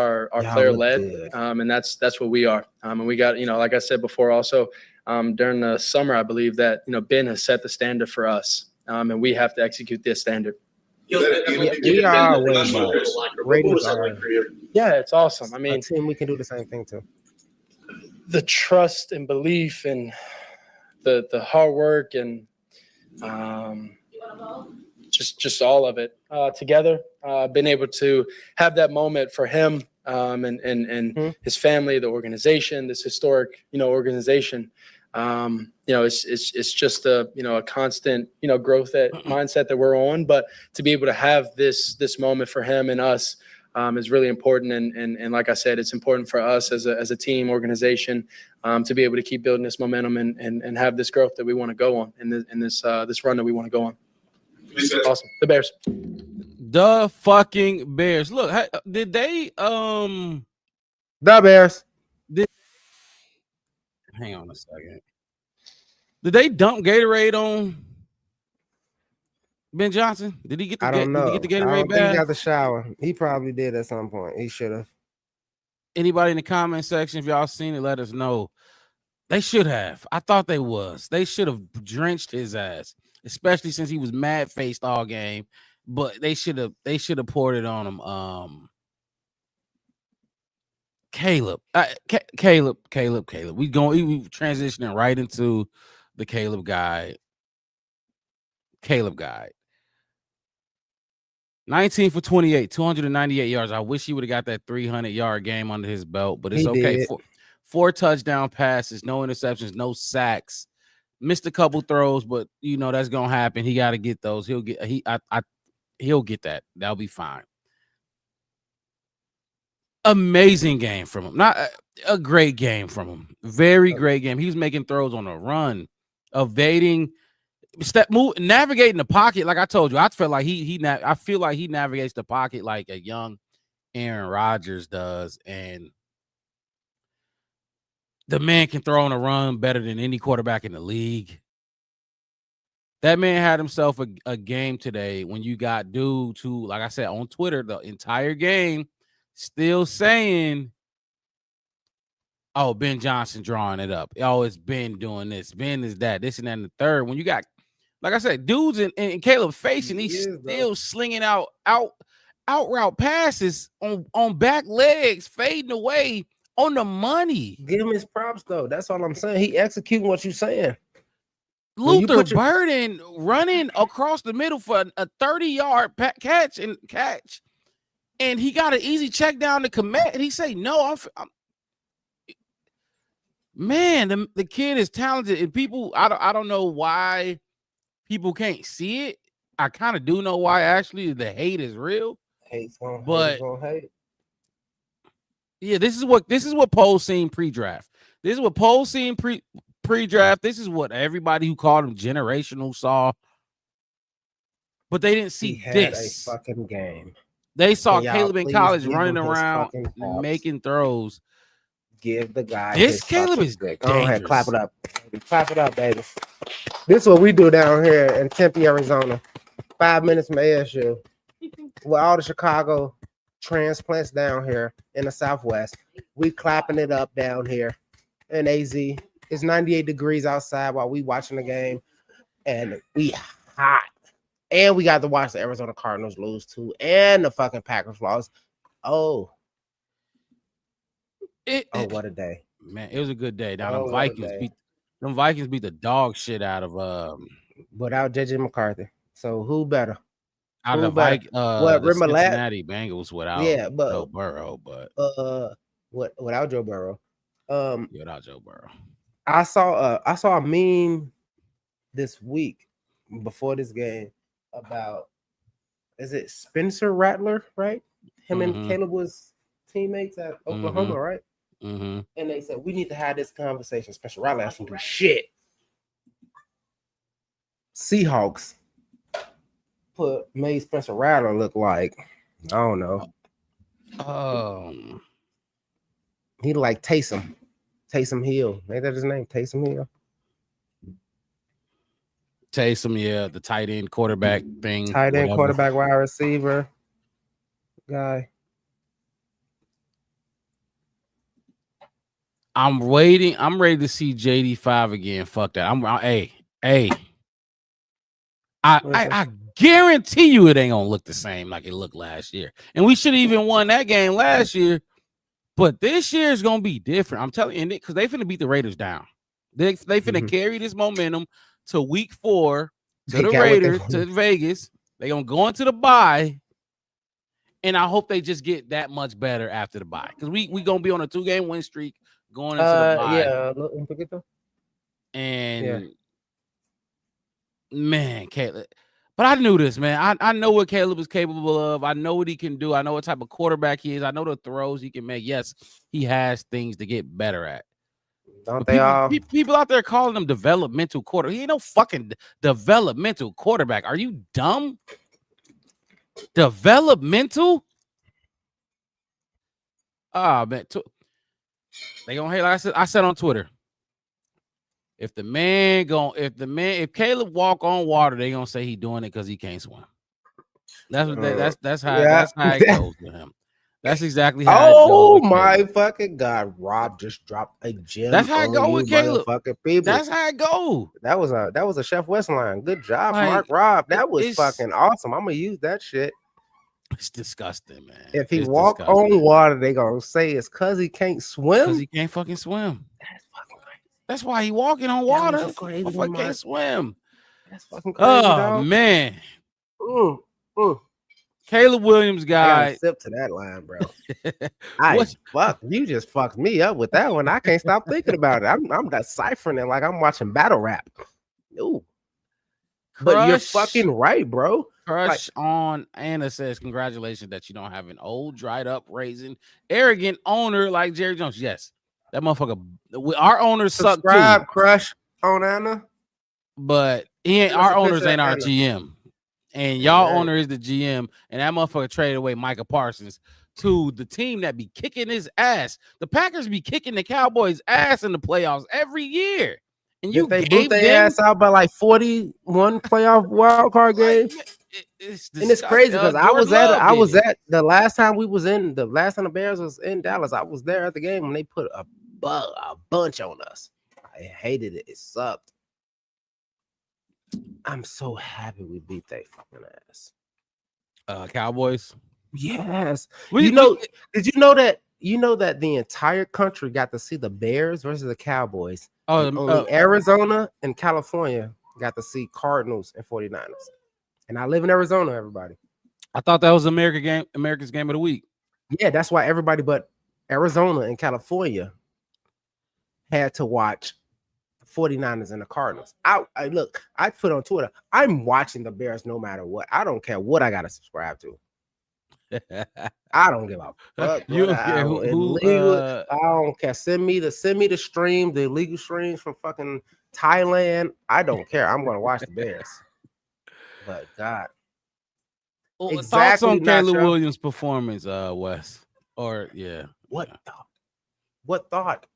led, and that's what we are. And we got like I said before, also during the summer, I believe that Ben has set the standard for us, and we have to execute this standard. We are ratings are. Yeah, it's awesome. I mean, team, we can do the same thing too. The trust and belief and the hard work and just all of it together. Been able to have that moment for him and his family, the organization, this historic organization. It's just a constant constant mindset that we're on. But to be able to have this moment for him and us is really important. And like I said, it's important for us as a team organization to be able to keep building this momentum and have this growth that we want to go on in this run that we want to go on. Awesome. The Bears. The fucking Bears. Look, did they the Bears. Hang on a second. Did they dump Gatorade on Ben Johnson? Did he get the I don't know. Did he get the Gatorade bath? He got the shower. He probably did at some point. He should have. Anybody in the comment section, if y'all seen it, let us know. They should have. I thought they was. They should have drenched his ass, especially since he was mad faced all game. But they should have poured it on him. Caleb. Caleb. We transitioning right into the Caleb guide. 19 for 28, 298 yards. I wish he would have got that 300-yard game under his belt, but it's okay. Four touchdown passes, no interceptions, no sacks. Missed a couple throws, but that's gonna happen. He got to get those. He'll get that. That'll be fine. Amazing game from him. Not a great game from him. Very great game. He was making throws on the run, evading, navigating the pocket. Like I told you, I feel like I feel like he navigates the pocket like a young Aaron Rodgers does, and the man can throw on a run better than any quarterback in the league. That man had himself a game today when you got dudes who, like I said, on Twitter the entire game, still saying, oh, Ben Johnson drawing it up. Oh, it's Ben doing this. Ben is that, this and that, and the third. When you got, like I said, dudes in Caleb facing, he's still slinging out route passes on back legs, fading away on the money. Give him his props, though. That's all I'm saying. He executing what you're saying. Luther Burden running across the middle for a 30-yard catch, and he got an easy check down to commit, and he say, no, man, the kid is talented, and people, I don't know why people can't see it. I kind of do know why. Actually, the hate is real. Hate. Yeah, this is what polls seen pre-draft. This is what polls seen pre-draft. This is what everybody who called him generational saw, but they didn't see this a fucking game. They saw Caleb in college running around, making throws. Give the guy this. Caleb is good. Go ahead, clap it up. Clap it up, baby. This is what we do down here in Tempe, Arizona. 5 minutes from ASU. With all the Chicago transplants down here in the Southwest, we clapping it up down here in AZ. It's 98 degrees outside while we watching the game, and we hot. And we got to watch the Arizona Cardinals lose too, and the fucking Packers lost. Oh, what a day, man! It was a good day. Now the Vikings beat the dog shit out of without JJ McCarthy. So who better? Out of the Cincinnati Bengals without Joe Burrow, but without Joe Burrow. Without Joe Burrow. I saw a meme this week before this game about, is it Spencer Rattler, right? Him and Caleb was teammates at Oklahoma, right? And they said, we need to have this conversation. Spencer Rattler has to do shit. Seahawks made Spencer Rattler look like, I don't know. He like Taysom Hill. Ain't that his name? Taysom Hill. Taysom, yeah, the tight end quarterback thing. Tight end quarterback, wide receiver guy. I'm waiting. I'm ready to see JD5 again. Fuck that. I guarantee you it ain't gonna look the same like it looked last year. And we should have even won that game last year. But this year is gonna be different. I'm telling you, because they finna beat the Raiders down. They finna carry this momentum to week 4 to the Raiders, to Vegas. They're gonna go into the bye. And I hope they just get that much better after the bye. Because we gonna be on a 2-game win streak going into the bye. And man, Caleb. But I knew this, man. I know what Caleb is capable of. I know what he can do. I know what type of quarterback he is. I know the throws he can make. Yes, he has things to get better at. People out there calling him developmental quarterback. He ain't no fucking developmental quarterback. Are you dumb? Developmental? Ah, man. They gonna hate. Like I said on Twitter. If Caleb walk on water, they gonna say he doing it because he can't swim. That's how it goes with him. That's exactly how it goes. Oh my fucking God. Rob just dropped a gem. That's how it go with Caleb. People. That's how it go. That was a Chef West line. Good job, Mark Rob. That was fucking awesome. I'm gonna use that shit. It's disgusting, man. If he walk on water, they gonna say it's because he can't swim. Because he can't fucking swim. That's fucking crazy. That's why he walking on water. So crazy. He can't swim. That's fucking crazy. Oh dog. Man. Caleb Williams guy. Sip to that line, bro. You just fucked me up with that one. I can't stop thinking about it. I'm deciphering it like I'm watching battle rap. Ooh. But you're fucking right, bro. Crush on Anna says, congratulations that you don't have an old, dried up, raisin, arrogant owner like Jerry Jones. Yes, that motherfucker. Our owners suck too. Crush on Anna. But our owners ain't our GM. And y'all owner is the GM. And that motherfucker traded away Micah Parsons to the team that be kicking his ass. The Packers be kicking the Cowboys' ass in the playoffs every year. And you boot their ass out by like 41 playoff wild card games. And it's crazy because I was at the last time the Bears was in Dallas. I was there at the game when they put a bunch on us. I hated it. It sucked. I'm so happy we beat that fucking ass. Cowboys. Yes. Did you know that the entire country got to see the Bears versus the Cowboys? Only Arizona and California got to see Cardinals and 49ers. And I live in Arizona, everybody. I thought that was America's game of the week. Yeah, that's why everybody but Arizona and California had to watch the 49ers and the Cardinals. I put on Twitter, I'm watching the Bears no matter what. I don't care what I got to subscribe to. I don't give a fuck. I don't care. Send me the stream, the illegal streams from fucking Thailand. I don't care. I'm gonna watch the Bears. But God, thoughts on Caleb Williams' performance, Wes? Or what thought?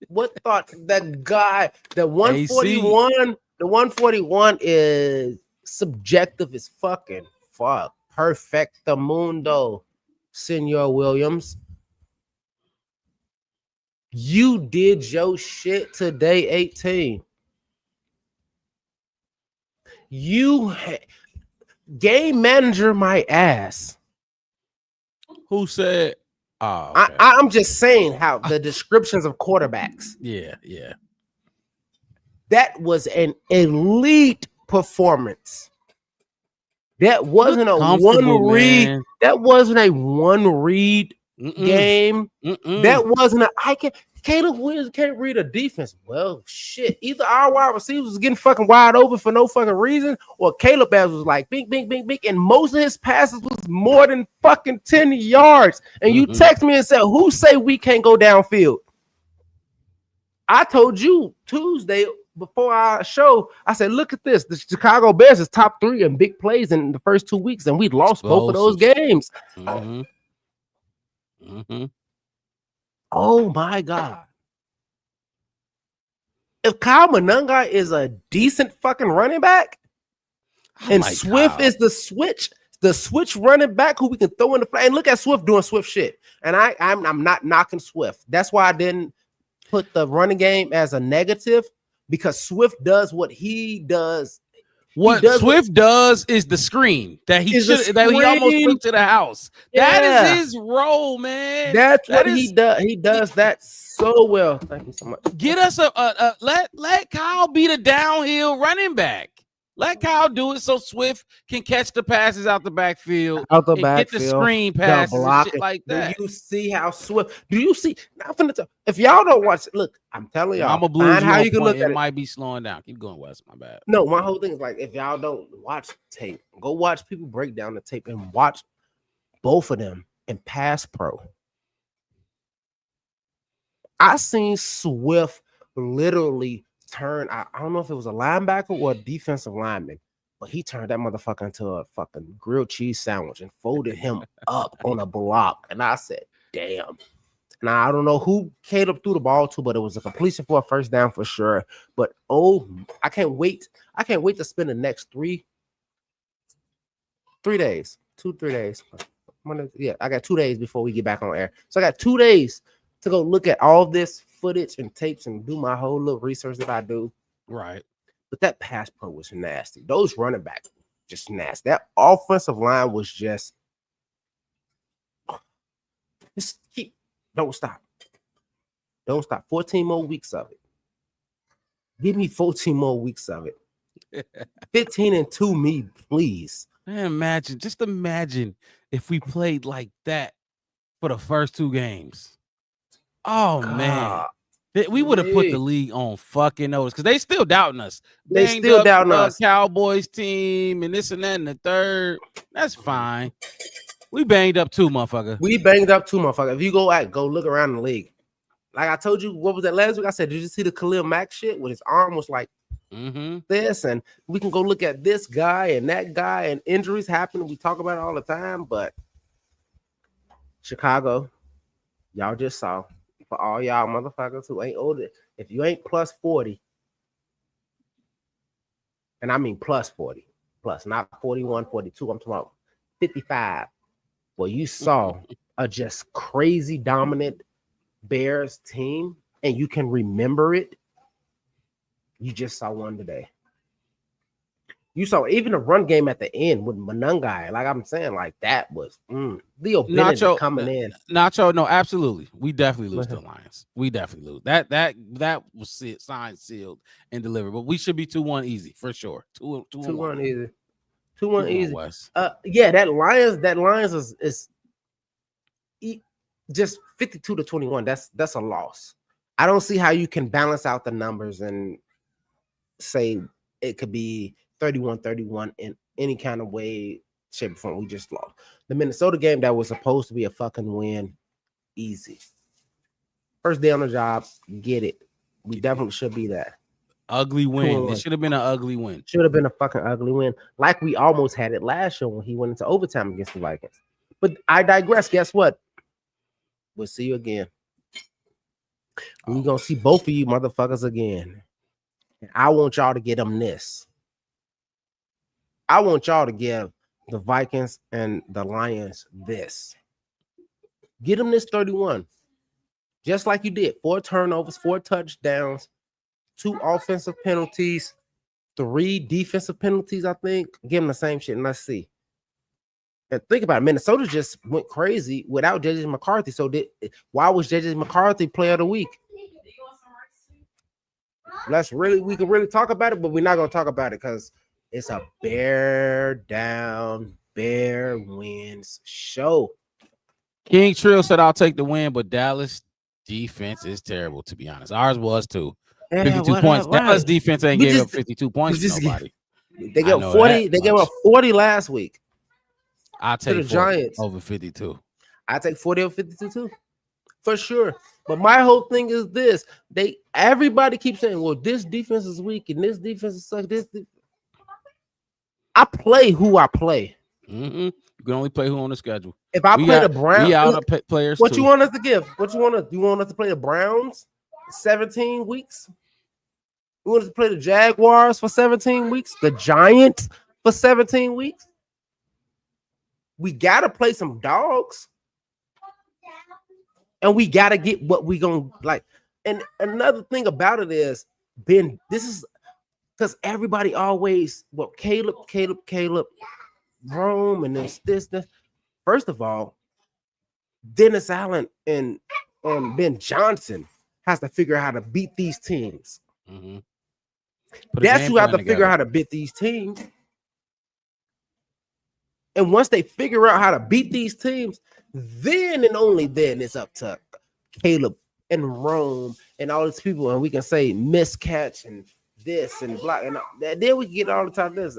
That guy, the 141, the 141 is subjective as fucking fuck. Perfecto mundo, Senor Williams. You did your shit today, 18. You game manager my ass. Who said? Oh, okay. I'm just saying how the descriptions of quarterbacks. Yeah. That was an elite performance. That wasn't a one read. Man. That wasn't a one read game. That wasn't Caleb Williams can't read a defense. Well, shit. Either our wide receivers was getting fucking wide open for no fucking reason, or Caleb Bears was like bing, bing, bing, bing, and most of his passes was more than fucking 10 yards. And you text me and said, "Who say we can't go downfield?" I told you Tuesday before our show, I said, look at this. The Chicago Bears is top 3 in big plays in the first 2 weeks, and we lost both of those games. Oh my God. If Kyle Monunga is a decent fucking running back, and Swift is the switch running back who we can throw in the play. And look at Swift doing Swift shit. And I'm not knocking Swift. That's why I didn't put the running game as a negative. Because Swift does what he does. What Swift does is the screen that he almost took to the house. Yeah. That is his role, man. That's what he does. He does that so well. Thank you so much. Get us let Kyle be the downhill running back. Let Kyle do it so Swift can catch the passes out the backfield, get the screen passes and shit like that. Do you see how Swift? Do you see? If y'all don't watch, look, I'm telling y'all, I'm a Blues. How you can look at it? Might be slowing down. Keep going, Wes. My bad. No, my whole thing is like, if y'all don't watch tape, go watch people break down the tape and watch both of them in Pass Pro. I seen Swift literally turn. I don't know if it was a linebacker or a defensive lineman, but he turned that motherfucker into a fucking grilled cheese sandwich and folded him up on a block. And I said, damn. Now I don't know who Caleb threw the ball to, but it was a completion for a first down for sure. But I can't wait. I can't wait to spend the next 3 days. 2-3 days. I got 2 days before we get back on air. So I got 2 days to go look at all this footage and tapes and do my whole little research that I do. Right. But that pass pro was nasty. Those running backs just nasty. That offensive line was just keep. Don't stop. 14 more weeks of it. Give me 14 more weeks of it. 15-2 me, please. Man, just imagine if we played like that for the first 2 games. Oh, God. Man. We would have put the league on fucking notice because they still doubting us. They still doubting us. Cowboys team and this and that and the third. That's fine. We banged up too, motherfucker. If you go look around the league. Like I told you, what was that last week? I said, did you see the Khalil Mack shit? With his arm was like this, and we can go look at this guy and that guy, and injuries happen. We talk about it all the time, but Chicago, y'all just saw. For all y'all motherfuckers who ain't older, if you ain't plus 40, and I mean plus 40, plus not 41, 42, I'm talking about 55. Well, you saw a just crazy dominant Bears team, and you can remember it. You just saw one today. You saw even the run game at the end with Monangai. Like I'm saying, like that was Leo Bennett coming in. Nacho, no, absolutely. We definitely lose to the Lions. We definitely lose. That was signed, sealed, and delivered. But we should be 2-1 easy for sure. 2-1 easy. 2-1 easy. West. Yeah, that Lions is just 52-21. That's a loss. I don't see how you can balance out the numbers and say it could be 31-31 in any kind of way, shape, or form. We just lost. The Minnesota game that was supposed to be a fucking win, easy. First day on the job, get it. We definitely should be that. Ugly win. It should have been an ugly win. Should have been a fucking ugly win. Like we almost had it last year when he went into overtime against the Vikings. But I digress. Guess what? We'll see you again. We're going to see both of you motherfuckers again. And I want y'all to get them this. I want y'all to give the Vikings and the Lions this. Get them this 31. Just like you did. 4 turnovers, 4 touchdowns, 2 offensive penalties, 3 defensive penalties, I think. Give them the same shit, and let's see. And think about it. Minnesota just went crazy without JJ McCarthy. So why was JJ McCarthy player of the week? We can really talk about it, but we're not going to talk about it because it's a bear down, bear wins show. King Trill said, I'll take the win, but Dallas defense is terrible, to be honest. Ours was too. 52 points. Dallas defense ain't gave up 52 points to nobody. They gave up 40. They gave up 40 last week. I'll take the Giants over 52. I take 40 over 52 too, for sure. But my whole thing is this: everybody keeps saying, "Well, this defense is weak and this defense is suck." I play who I play. You can only play who on the schedule. If I play the Browns, we out players. What you want us to give? What you want us? You want us to play the Browns 17 weeks? You want us to play the Jaguars for 17 weeks? The Giants for 17 weeks? We gotta play some dogs, and we gotta get what we gonna like. And another thing about it is, Ben, this is because everybody always Caleb, Rome, and this. First of all, Dennis Allen and Ben Johnson has to figure out how to beat these teams. That's who have to figure out how to beat these teams. And once they figure out how to beat these teams, then and only then it's up to Caleb and Rome and all these people, and we can say miscatch and this and block, and then we can get all the time this.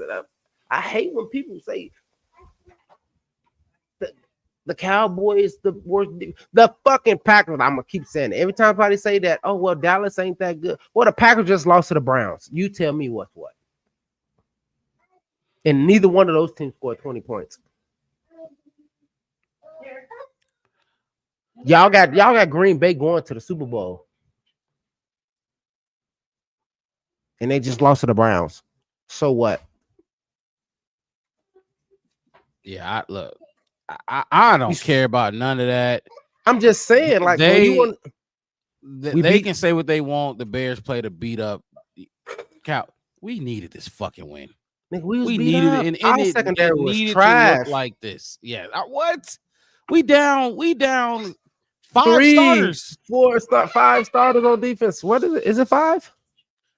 I hate when people say the Cowboys, the fucking Packers. I'm gonna keep saying it. Every time somebody say that, oh well, Dallas ain't that good. Well, the Packers just lost to the Browns. You tell me what's what. And neither one of those teams scored 20 points. Y'all got Green Bay going to the Super Bowl. And they just lost to the Browns. So what? Yeah, I don't care about none of that. I'm just saying, like, they can say what they want. The Bears played a beat up cow. We needed this fucking win. Nigga, we needed it, and our secondary was needed trash. to look like this. Yeah, what? We down 5 starters. 5 starters on defense. What is it? Is it 5?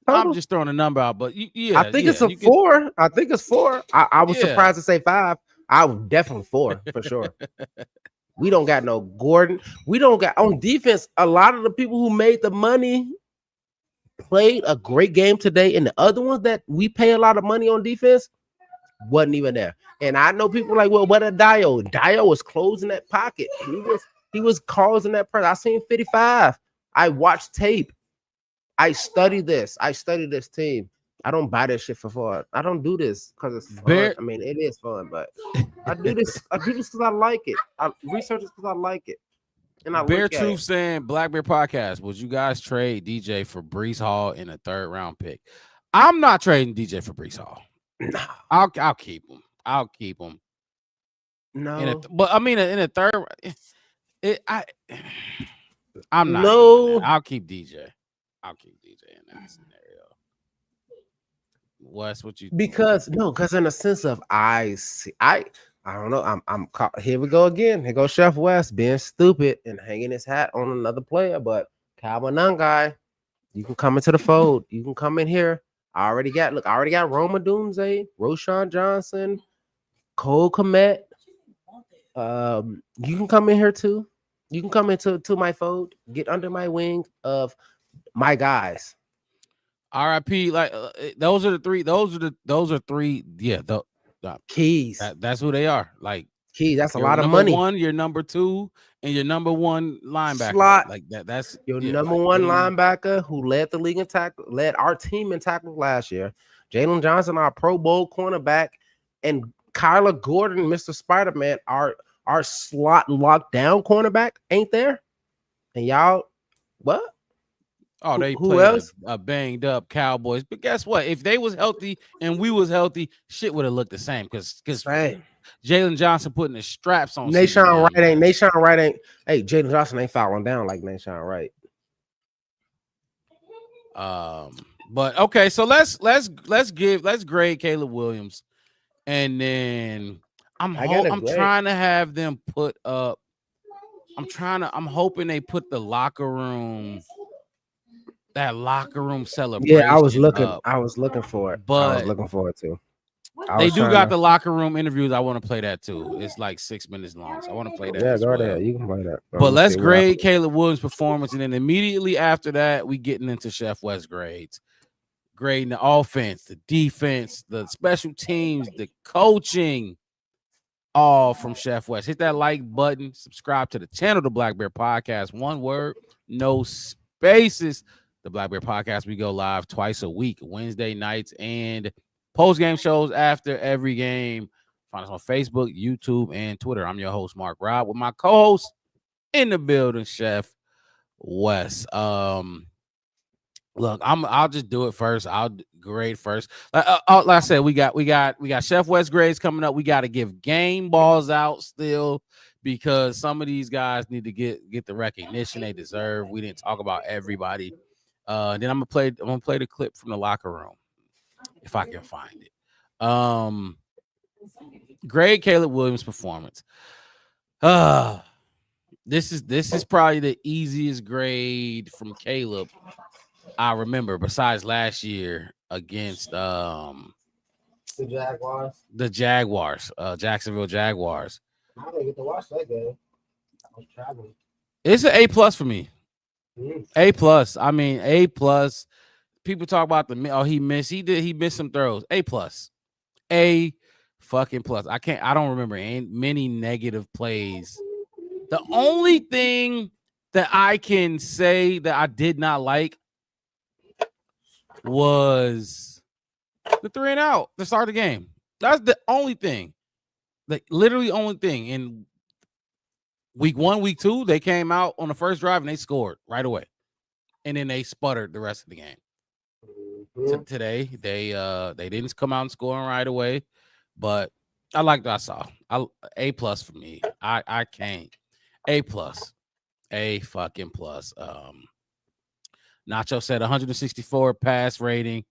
I'm just throwing a number out, but yeah, I think it's a 4. I think it's 4. I was surprised to say 5. I was definitely 4 for sure. We don't got no Gordon. We don't got on defense. A lot of the people who made the money played a great game today, and the other ones that we pay a lot of money on defense wasn't even there. And I know people like, well, what a Dio? Dio was closing that pocket. He was causing that pressure. I seen 55. I watched tape. I studied this. I studied this team. I don't buy this shit for fun. I don't do this because it's fun. I mean, it is fun, but I do this because I like it. I research this because I like it. And I Bear Truth saying Black Bear Podcast, would you guys trade DJ for Breece Hall in a 3rd round pick? I'm not trading DJ for Breece Hall. I'll keep him. I'll keep him. No, but I mean in a 3rd. I'm not. No, I'll keep DJ. I'll keep DJ in that scenario. Wes, what you? Because in a sense of I don't know. I'm caught. Here we go again. Here goes Chef West being stupid and hanging his hat on another player. But Calvin Nungai, you can come into the fold. You can come in here. I already got Rome Odunze, Roshan Johnson, Cole Kmet. You can come in here too. You can come into my fold. Get under my wing of my guys. RIP. Like those are the three. Those are three. Yeah, keys. That's who they are. Like keys. That's a lot of money. One, your number 2, and your number 1 linebacker. Slot. Like that. That's your number 1 linebacker who led the league in tackle, led our team in tackles last year. Jalen Johnson, our Pro Bowl cornerback, and Kyler Gordon, Mr. Spider-Man, our slot lockdown cornerback ain't there. And y'all, what? Oh, they who played else? A banged up Cowboys. But guess what? If they was healthy and we was healthy, shit would have looked the same. Because Jalen Johnson putting the straps on. Nashawn Wright ain't. Hey, Jalen Johnson ain't fouling down like Nashawn Wright. But okay, so let's grade Caleb Williams, and then I'm trying to have them put up. I'm hoping they put the locker room celebration. Yeah, I was looking for it. But I was looking for it too. They do got the locker room interviews. I want to play that too. It's like 6 minutes long, so I want to play that. Yeah, go ahead. You can play that. But let's grade Caleb Williams' performance, and then immediately after that, we getting into Chef West grades, grading the offense, the defense, the special teams, the coaching, all from Chef West. Hit that like button, subscribe to the channel, the Black Bear Podcast. One word, no spaces. The Black Bear Podcast. We go live twice a week, Wednesday nights and post-game shows after every game. Find us on Facebook, YouTube, and Twitter. I'm your host, Mark Rob, with my co-host in the building, Chef Wes. Look, I'll just do it first. I'll grade first. Like I said, we got Chef West grades coming up. We got to give game balls out still because some of these guys need to get the recognition they deserve. We didn't talk about everybody. Then I'm gonna play the clip from the locker room if I can find it. Grade Caleb Williams' performance. This is probably the easiest grade from Caleb I remember, besides last year against the Jaguars, Jacksonville Jaguars. I didn't get to watch that game. I was traveling. It's an A+ for me. A+. I mean, A+. People talk about he missed. He missed some throws. A+. A fucking plus. I don't remember many negative plays. The only thing that I can say that I did not like was the 3-and-out to start the game. That's the only thing. Like literally only thing. In week 1, week 2, they came out on the first drive and they scored right away. And then they sputtered the rest of the game. Today, they didn't come out and score right away, but I liked what I saw. A+ for me. I can't. A+. A fucking plus. Nacho said 164 pass rating.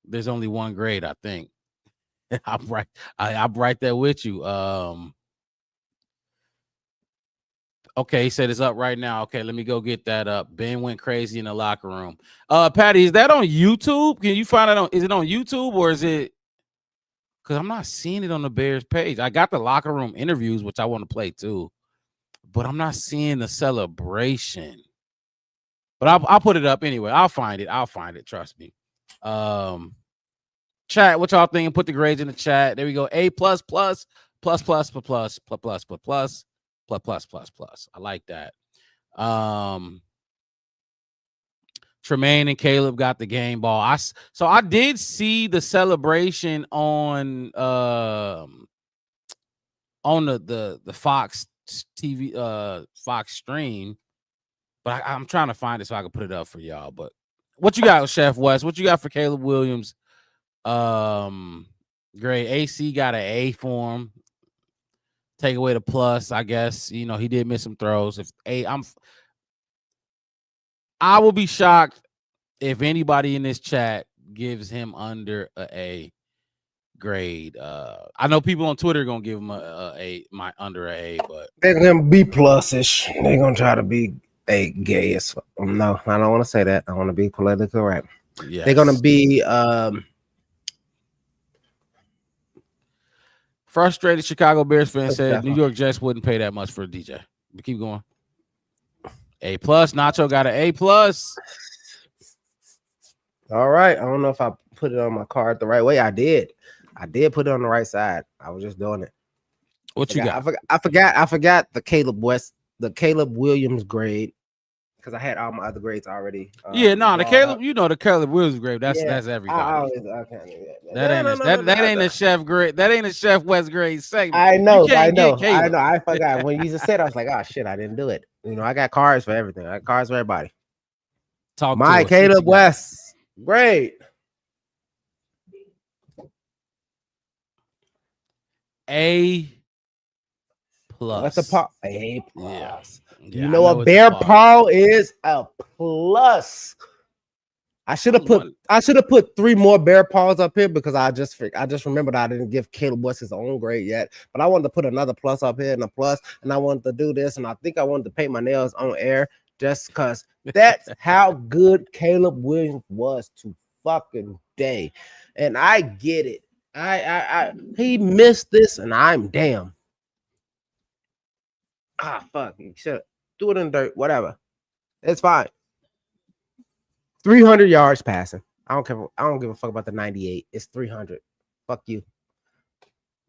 There's only one grade, I think. I'm right. I'm right there with you. Okay, he said it's up right now. Okay, let me go get that up. Ben went crazy in the locker room. Patty, is that on YouTube? Can you find it is it on YouTube or is it? Because I'm not seeing it on the Bears page. I got the locker room interviews, which I want to play too. but I'm not seeing the celebration. But I'll put it up anyway. I'll find it. Trust me. Chat, what y'all thinking? Put the grades in the chat. There we go. A plus plus plus plus plus plus plus plus plus plus plus plus plus plus. I like that. Tremaine and Caleb got the game ball. So I did see the celebration on the Fox TV Fox stream, but I'm trying to find it so I can put it up for y'all. But what you got, Chef West? What you got for Caleb Williams? Great. AC got an A for him. Take away the plus, I guess. You know, he did miss some throws. I will be shocked if anybody in this chat gives him under a A grade. I know people on Twitter are gonna give him under a A, but they're gonna be plus-ish. They're gonna try to be a gay as fuck. No, I don't want to say that. I want to be politically correct. Yes. They're gonna be frustrated Chicago Bears fan said New York Jets wouldn't pay that much for a DJ. But keep going. A plus. Nacho got an A plus. All right. I don't know if I put it on my card the right way. I did put it on the right side. I was just doing it. What you got? I forgot the Caleb Williams grade because I had all my other grades already. The Caleb Williams grade. That's everybody. That ain't a Chef grade. That ain't a Chef West grade segment. I know. I forgot when you just said. I was like, oh shit, I didn't do it. You know, I got cards for everything. I got cards for everybody. My Caleb West grade. A plus. What's a paw? A plus. Yeah, you know what bear paw is? A plus. I should have put 3 more bear paws up here because I just remembered I didn't give Caleb West his own grade yet. But I wanted to put another plus up here and a plus, and I wanted to do this, and I think I wanted to paint my nails on air just because that's how good Caleb Williams was to fucking day. And I get it. He missed this, and I'm damn. Fuck. You should do it in the dirt, whatever. It's fine. 300 yards passing. I don't care. I don't give a fuck about the 98. It's 300. Fuck you.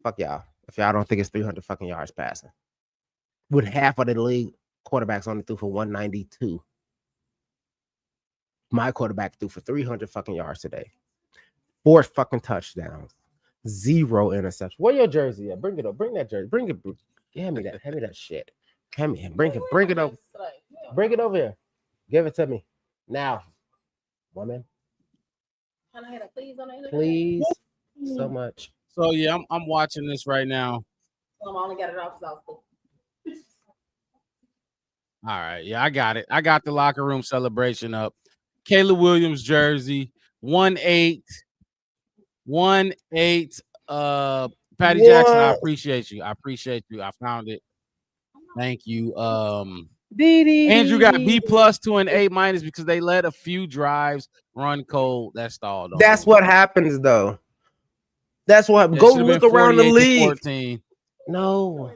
Fuck y'all. If y'all don't think it's 300 fucking yards passing. With half of the league quarterbacks only threw for 192. My quarterback threw for 300 fucking yards today. 4 fucking touchdowns. 0 interceptions. Where your jersey at? Bring it up. Bring that jersey. Bring it. Hand me that. Hand me that shit. Hand me. Bring it. Bring it over. Bring it over here. Give it to me now. Woman. Please. So much. So yeah, I'm watching this right now. I only got it off. All right. Yeah, I got it. I got the locker room celebration up. Caleb Williams jersey. 1-8. 1-8. Patty Jackson, I appreciate you. I found it. Thank you. Andrew got B plus to an A minus because they let a few drives run cold. That stalled. That's what happens though. That's what go look around the league. 14. No.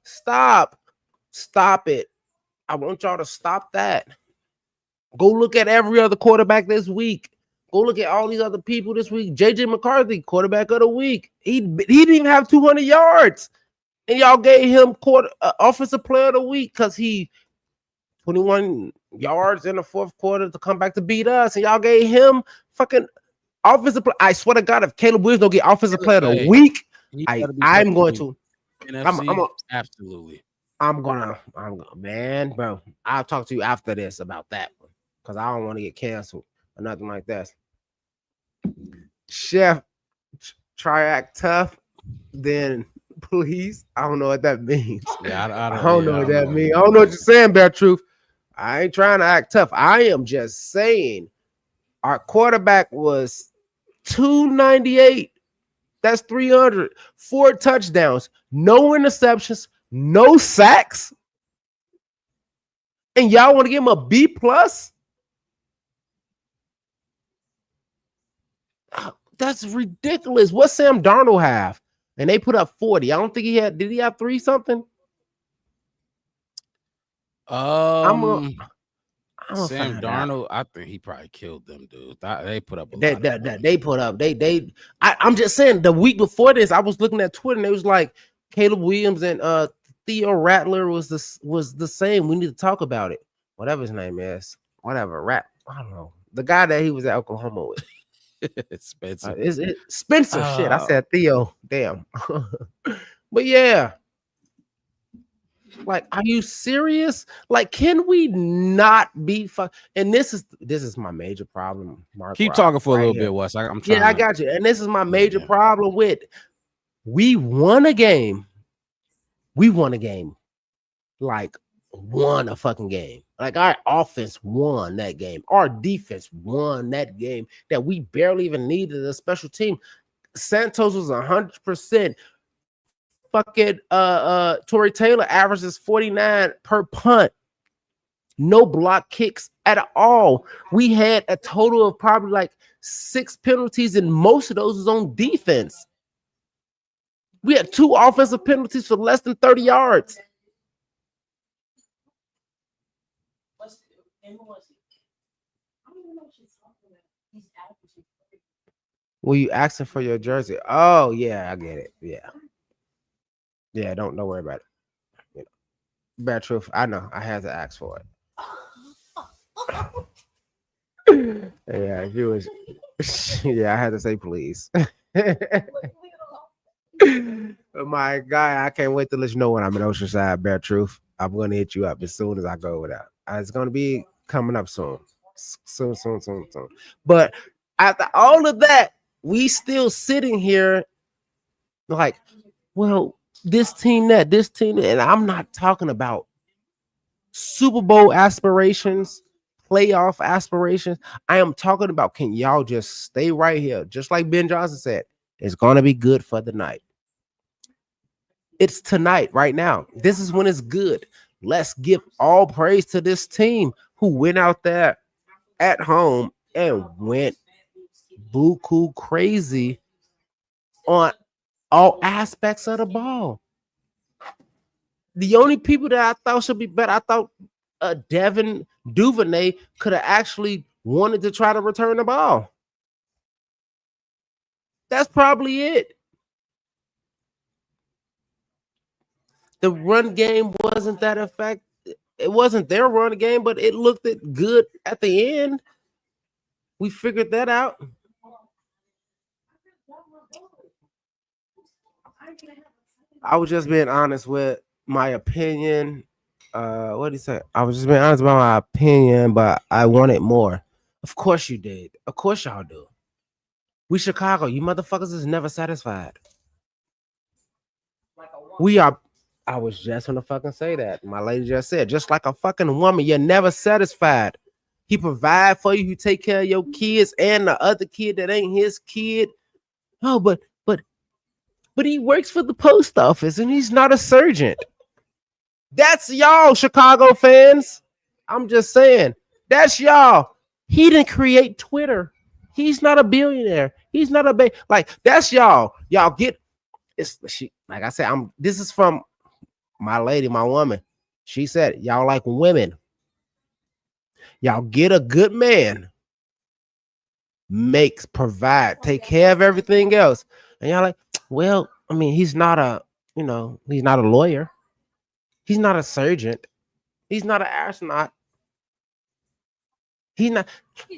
Stop it. I want y'all to stop that. Go look at every other quarterback this week. Go look at all these other people this week. JJ McCarthy, quarterback of the week. He didn't even have 200 yards. And y'all gave him offensive player of the week because he 21 yards in the fourth quarter to come back to beat us. And y'all gave him fucking offensive player. I swear to God, if Caleb Williams don't get offensive player of the week, I'm going to. Absolutely. I'm gonna, man, bro. I'll talk to you after this about that one because I don't want to get canceled or nothing like that. Chef, try act tough, then please. I don't know what that means. Yeah, I don't know what that means. I don't know what you're saying, Bear Truth. I ain't trying to act tough. I am just saying our quarterback was 298. That's 300. 4 touchdowns, no interceptions, no sacks. And y'all want to give him a B plus? That's ridiculous. What Sam Darnold have? and they put up 40. I don't think he had. Did he have 3 something? I'm Sam Darnold, I think he probably killed them, dude. They put up I'm just saying the week before this, I was looking at Twitter and it was like Caleb Williams and Theo Rattler was the same. We need to talk about it. Whatever his name is. Whatever. I don't know. The guy that he was at Oklahoma with. Spencer. Is it Spencer? Shit, I said Theo. Damn. But yeah. Like, are you serious? Like, can we not be and this is my major problem, Mark. Keep talking for a little bit, Wes. I'm trying. Yeah, I got you. And this is my major problem with we won a game. Like, won a fucking game. Like, our offense won that game. Our defense won that game that we barely even needed a special team. Santos was 100%. Fucking Torrey Taylor averages 49 per punt. No block kicks at all. We had a total of probably like 6 penalties, and most of those was on defense. We had 2 offensive penalties for less than 30 yards. Were you asking for your jersey? Oh, yeah, I get it. Yeah, don't worry about it. You know, bad truth. I know. I had to ask for it. Yeah, he was. Yeah, I had to say please. My guy, I can't wait to let you know when I'm in Oceanside. Bad truth. I'm gonna hit you up as soon as I go with that. It's gonna be coming up soon. Soon. But after all of that, we still sitting here like, well, this team, and I'm not talking about Super Bowl aspirations, playoff aspirations. I am talking about, can y'all just stay right here? Just like Ben Johnson said, it's gonna be good for the night. It's tonight, right now. This is when it's good. Let's give all praise to this team who went out there at home and went buku crazy on all aspects of the ball. The only people that I thought should be better, I thought Devin Duvernay could have actually wanted to try to return the ball. That's probably it. The run game wasn't that effective. It wasn't their run game, but it looked good at the end. We figured that out. I was just being honest with my opinion. What did he say? I was just being honest about my opinion, but I wanted more. Of course you did. Of course y'all do. We Chicago, you motherfuckers is never satisfied. We are. I was just gonna fucking say that. My lady just said, just like a fucking woman, you're never satisfied. He provide for you, he take care of your kids and the other kid that ain't his kid. Oh, but he works for the post office and he's not a surgeon. That's y'all, Chicago fans. I'm just saying, that's y'all. He didn't create Twitter. He's not a billionaire. He's not a like that's y'all. Y'all get it's like I said, this is from my lady, my woman. She said, y'all like women. Y'all get a good man, provide, take care of everything else. And y'all like, well, I mean, he's not a lawyer. He's not a surgeon. He's not an astronaut. He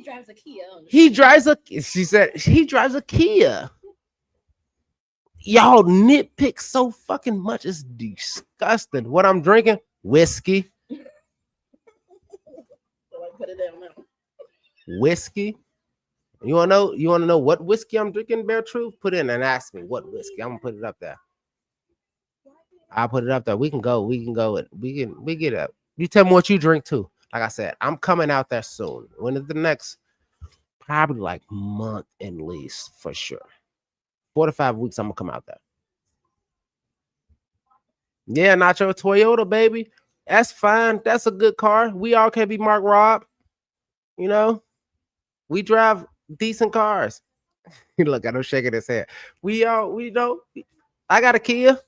drives a Kia. She said he drives a Kia. Y'all nitpick so fucking much. It's disgusting. What I'm drinking? Whiskey. Put it down now. Whiskey. You wanna know what whiskey I'm drinking, Bear Truth? Put in and ask me what whiskey. I'm gonna put it up there. I'll put it up there. We can go. We get up. You tell me what you drink too. Like I said, I'm coming out there soon. When is the next? Probably like month at least, for sure. 4 to 5 weeks, I'm gonna come out there. Yeah, Nacho, Toyota, baby. That's fine. That's a good car. We all can be Mark Robb. You know, we drive decent cars. Look, I don't shaking his head. We don't. I got a Kia.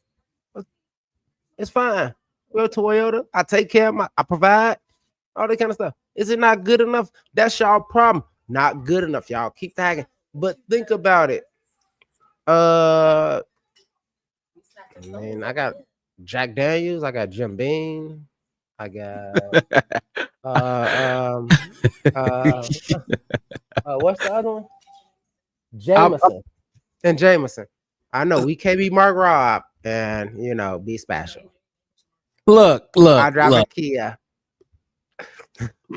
It's fine. We're a Toyota. I take care of I provide all that kind of stuff. Is it not good enough? That's y'all problem. Not good enough, y'all. Keep tagging. But think about it. Man, I got Jack Daniels. I got Jim Beam. I got what's the other one? Jameson. And Jameson. I know we can't be Mark Robb and be special. Look. I drive a Kia.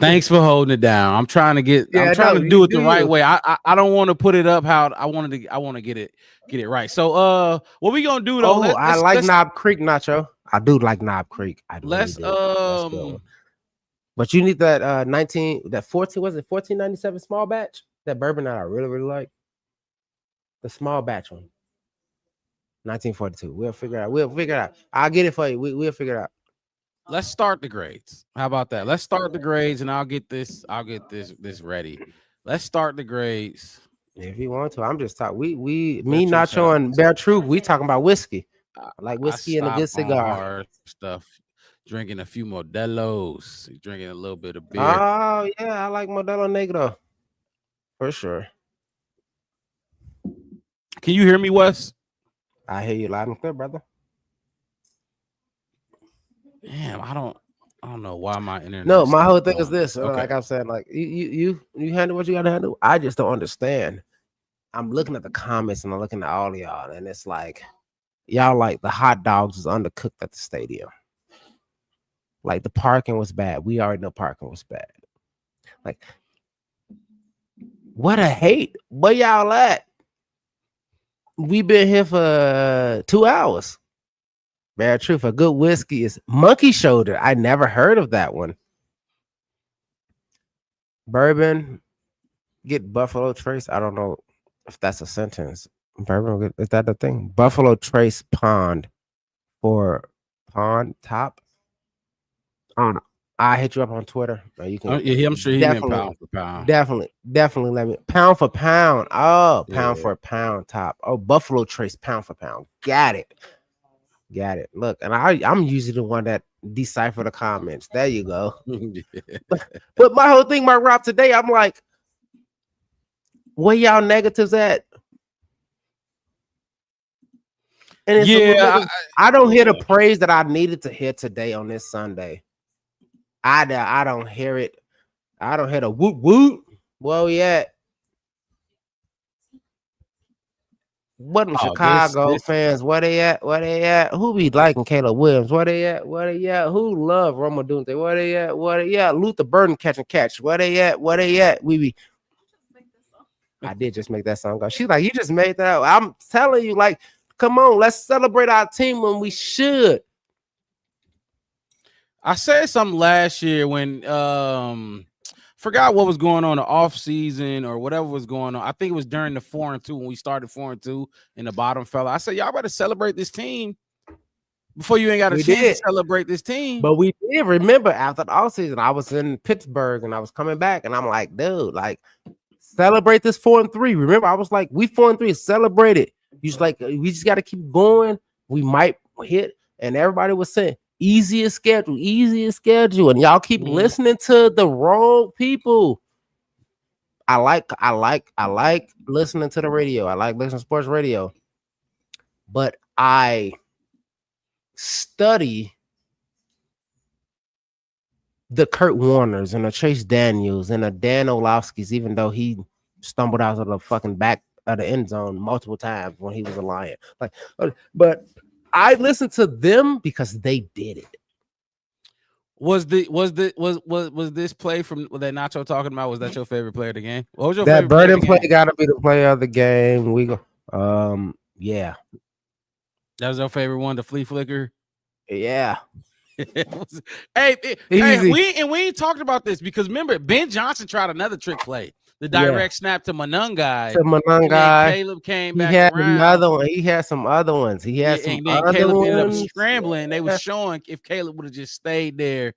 Thanks for holding it down. I'm trying to get. I'm trying to do it the right way. I don't want to put it up how I wanted to. I want to get it right. So what we gonna do though? I like Knob Creek, Nacho. I do like Knob Creek. Let's but you need that 1497 small batch, that bourbon that I really like. The small batch one. 1942. We'll figure it out. I'll get it for you. We'll figure it out. Let's start the grades. How about that? Let's start the grades, and I'll get this ready. Let's start the grades. If you want to, I'm just talking. Me, Nacho, and Bear Troop, we talking about whiskey. I like whiskey and a good cigar. Stuff. Drinking a few Modelos. Drinking a little bit of beer. Oh yeah, I like Modelo Negro. For sure. Can you hear me, Wes? I hear you loud and clear, brother. Damn, I don't know why my internet. No, my whole thing is this. Okay. Like I'm saying, like you handle what you gotta handle. I just don't understand. I'm looking at the comments and I'm looking at all of y'all, and it's like y'all like the hot dogs is undercooked at the stadium. Like the parking was bad. We already know parking was bad. Like, what a hate. Where y'all at? We've been here for 2 hours. Very true. For good whiskey is Monkey Shoulder. I never heard of that one. Bourbon, get Buffalo Trace. I don't know if that's a sentence. Bourbon, is that the thing? Buffalo Trace Pond for Pond Top. I don't know. I hit you up on Twitter. You can. Yeah, I'm sure he meant pound for pound. Definitely let me pound for pound. Oh, pound for pound top. Oh, Buffalo Trace pound for pound. Got it. Look, and I'm usually the one that decipher the comments. There you go. But my whole thing, Mark Rob, today, I'm like, where y'all negatives at? And it's I don't hear the praise that I needed to hear today on this Sunday. I don't hear it. I don't hear the whoop whoop. Well, yeah. What them Chicago fans? Where they at? Who be liking Caleb Williams? Where they at? Who love Odunze? Where they at? Luther Burden catch. Where they at? We be. I did just make that song go. She's like, you just made that up. I'm telling you, like, come on, let's celebrate our team when we should. I said something last year when forgot what was going on in the off season or whatever was going on. I think it was during the 4-2 when we started 4-2 and the bottom fell. I said, y'all better celebrate this team before you ain't got a chance to celebrate this team. But we did. Remember, after the off season, I was in Pittsburgh and I was coming back and I'm like, dude, like, celebrate this 4-3. Remember, I was like, we 4-3, celebrate it. You just like, we just got to keep going. We might hit, and everybody was saying easiest schedule, and y'all keep listening to the wrong people. I like listening to the radio. I like listening to sports radio, but I study the Kurt Warners and the Chase Daniels and the Dan Orlovsky's, even though he stumbled out of the fucking back of the end zone multiple times when he was a Lion. Like, but I listened to them because they did it. Was this play from that Nacho talking about? Was that your favorite play of the game? What was your that favorite Burden play? Got to be the play of the game. We go, yeah. That was your favorite one, the flea flicker. Yeah. Hey, we ain't talked about this because remember Ben Johnson tried another trick play, the direct snap to Manungai. Caleb came back around. Another one. He had some other ones. And then Caleb ended up scrambling. They were showing if Caleb would have just stayed there.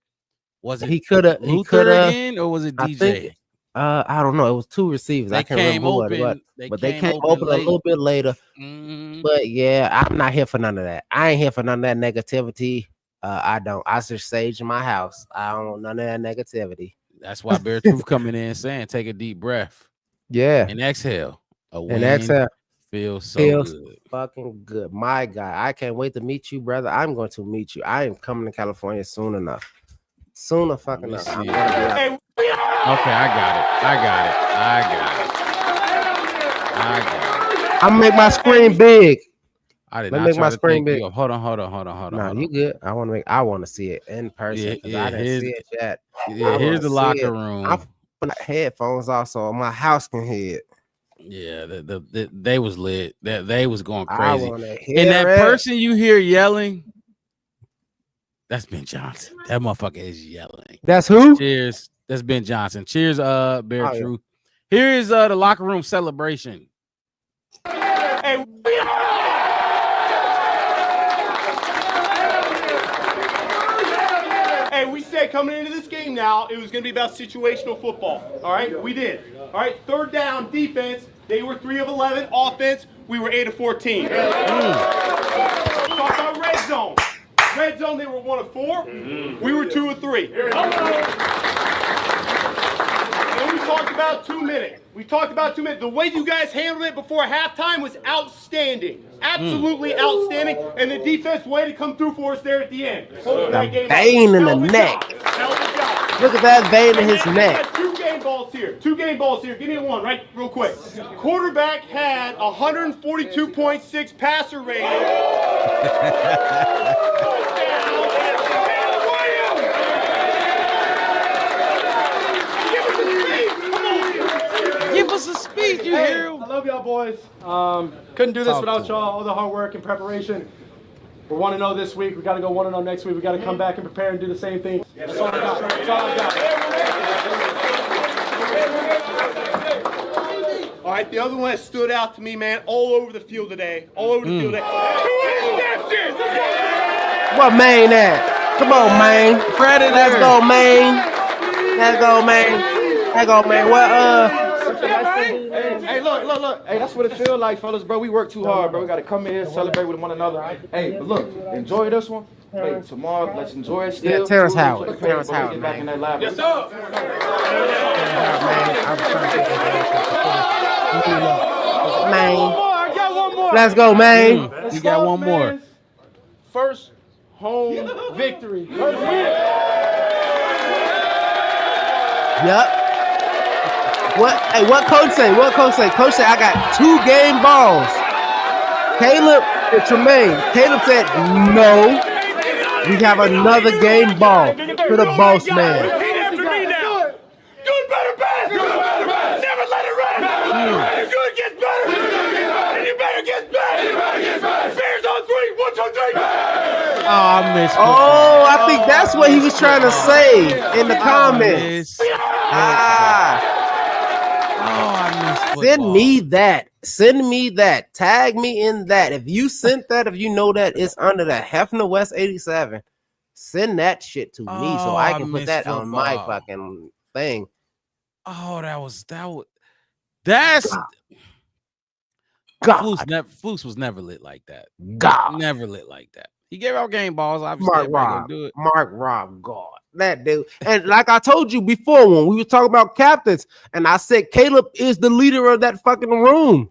Was it he could have again or was it DJ? I don't know. It was 2 receivers. I can't remember what it was. But they came open a little bit later. But yeah, I'm not here for none of that. I ain't here for none of that negativity. I just sage in my house. I don't want none of that negativity. That's why Bear Truth coming in saying, take a deep breath. Yeah. And exhale. Feels so good. Fucking good. My God. I can't wait to meet you, brother. I'm going to meet you. I am coming to California soon enough. Sooner fucking enough. Okay, I got it. I'm gonna make my screen big. I did Let not me make my screen big. Hold on. No, you good. I want to see it in person. I didn't see it yet. Yeah, here's the locker room. I'm putting headphones off so my house can hear it. Yeah, they was lit. They was going I crazy. wanna hear And that it. person you hear yelling, that's Ben Johnson. That motherfucker is yelling. That's who? Cheers. That's Ben Johnson. Cheers, Bear Oh, Truth. Here is the locker room celebration. Hey, we said coming into this game now, it was going to be about situational football. All right, we did. All right, 3rd down defense, they were 3 of 11. Offense, we were 8 of 14. Talk about red zone. Red zone, they were 1 of 4. We were 2 of 3. And we talked about 2 minutes. The way you guys handled it before halftime was outstanding. Absolutely outstanding. And the defense way to come through for us there at the end. Vein in the neck. Look at that vein in his neck. 2 game balls here. Give me one, right, real quick. Quarterback had 142.6 passer rating. Give us a speech, you hear? I love y'all boys. Couldn't do this without y'all, all the hard work and preparation. We're 1-0 this week. We got to go 1-0 next week. We got to come back and prepare and do the same thing. That's all I got. All right, the other one that stood out to me, man, all over the field today. What Maine at? Come on, Maine. Predator. Let's go, Maine. What Hey, look. Hey, that's what it feels like, fellas, bro. We work too hard, bro. We got to come in here, celebrate with one another. Hey, but look, enjoy this one. Hey, tomorrow, let's enjoy it still. Yeah, Terrence Howard. Get back in that lab. Yes, sir. Maine. I got one more. Let's go, Maine. You got one more. First home victory. Yep. What coach say? Coach say I got 2 game balls. Caleb and Tremaine. Caleb said no. We have another game ball to the boss man. Repeat after me now. Good, better, best. Never let it rest. Good gets better. And you better get better. Bears on 3. 1, 2, 3. Oh, I missed. I think that's what he was trying to say in the comments. Send me that. Tag me in that. If you sent that, if you know that it's under the Hefner West 87, send that shit to me so I can put that on my fucking thing. Oh, that's God. Flus was never lit like that. God. Never lit like that. He gave out game balls. Obviously, Mark Rob, God. That dude. And like I told you before when we were talking about captains, and I said Caleb is the leader of that fucking room.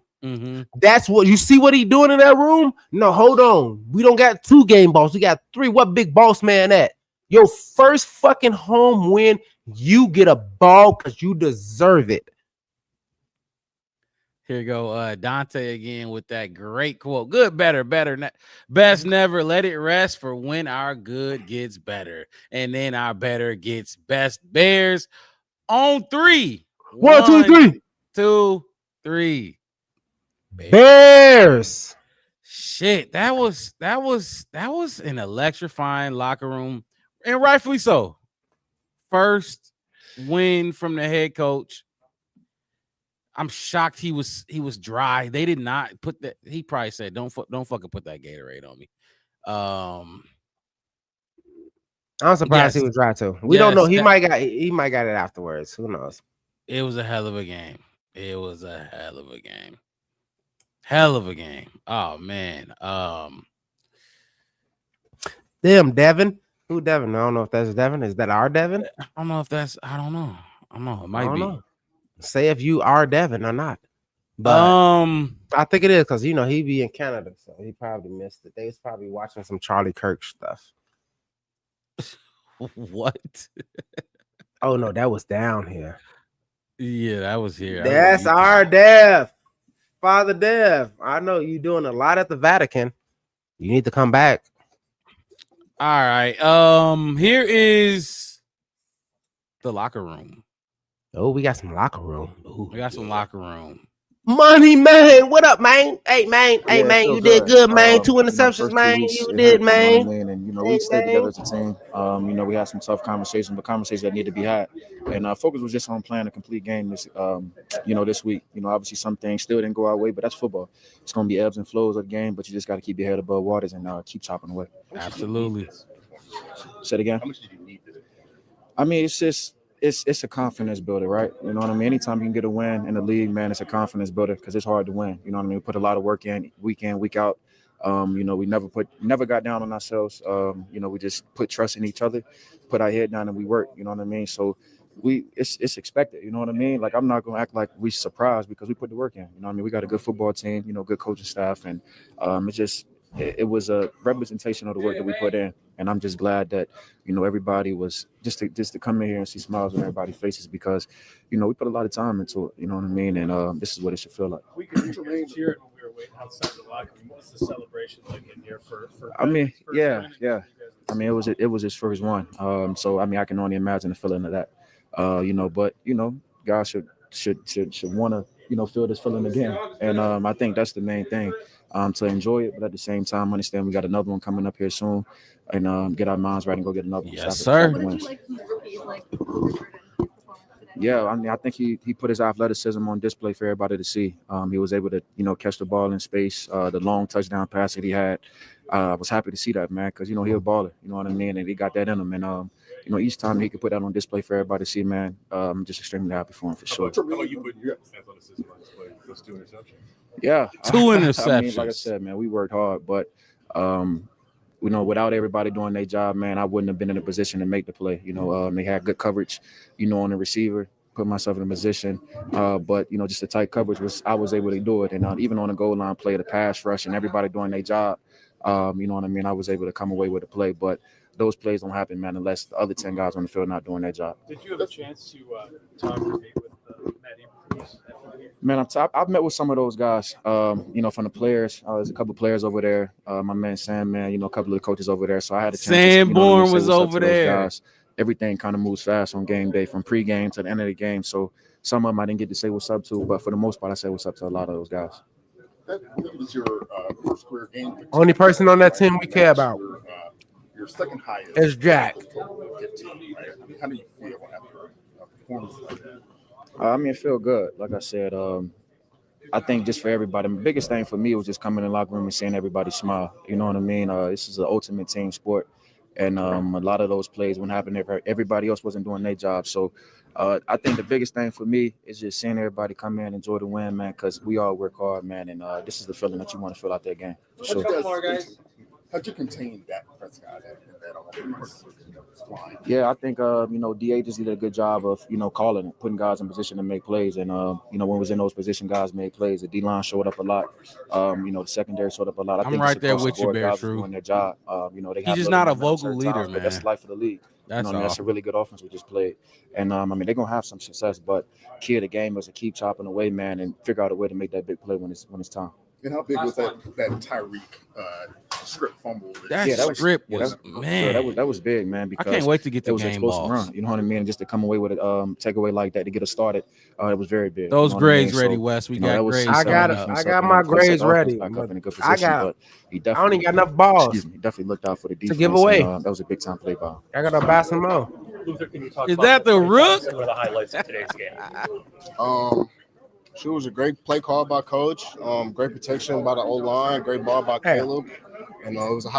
That's what you see what he doing in that room. No, hold on. We don't got 2 game balls. We got 3. What big boss man at? Your first fucking home win, you get a ball because you deserve it. Here you go, Dante again with that great quote. Good, better, best, never. Let it rest for when our good gets better, and then our better gets best. Bears on 3. 1, 2, 3. 2, 3. Bears. Shit, that was an electrifying locker room, and rightfully so. First win from the head coach. I'm shocked he was dry. They did not put that. He probably said, "Don't fucking put that Gatorade on me." I'm surprised he was dry too. We don't know. He might got it afterwards. Who knows? It was a hell of a game. It was a hell of a game. Hell of a game. Oh man. Damn, Devin. Who Devin? I don't know if that's Devin. Is that our Devin? I don't know if that's. I don't know. I don't know. It might be. Know. Say if you are Devin or not. But I think it is because he be in Canada, so he probably missed it. They was probably watching some Charlie Kirk stuff. What? Oh no, that was down here. Yeah, that was here. That's our Dev. Father Dev. I know you doing a lot at the Vatican. You need to come back. All right. Here is the locker room. Oh, we got some locker room. Ooh, we got some locker room. Money, man. What up, man? Hey, man. Hey, man. You did good, man. 2 interceptions, man. You did, man. And, we stayed together as a team. We had some tough conversations, but conversations that need to be had. And focus was just on playing a complete game this week. Obviously some things still didn't go our way, but that's football. It's going to be ebbs and flows of the game, but you just got to keep your head above waters and keep chopping away. Absolutely. Say it again. How much did you need today? I mean, it's just it's a confidence builder, right? You know what I mean? Anytime you can get a win in the league, man, it's a confidence builder because it's hard to win. You know what I mean? We put a lot of work in week out. We never got down on ourselves. We just put trust in each other, put our head down, and we work. You know what I mean? So it's expected. You know what I mean? Like I'm not gonna act like we surprised because we put the work in. You know what I mean? We got a good football team, good coaching staff, and it was a representation of the work that we put in. And I'm just glad that, everybody was just to come in here and see smiles on everybody's faces because, we put a lot of time into it. You know what I mean? And this is what it should feel like. We could cheer it when we were waiting outside the locker room. What was the celebration like in here for I mean, yeah. I mean, it was his first one. So I mean, I can only imagine the feeling of that. But guys should want to feel this feeling again. And I think that's the main thing. To enjoy it, but at the same time, understand we got another one coming up here soon, and get our minds right and go get another one. Yes, sir. Yeah, I mean, I think he put his athleticism on display for everybody to see. He was able to, catch the ball in space. The long touchdown pass that he had, I was happy to see that, man, because, he a baller, you know what I mean? And he got that in him. And, each time he could put that on display for everybody to see, man, I'm just extremely happy for him, for sure. How about you putting your athleticism on display? Those 2 interceptions. Yeah. 2 interceptions. I mean, like I said, man, we worked hard, but, without everybody doing their job, man, I wouldn't have been in a position to make the play. They had good coverage, on the receiver, put myself in a position. But, just the tight coverage I was able to do it. And even on the goal line play, the pass rush and everybody doing their job, you know what I mean? I was able to come away with a play. But those plays don't happen, man, unless the other 10 guys on the field not doing their job. Did you have a chance to talk or meet with Matt Eberflus? Man, I've met with some of those guys, from the players. There's a couple of players over there. My man Sam, man, a couple of the coaches over there. So I had a chance. Sanborn was over there. Guys. Everything kind of moves fast on game day from pregame to the end of the game. So some of them I didn't get to say what's up to, but for the most part, I said what's up to a lot of those guys. That was your first career game. Only person on that team we care about. Your second highest. It's Jack. 15, right? I mean, how do you feel after a performance like that? I mean, it feel good. Like I said, I think just for everybody, the biggest thing for me was just coming in the locker room and seeing everybody smile. You know what I mean? This is an ultimate team sport. And a lot of those plays wouldn't happen if everybody else wasn't doing their job. So I think the biggest thing for me is just seeing everybody come in and enjoy the win, man, because we all work hard, man. And this is the feeling that you want to feel out that game. For sure. How'd you contain that press guy that Yeah, I think, DA just did a good job of, calling it, putting guys in position to make plays. And, when it was in those positions, guys made plays. The D-line showed up a lot. The secondary showed up a lot. I think right there with you, Bear. Doing their job. He's just not a vocal leader, man. But that's the life of the league. That's a really good offense we just played. And, they're going to have some success. But key of the game is to keep chopping away, man, and figure out a way to make that big play when it's time. And how big was that Tyreek script fumble? That was big, man. Because I can't wait to get the game balls. Run, you know what I mean? And just to come away with a takeaway like that to get us started, it was very big. Those grades ready, Wes. We got grades. I got my grades ready. I only got enough balls. Excuse me. Definitely looked out for the defense to give away. And, that was a big time play by. I got to buy some more. Luther, can you talk Is that the rook? What are the highlights of today's game? It was a great play call by Coach. Great protection by the O-line. Great ball by Caleb. And it was a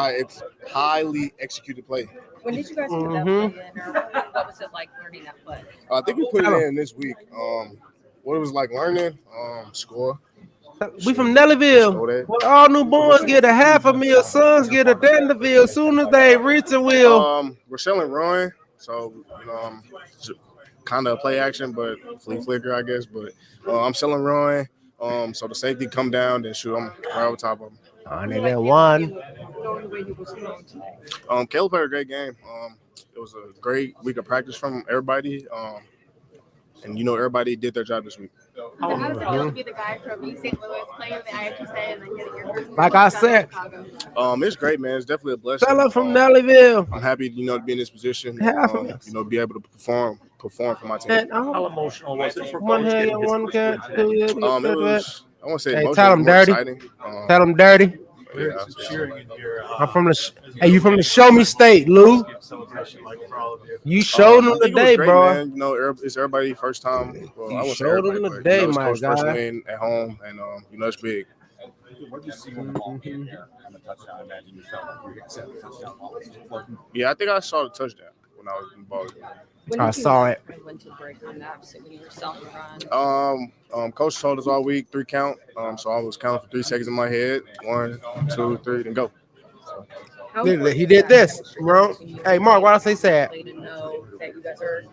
highly executed play. When did you guys put that play in, or what was it like learning that play? I think we put it in this week. What it was like learning, score. We from Nellyville. All new boys get a $500,000. Sons get a Danderville. As soon as they reach the wheel. We're selling rowing, so kind of play action, but flea flicker, I guess. But I'm selling rowing. So the safety come down, then shoot, I'm right over top of them. And then one. Caleb played a great game. It was a great week of practice from everybody. And everybody did their job this week. How does it feel to be the guy from East St. Louis playing the IHSA and then getting your first? Like I said, it's great, man. It's definitely a blessing. Fella from Nellyville. I'm happy, to be in this position. Be able to perform for my team. How emotional was it for one Coach head, getting his one cat. It was, I want to say, hey, emotional, tell him more dirty. exciting. Tell him dirty. Yeah, I'm from the. Hey, you from the Show Me State, Lou? You showed them today, great, bro. Man. It's everybody's first time. Well, I You won't say showed them everybody, today, it's my Coach's first guy. win at home, and it's big. What did you see when the ball came there on the touchdown? I imagine you felt like you were going to set the touchdown ball. Yeah, I think I saw the touchdown when I was in the ball. I saw it. When to break on that, so when you were selling run. Coach told us all week 3 count. So I was counting for 3 seconds in my head. 1, 2, 3, then go. He did this, bro. Hey, Mark, why don't I say sad? To know that you guys are,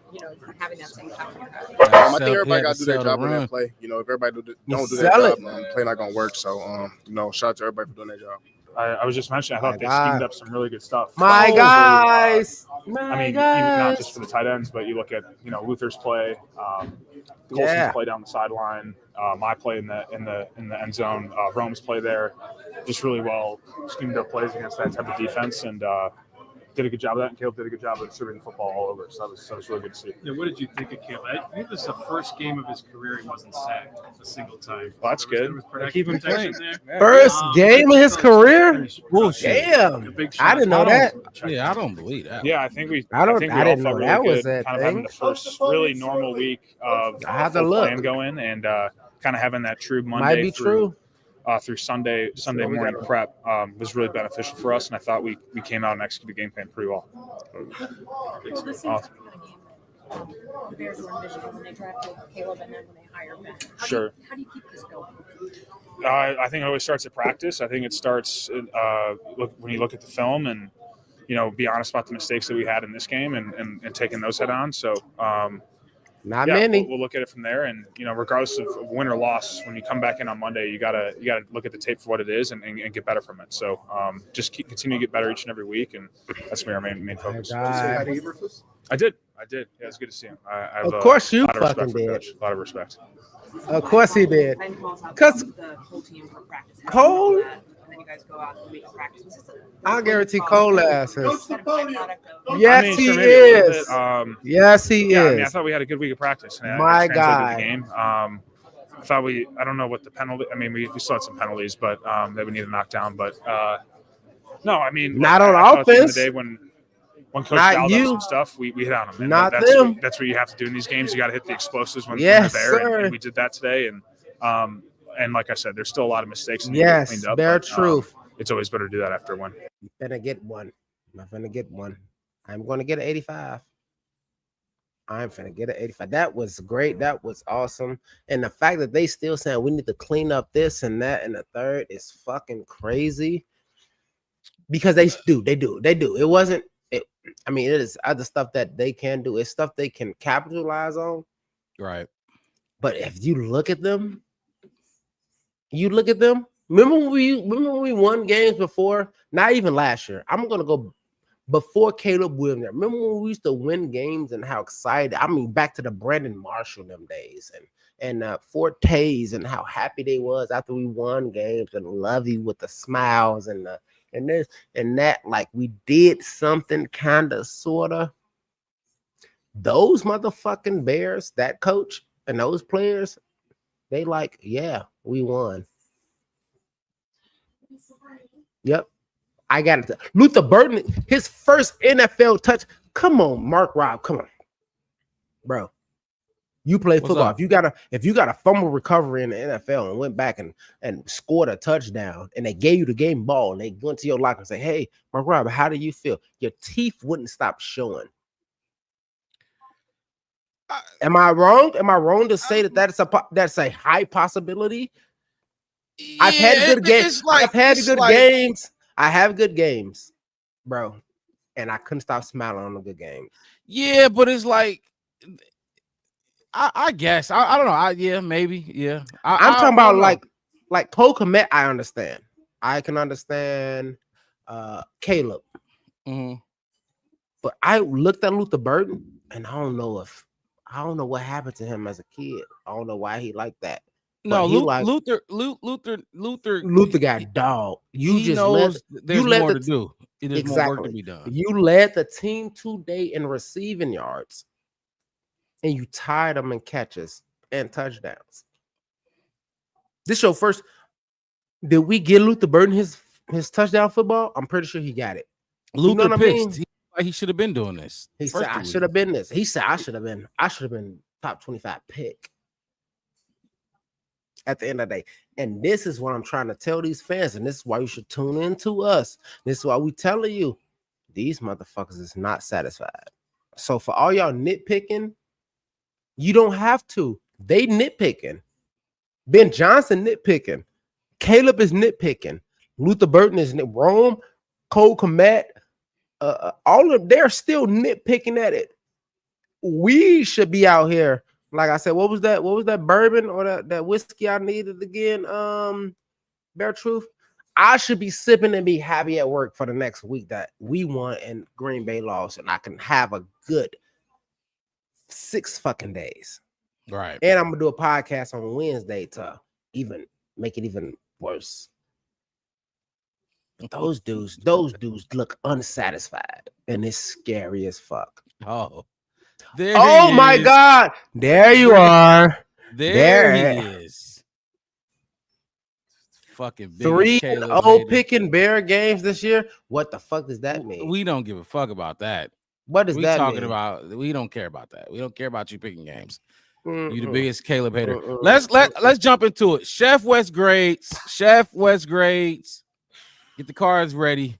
having that same time. I think everybody got to do their job on that play. If everybody don't do their job, the play not going to work. So, shout out to everybody for doing their job. I was just mentioning, I thought they schemed up some really good stuff. My guys. Even not just for the tight ends, but you look at Luther's play, Colson's play down the sideline, my play in the end zone, Rome's play there, just really well schemed up plays against that type of defense, and did a good job of that. And Caleb did a good job of distributing the football all over. So that was really good to see. Yeah, what did you think of Caleb? I think this is the first game of his career he wasn't sacked a single time. Well, that's good. Keep him playing. First game of his career? Bullshit. Damn. I didn't know that. Yeah, I don't believe that. Yeah, I think we I all didn't know felt that really was good, that kind of thing. having the first really normal week of I have to full look. plan going, and kind of having that true Monday Might be through Sunday morning prep was really beneficial for us, and I thought we came out and executed the game plan pretty well. Awesome. The Bears were in Michigan when they drafted Caleb and then when they hired Ben. Sure. How do you keep this going? I think it always starts at practice. I think it starts when you look at the film and be honest about the mistakes that we had in this game and taking those head on. So not many. We'll look at it from there, and regardless of win or loss, when you come back in on Monday, you gotta look at the tape for what it is and get better from it. So just continue to get better each and every week, and that's gonna be our main focus. I did. Yeah, it's good to see him. I have of course, you a lot of fucking did. Coach. A lot of respect. Of course, he did. Because the whole team for practice. Cole. And then you guys go out and week of practice. I guarantee Cole asses. Yeah. Yes, he maybe a little is. bit, Yes, he yeah, is. I mean, I thought we had a good week of practice. And My it translated to guy. the game. I thought I don't know what the penalty. I mean, we still had some penalties, but that we need to knock down. But no, I mean, Not I on thought at the end of offense. the day when Coach Not dialed you. up some stuff, we hit on them. And Not that's them. That's what you have to do in these games. You got to hit the explosives when Yes, they're there, sir. and we did that today. And like I said, there's still a lot of mistakes that need to get Yes, cleaned up. bare but, truth. It's always better to do that after a win. I'm gonna get one. I'm gonna get an 85. I'm finna get an 85. That was great. That was awesome. And the fact that they still saying we need to clean up this and that and the third is fucking crazy. Because they do. It wasn't. I mean, it is other stuff that they can do. It's stuff they can capitalize on. Right. But if you look at them, Remember when we won games before? Not even last year. I'm gonna go before Caleb Williams. Remember when we used to win games and how excited? I mean, back to the Brandon Marshall them days and Fortes and how happy they was after we won games and Lovey with the smiles and this and that. Like we did something kind of sorta. Those motherfucking Bears, that coach and those players, they like, yeah, we won. Yep. I got it. Luther Burton, his first NFL touch. Come on, Mark Robb. Come on. Bro. You play What's football. up? If you got a fumble recovery in the NFL and went back and scored a touchdown and they gave you the game ball and they went to your locker and say, "Hey, Mark Robert, how do you feel?" Your teeth wouldn't stop showing. Am I wrong? Am I wrong to say that's a high possibility? I've had good games. I've had good games. I have good games, bro, and I couldn't stop smiling on the good games. Yeah, but it's like, I guess I don't know. Yeah, maybe. Yeah, I'm talking about like Cole Kmet. I understand. I can understand Caleb, but I looked at Luther Burden, and I don't know what happened to him as a kid. I don't know why he liked that. No, Luther got dog. There's more to do. There's more work to be done. You led the team today in receiving yards, and you tied them in catches and touchdowns. This your first. Did we get Luther Burden his touchdown football? I'm pretty sure he got it. Luther you know pissed. He should have been doing this. He said, "I should have been this." He said, "I should have been top 25 pick." At the end of the day, and this is what I'm trying to tell these fans, and this is why you should tune in to us. This is why we telling you these motherfuckers is not satisfied. So for all y'all nitpicking, you don't have to. They nitpicking. Ben Johnson nitpicking. Caleb is nitpicking. Luther Burden is Rome. Cole Kmet. All of they're still nitpicking at it. We should be out here. Like I said, what was that? What was that bourbon or that whiskey I needed again? Bare Truth. I should be sipping and be happy at work for the next week that we won and Green Bay lost, and I can have a good 6 fucking days. Right. And I'm gonna do a podcast on Wednesday to even make it even worse. Those dudes look unsatisfied, and it's scary as fuck. Oh. My God. There you are. There he is. Fucking 3-0 picking Bear games this year. What the fuck does that mean? We don't give a fuck about that. What does that talking mean? about? We don't care about that. We don't care about you picking games. You the Mm-mm. biggest Caleb hater. Mm-mm. Let's jump into it. Chef West grades. Get the cards ready.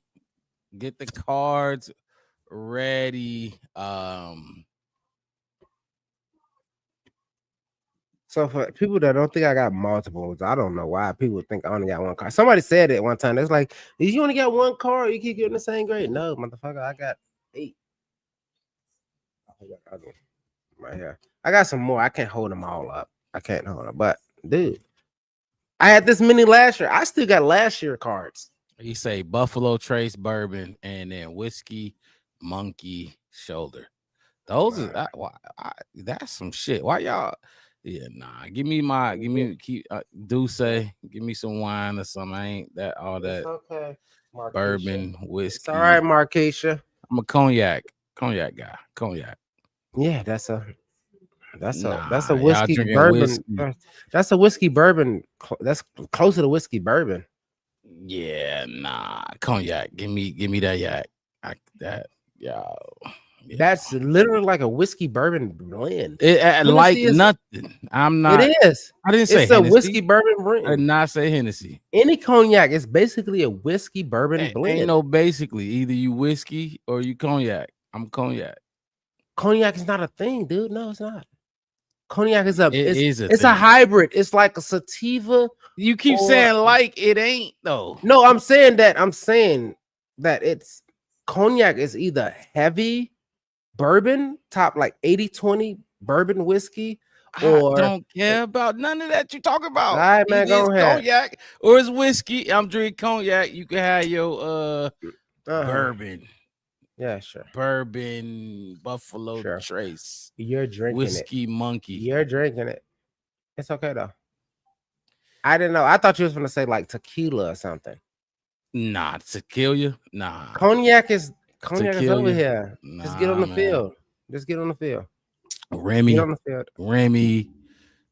So for people that don't think I got multiples, I don't know why people think I only got one card. Somebody said it one time. It's like, if you only got one card, you keep getting the same grade. No, motherfucker, I got 8. Right here. I got some more. I can't hold them all up. But dude, I had this many last year. I still got last year cards. He say Buffalo Trace bourbon and then whiskey monkey shoulder. Those are that's some shit. Why y'all? Yeah, nah. Give me Odunze. Give me some wine or something. I ain't that all that. It's okay. Markeisha. Bourbon, whiskey. It's all right, Markeisha. I'm a cognac guy. Cognac. Yeah, that's a Nah, whiskey y'all drinking bourbon. whiskey. That's a whiskey bourbon. That's closer to whiskey bourbon. Yeah, nah. Cognac. Give me that yak. Yeah. That's literally like a whiskey bourbon blend. Like nothing. I'm not. It is. I didn't say it's Hennessy. A whiskey bourbon blend. I did not say Hennessy. Any cognac is basically a whiskey bourbon blend. Ain't no basically. Either you whiskey or you cognac. I'm cognac. Cognac is not a thing, dude. No, it's not. Cognac is it's thing. a hybrid. It's like a sativa. You keep saying like it ain't though. No, I'm saying that it's cognac is either heavy bourbon, top like 80-20 bourbon whiskey, or I don't care about none of that you talk about. All right, man, Either go it's ahead. Cognac or it's whiskey. I'm drinking cognac. You can have your bourbon. Yeah, sure. Bourbon, Buffalo Trace. You're drinking whiskey it. monkey. You're drinking it. It's okay though. I didn't know. I thought you was gonna say like tequila or something. Nah, tequila. Nah. Cognac is Tequila. over here. Just get on the man. field. Just get on the field. Remy. Get on the field. Remy.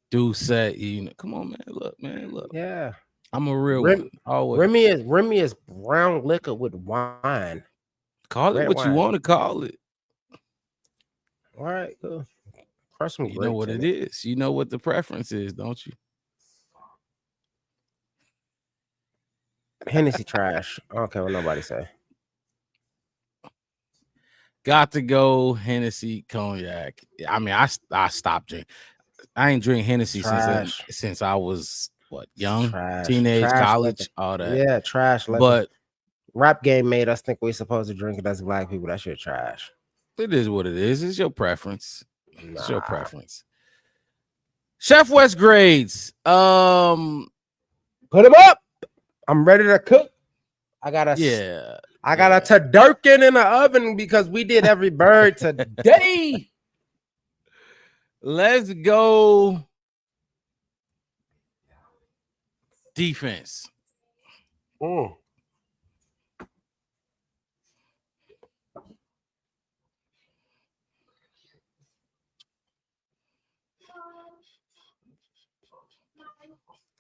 Doucet. Come on, man. Look. Yeah. I'm a real one. Always. Remy is brown liquor with wine. Call it Red what wine. you want to call it. All right, cool. Personal You know what it is. You know what the preference is, don't you? Hennessy trash. I don't care what nobody say. Got to go Hennessy cognac. I mean, I stopped drinking. I ain't drink Hennessy since I was young, teenage, college, liquor. all that. Yeah, trash. Liquor. But rap game made us think we're supposed to drink it as black people. That shit trash. It is what it is. It's your preference. It's your preference. Chef West grades. Put them up. I'm ready to cook. I got a turducken in the oven because we did every bird today. Let's go defense.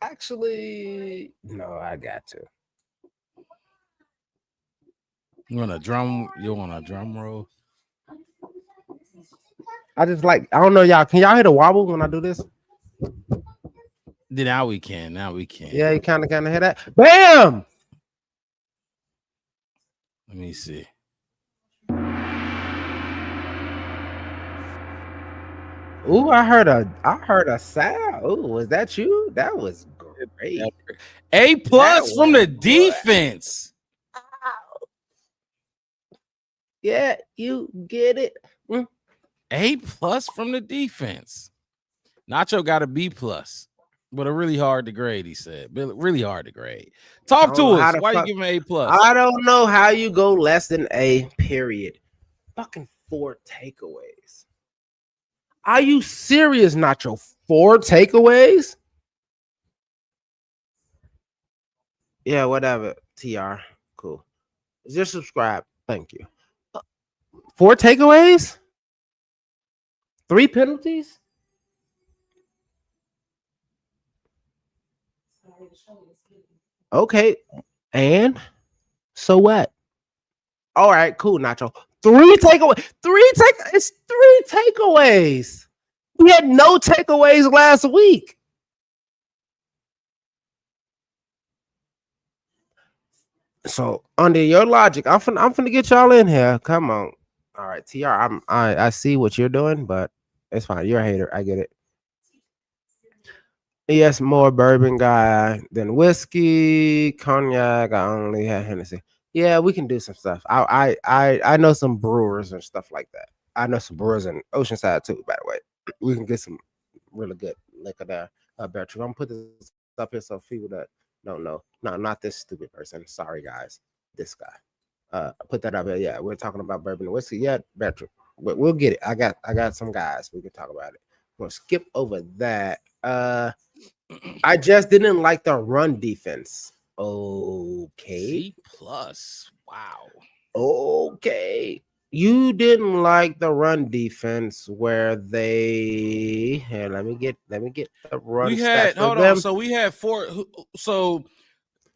Actually, no, I got to. You want a drum roll? I don't know, y'all. Can y'all hit a wobble when I do this? Now we can. Yeah, you kind of hear that. Bam! Let me see. Ooh, I heard a sound. Ooh, was that you? That was great. A+ from the defense. Yeah, you get it. A+ from the defense. Nacho got a B+, but a really hard to grade, he said. Really hard to grade. Talk to us. Why you giving A+? I don't know how you go less than A, period. Fucking 4 takeaways. Are you serious, Nacho? 4 takeaways? Yeah, whatever. TR. Cool. Just subscribe. Thank you. 4 takeaways? 3 penalties? Okay. And so what? All right, cool, Nacho. 3 takeaways. It's 3 takeaways. We had no takeaways last week. So under your logic, I'm finna get y'all in here. Come on. All right, TR. I see what you're doing, but it's fine. You're a hater. I get it. Yes, more bourbon guy than whiskey, cognac. I only had Hennessy. Yeah, we can do some stuff. I know some brewers and stuff like that. I know some brewers in Oceanside too, by the way. We can get some really good liquor there. Bertram, I'm gonna put this up here so people that don't know. No, not this stupid person. Sorry, guys. This guy. Put that up here. Yeah, we're talking about bourbon and whiskey. Yeah, Bertram. But we'll get it. I got some guys. We can talk about it. We'll skip over that. I just didn't like the run defense. Okay. C+. Wow. Okay. You didn't like the run defense where they let me get the run. We had on. So we had 4. So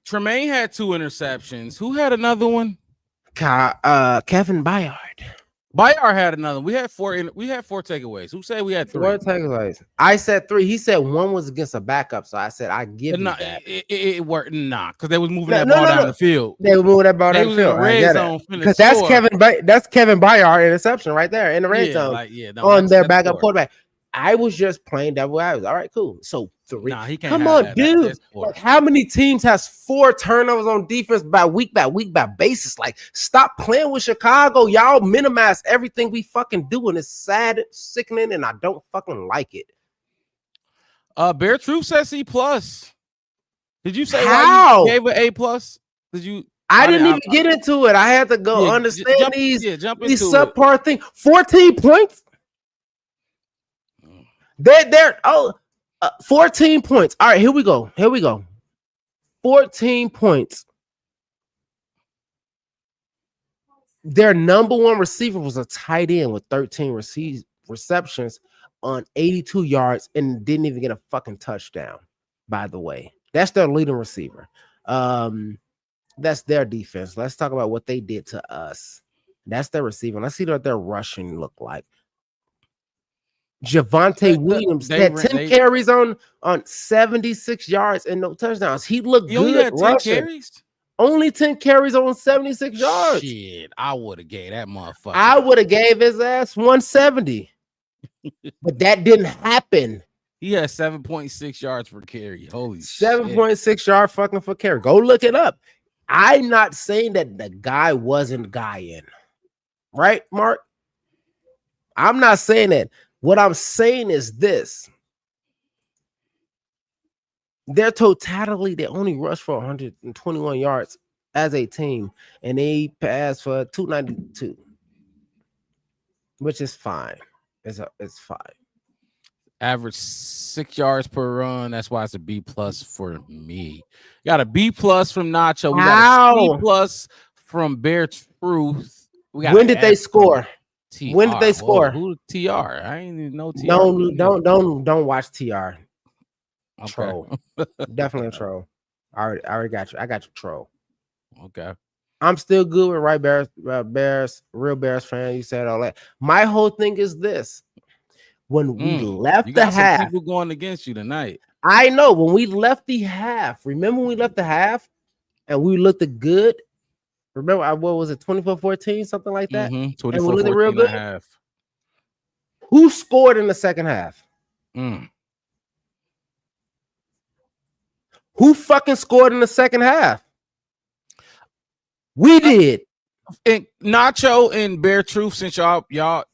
Tremaine had 2 interceptions. Who had another one? Kevin Byard. Byard had another. We had 4 takeaways. Who said we had 3? 4 takeaways. I said 3. He said 1 was against a backup. So I said I give you that. It worked because they was moving that ball down the field. They were moving that ball down the field. Red zone because that's Kevin Byard interception right there in the red zone on their backup quarterback. I was just playing devil advocate. All right, cool. So 3. He can't. Come on, dude. Like, how many teams has 4 turnovers on defense by week basis? Like, stop playing with Chicago. Y'all minimize everything we fucking do, and it's sad, sickening, and I don't fucking like it. Bear Truth says C+. Did you say how why you gave it A+? Did you? I didn't even get into it. I had to go understand these subpar things. 14 points. They're 14 points. All right, here we go. 14 points. Their number 1 receiver was a tight end with 13 receptions on 82 yards and didn't even get a fucking touchdown, by the way. That's their leading receiver. That's their defense. Let's talk about what they did to us. That's their receiver. Let's see what their rushing look like. Javonte Williams had 10 carries on 76 yards and no touchdowns. He looked He only good had 10 rushing. carries? Only 10 carries on 76 yards. Shit, I would have gave that motherfucker. I would have gave his ass 170. But that didn't happen. He had 7.6 yards per carry. Holy 7.6 yard fucking for carry. Go look it up. I'm not saying that the guy wasn't guying. Right, Mark? I'm not saying that. What I'm saying is this. Their totality, they only rushed for 121 yards as a team, and they passed for 292, which is fine. It's fine. Average 6 yards per run. That's why it's a B plus for me. Got a B plus from Nacho. We got a C plus from Bear Truth. When did they score? When did they score? Who TR? I ain't even know TR. Don't watch TR. Okay. Troll. Definitely a troll. I already got you. I got you, troll. Okay. I'm still good with right Bears, real Bears fan. You said all that. My whole thing is this. When we left the half, some people going against you tonight. I know when we left the half. Remember when we left the half and we looked good? Remember, what was it, 24-14, something like that? 24-14 real good. and a half. Who scored in the second half? Who fucking scored in the second half? We did. And Nacho and Bear Truth, since y'all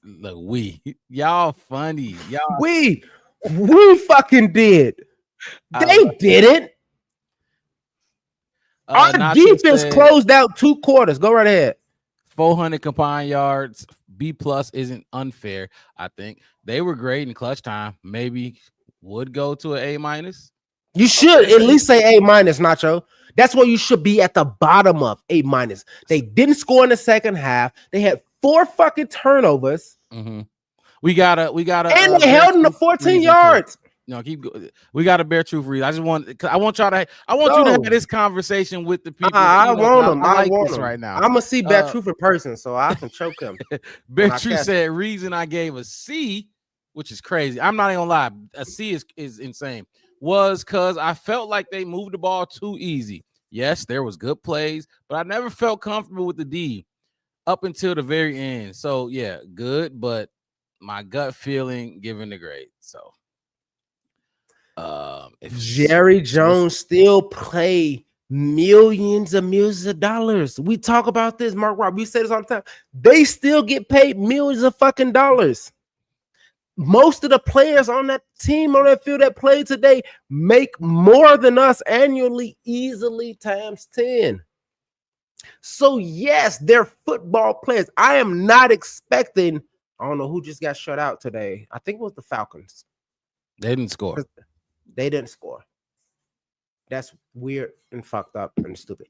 look, y'all funny. We fucking did. They didn't. Our defense closed out 2 quarters. Go right ahead. 400 combined yards. B plus isn't unfair. I think they were great in clutch time. Maybe would go to an A minus. You should at least say A minus, Nacho. That's what you should be at the bottom of, A minus. They didn't score in the second half. They had 4 fucking turnovers. We gotta, and they held them to 14 yards. No, keep going. We got a Bear Truth read. I want you to have this conversation with the people. I want them. I want this them right now. I'm gonna see Bear Truth in person, so I can choke him. Bear Truth said reason I gave a C, which is crazy. I'm not even gonna lie. A C is insane. Was because I felt like they moved the ball too easy. Yes, there was good plays, but I never felt comfortable with the D up until the very end. So yeah, good, but my gut feeling giving the grade. So if Jerry Jones still play millions of dollars. We talk about this, Mark Rob. We say this all the time. They still get paid millions of fucking dollars. Most of the players on that team, on that field that played today, make more than us annually, easily times 10. So yes, they're football players. I am not expecting. I don't know who just got shut out today. I think it was the Falcons. They didn't score. They didn't score. That's weird and fucked up and stupid.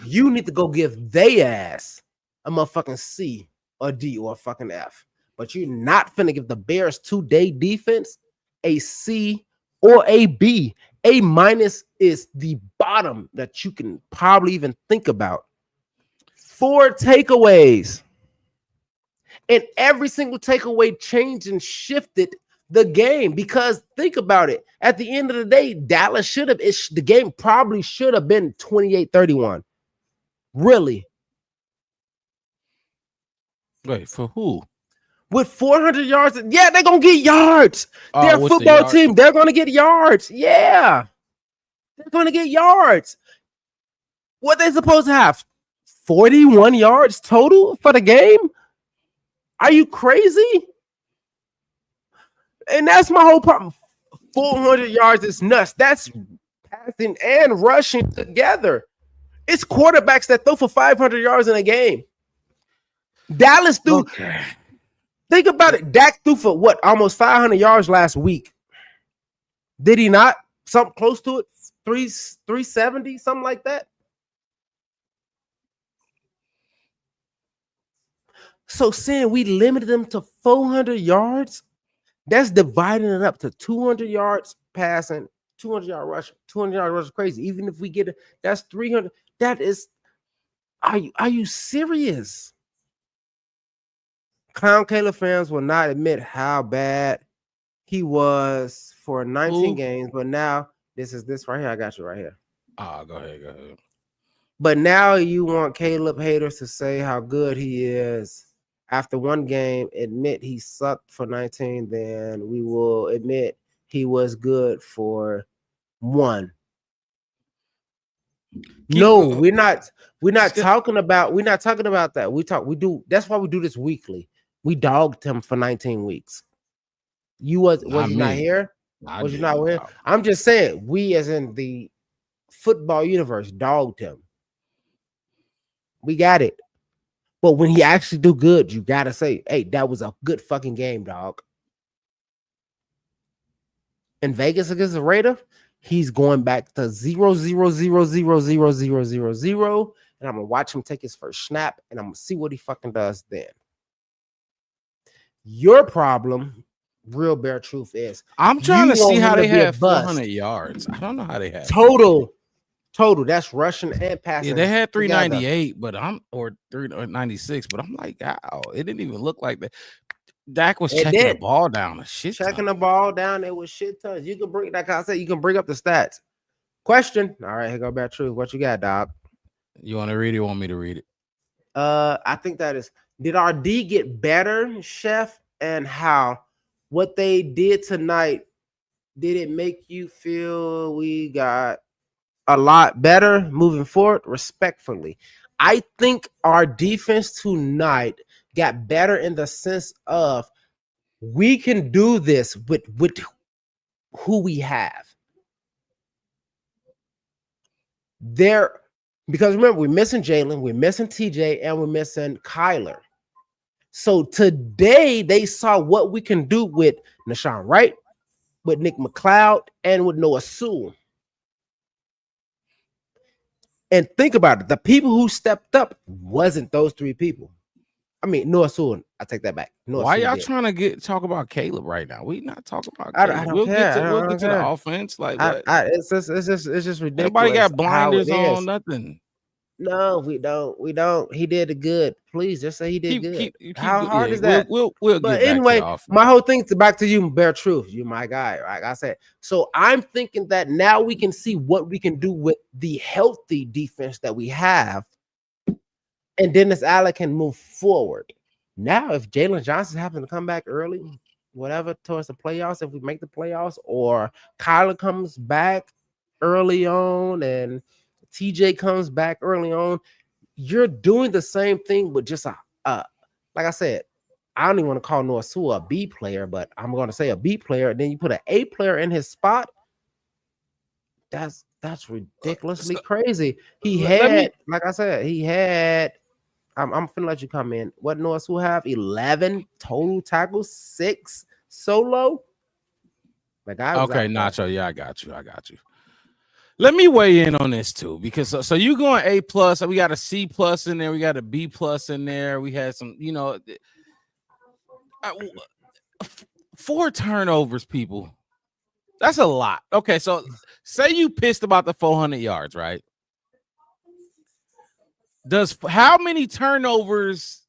You need to go give they ass a motherfucking C or D or a fucking F. But you're not finna give the Bears 2-day defense a C or a B. A minus is the bottom that you can probably even think about. 4 takeaways. And every single takeaway changed and shifted the game, because think about it. At the end of the day, Dallas the game probably should have been 28-31. Really. Wait, for who? With 400 yards, yeah, they're gonna get yards. They're a football team. They're gonna get yards. Yeah, they're gonna get yards. What they supposed to have? 41 yards total for the game? Are you crazy? And that's my whole problem. 400 yards is nuts. That's passing and rushing together. It's quarterbacks that throw for 500 yards in a game. Dallas threw. Okay. Think about it. Dak threw for what? Almost 500 yards last week. Did he not? Something close to it? 370, something like that. So saying we limited them to 400 yards, that's dividing it up to 200 yards passing, 200 yard rush, 200 yard rush is crazy. Even if we get it, that's 300. That is, are you serious? Clown Kayla fans will not admit how bad He was for 19 Who? games, but now this right here. I got you right here. Go ahead. But now you want Caleb Haters to say how good he is after one game, admit he sucked for 19, then we will admit he was good for one. We're not talking about that. We do that's why we do this weekly. We dogged him for 19 weeks. Was you not here? Was you not here? I'm just saying, we as in the football universe dogged him. We got it. But when he actually do good, you gotta say, hey, that was a good fucking game, dog. In Vegas against the Raiders, he's going back to 0-0-0-0-0-0-0-0-0, and I'm gonna watch him take his first snap, and I'm gonna see what he fucking does then. Your problem, real bare truth is, I'm trying to see how they have 400 yards. I don't know how they have total. That's rushing and passing. Yeah, they had 398, but or 396, but I'm like, wow, it didn't even look like that. Dak was checking the ball down a shit ton. Checking the ball down, it was shit tons. You can bring, like I said, you can bring up the stats. Question. All right, here go back truth. What you got, dog? You want to read it or want me to read it? I think that is, did our D get better, Chef? And how what they did tonight, did it make you feel we got a lot better moving forward? Respectfully, I think our defense tonight got better in the sense of we can do this with who we have there. Because remember, we're missing Jalen, we're missing TJ, and we're missing Kyler. So today they saw what we can do with Nashawn Wright, with Nick McLeod, and with Noah Sewell. And think about it. The people who stepped up wasn't those three people. I mean, Noah Sewell, I take that back. Why y'all trying to talk about Caleb right now? We not talking about I Caleb. don't We'll care. get to the offense. Like what? It's just ridiculous. Nobody got blinders on, nothing. No, we don't. He did good. Please just say he did good. How hard is that? We'll but get anyway, back to my whole thing to back to you, bare truth. You my guy, like I said. So I'm thinking that now we can see what we can do with the healthy defense that we have, and Dennis Allen can move forward. Now, if Jalen Johnson happens to come back early, whatever, towards the playoffs, if we make the playoffs, or Kyler comes back early on and TJ comes back early on, you're doing the same thing with just like I said, I don't even want to call Noah Sewell a B player, but I'm going to say a B player. And then you put an A player in his spot. That's ridiculously crazy. He had, like I said, I'm finna let you come in. What Noah Sewell have? 11 total tackles, 6 solo. Like okay, Nacho. Yeah, I got you. Let me weigh in on this too, because so you going A plus, we got a C plus in there, we got a B plus in there, we had some, 4 turnovers, people. That's a lot. Okay, so say you pissed about the 400 yards, right? How many turnovers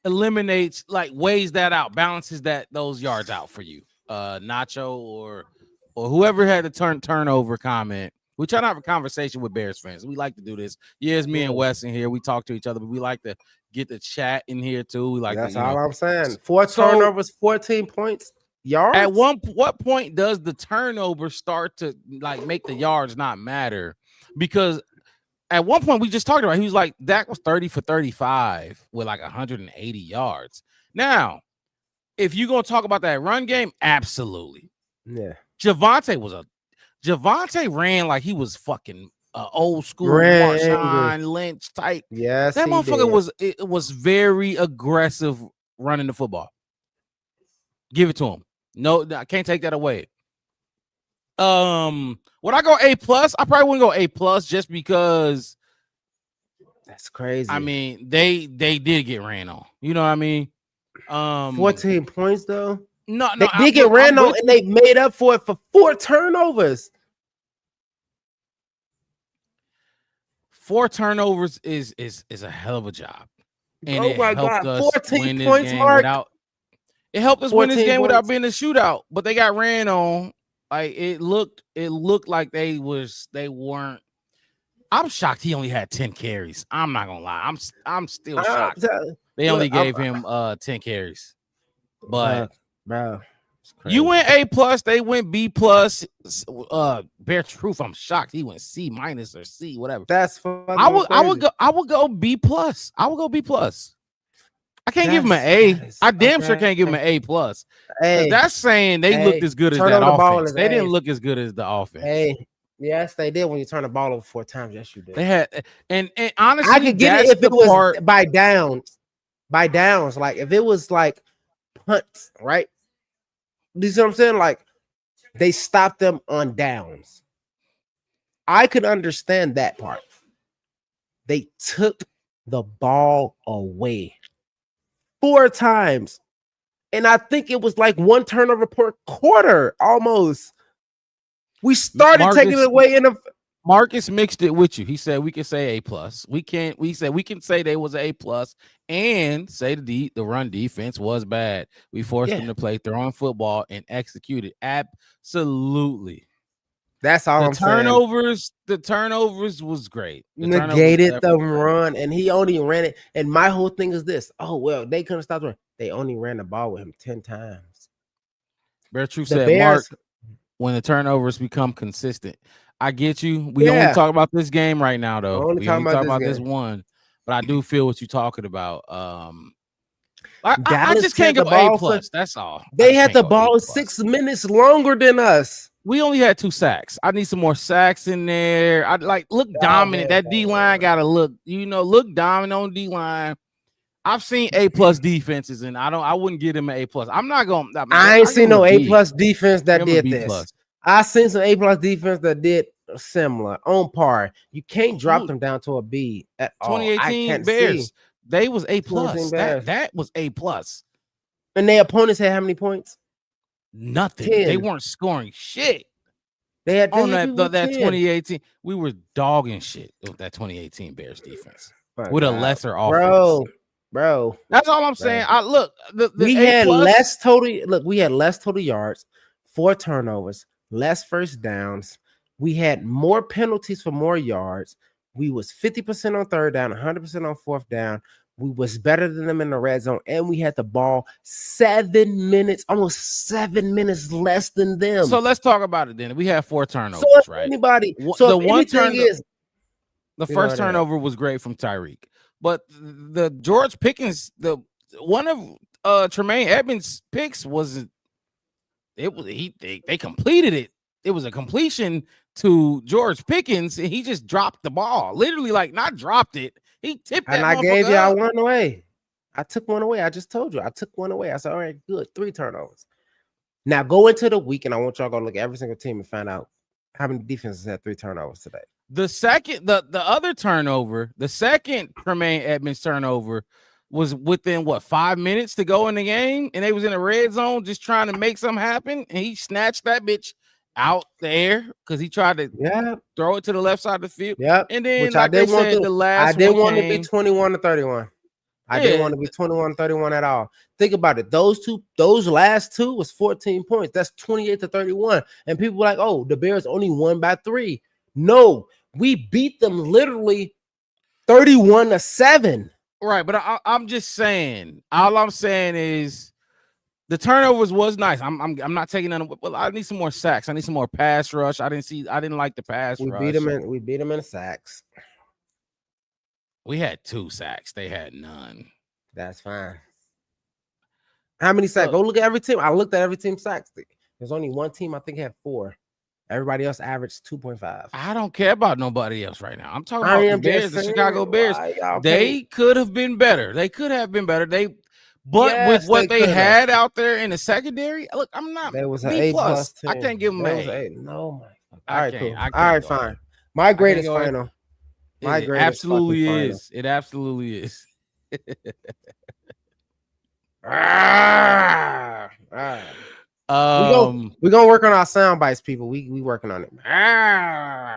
eliminates, like weighs that out, balances those yards out for you? Nacho or whoever had the turnover comment. We try to have a conversation with Bears fans. We like to do this. Yeah, it's me and Wes in here. We talk to each other, but we like to get the chat in here too. We like that's to, all I'm saying. 4 turnovers, 14 points. Yards. At what point does the turnover start to like make the yards not matter? Because at one point we just talked about, he was like, Dak was 30 for 35 with like 180 yards. Now, if you're gonna talk about that run game, absolutely. Yeah. Javonte ran like he was fucking old school Marshawn Lynch type. Yes, that motherfucker was very aggressive running the football. Give it to him. No, I can't take that away. Would I go A plus? I probably wouldn't go A plus just because that's crazy. I mean, they did get ran on. You know what I mean? 14 points though. No, they did get ran on, and they made up for it for 4 turnovers. 4 turnovers is a hell of a job. And oh my God, 14 points, Mark. It helped us win this 14 game without points. being a shootout, but they got ran on. Like it looked like they weren't. I'm shocked he only had 10 carries. I'm not gonna lie. I'm still shocked. They only gave him 10 carries. But bro, you went A+, they went B+. Bare truth, I'm shocked. He went C- or C, whatever. That's I would go B+. I would go B+. I can't give him an A. I damn sure can't give him an A+. Hey, that's saying they looked as good as that offense. They didn't look as good as the offense. Hey, yes, they did when you turn the ball over 4 times. Yes, you did. They had and honestly, I could get it if it was by downs. By downs, like if it was like punts, right? You see what I'm saying? Like they stopped them on downs. I could understand that part. They took the ball away 4 times. And I think it was like 1 turnover per quarter almost. We started taking it away in a Marcus mixed it with you. He said we can say A+. We said we can say they was an A+ and say the run defense was bad. We forced them to play throwing football and executed. Absolutely. That's all I'm saying. The turnovers was great. Negated the run, and he only ran it. And my whole thing is this: oh well, they couldn't stop the run. They only ran the ball with him 10 times. Bear True said, Mark, when the turnovers become consistent. I get you. We only talk about this game right now, though. We only talk about this one, but I do feel what you're talking about. I just can't go A+. That's all. They had the ball 6 minutes longer than us. We only had 2 sacks. I need some more sacks in there. I'd look dominant. That D line gotta look dominant on D line. I've seen A+ defenses, and I wouldn't give them an A+. I'm not gonna. I ain't seen no A+ defense that did this. I seen some A+ defense that did similar on par. You can't drop them down to a B at all. 2018 Bears, they was A+. That was A+. And their opponents had how many points? Nothing. 10. They weren't scoring shit. They had on that 2018. We were dogging shit with that 2018 Bears defense with a lesser offense. Bro, that's all I'm saying. We had less total yards, 4 turnovers, less first downs. We had more penalties for more yards. We was 50% on 3rd down, 100% on 4th down. We was better than them in the red zone, and we had the ball 7 minutes, almost 7 minutes less than them. So let's talk about it then. We had 4 turnovers, right? The first turnover was great from Tyreek, but the George Pickens, one of Tremaine Edmonds' picks they completed it. It was a completion to George Pickens, and he just dropped the ball. Literally, not dropped it. He tipped that. And I gave y'all one away. I took one away. I just told you. I took one away. I said, all right, good. 3 turnovers. Now go into the week, and I want y'all to go look at every single team and find out how many defenses had 3 turnovers today. The second Tremaine Edmonds turnover was within 5 minutes to go in the game, and they was in the red zone just trying to make something happen, and he snatched that bitch out there because he tried to throw it to the left side of the field. Yeah, and then which I didn't want to be 21-31. I didn't want to be 21-31 at all. Think about it. Those last 2 was 14 points. That's 28-31. And people were like, oh, the Bears only won by 3. No, we beat them literally 31-7. Right, but I'm just saying. All I'm saying is the turnovers was nice. I'm not taking none. Well, I need some more sacks. I need some more pass rush. I didn't like the pass rush. We beat them in sacks. We had 2 sacks. They had none. That's fine. How many sacks? Go look at every team. I looked at every team sacks. There's only one team I think had 4. Everybody else averaged 2.5. I don't care about nobody else right now. I'm talking about the Bears, the Chicago Bears. They could have been better. They could have been better. With what they had out there in the secondary, look, I'm not. There was an B+. A+ team. I can't give them A. No, my. All right, cool. All right, fine. My greatest final. It absolutely is. It absolutely is. All right. We're gonna work on our sound bites, people. We working on it.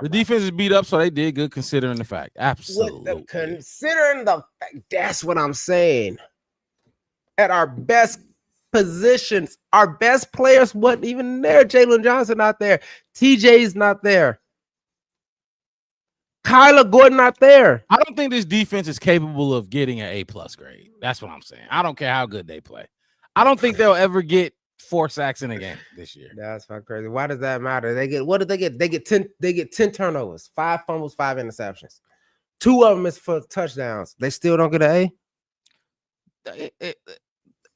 The defense is beat up, so they did good considering the fact. Absolutely. Considering the fact, that's what I'm saying. At our best positions. Our best players wasn't even there. Jalen Johnson not there. TJ's not there. Kyler Gordon not there. I don't think this defense is capable of getting an A+ grade. That's what I'm saying. I don't care how good they play. I don't think they'll ever get 4 sacks in a game this year. That's fucking crazy. Why does that matter? They get what did they get? They get 10 turnovers, 5 fumbles, 5 interceptions. 2 of them is for touchdowns. They still don't get an A.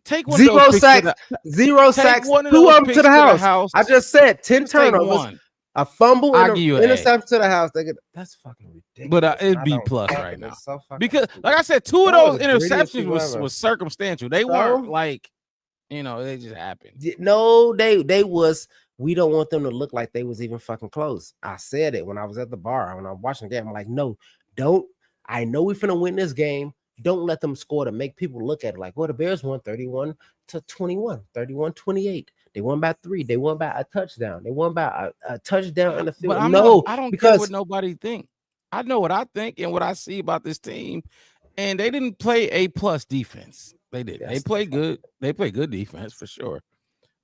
Take one 0 sacks, 0 sacks, 2 of them to the house. I just said 10 turnovers, a fumble, and an interception to the house. They get that's fucking ridiculous. But it'd be plus right now because, like I said, 2 of those interceptions was circumstantial. They weren't like, they just happened. No, they was. We don't want them to look like they was even fucking close. I said it when I was at the bar when I was watching the game. I'm like, no, don't. I know we finna win this game. Don't let them score to make people look at it like, well, the Bears won 31-21, 31-28. They won by 3. They won by a touchdown. They won by a touchdown in the field. But I don't care what nobody think. I know what I think and what I see about this team. And they didn't play A+ defense. They did. They play good. They play good defense for sure.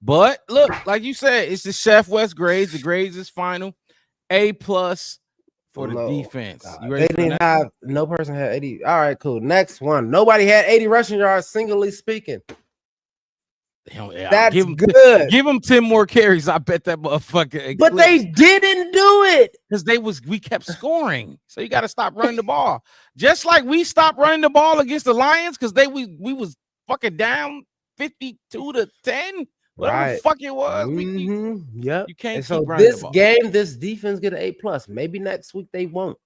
But look, like you said, it's the Chef West grades. The grades is final. A+ for the defense. You ready? They didn't have no person had 80. All right, cool. Next one. Nobody had 80 rushing yards, singly speaking. That's good. Give them 10 more carries. I bet that motherfucker. But they didn't do it because we kept scoring. So you got to stop running the ball. Just like we stopped running the ball against the Lions because we was fucking down 52-10. Whatever the fuck it was. Yep. You can't so keep running this the ball. game, this defense get an A+. Maybe next week they won't.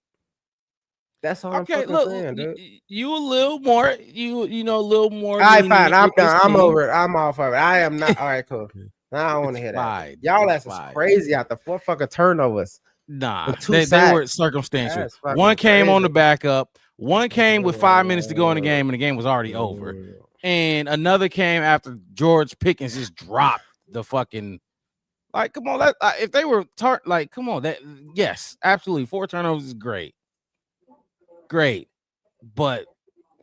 That's all I'm fucking saying, dude. You a little more, a little more. All right, fine. I'm done. I'm over it. I'm off of it. I am not. All right, cool. I don't want to hear that. Y'all ass is crazy out the 4 fucking turnovers. Nah, they were circumstantial. One came on the backup. One came with 5 minutes to go in the game, and the game was already over. And another came after George Pickens just dropped the fucking. Like, come on, if they were come on, yes, absolutely. 4 turnovers is great. But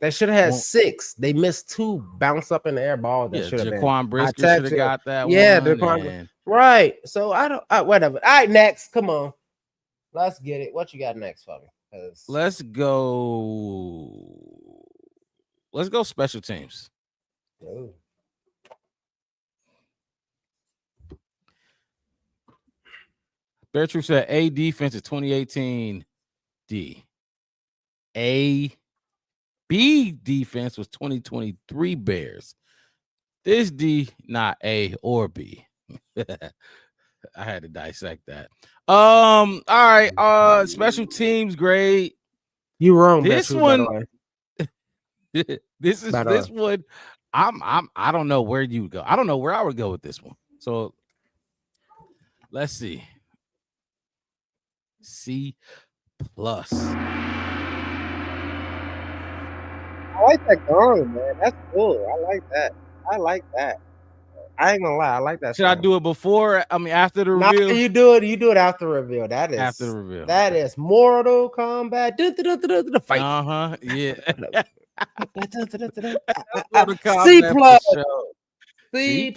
they should have had 6. They missed 2 bounce up in the air balls. That should have been. Jaquan Brisker should have got that one. Right. So I don't. Whatever. All right, next. Come on. Let's get it. What you got next for me? Let's go special teams. Ooh. Bear Truth said A defense is 2018 D. A B defense was 2023 Bears. This D not A or B. I had to dissect that. All right. Special teams grade. You wrong. This one. This one. I don't know where you go. I don't know where I would go with this one. So let's see. C+. I like that going, man. That's cool. I like that. I ain't gonna lie. I like that. Should I do it before? I mean, after the reveal? No, you do it after the reveal. That is after the reveal. That is Mortal Kombat. Fight. Yeah. C+.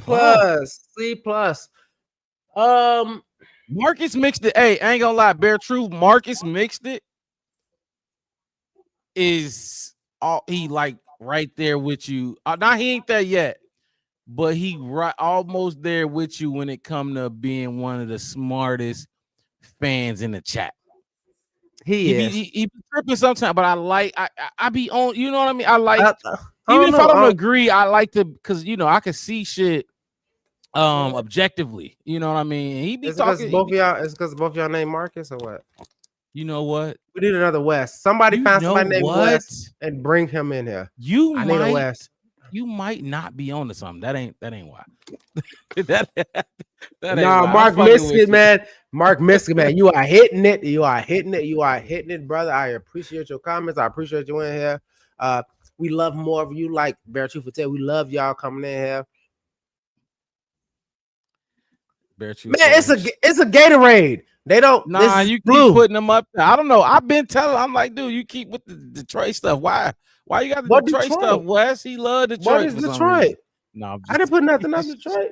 Marcus mixed it. Hey, I ain't gonna lie. Bear Truth. Marcus mixed it. Is all he like right there with you? Now he ain't there yet. But he almost there with you when it come to being one of the smartest fans in the chat. He is. He be tripping sometimes, but I be on. You know what I mean? I like even if I don't agree, I like to because I can see shit objectively. You know what I mean? He be talking. It's because both y'all named Marcus or what? You know what? We need another West. Somebody find somebody named West and bring him in here. I need a West. You might not be on to something. That ain't why. that Mark Miskitt, man. Mark Miskitt, man. You are hitting it. You are hitting it, brother. I appreciate your comments. I appreciate you in here. We love more of you, like Bear Truth would tell. We love y'all coming in here. Bear Truth. Man, it's a Gatorade. They don't. Nah, you keep putting them up there. I don't know. I've been telling. I'm like, dude, you keep with the Detroit stuff. Why you got the Detroit stuff, Wes? He loved Detroit. What is Detroit? No, I didn't put nothing on Detroit.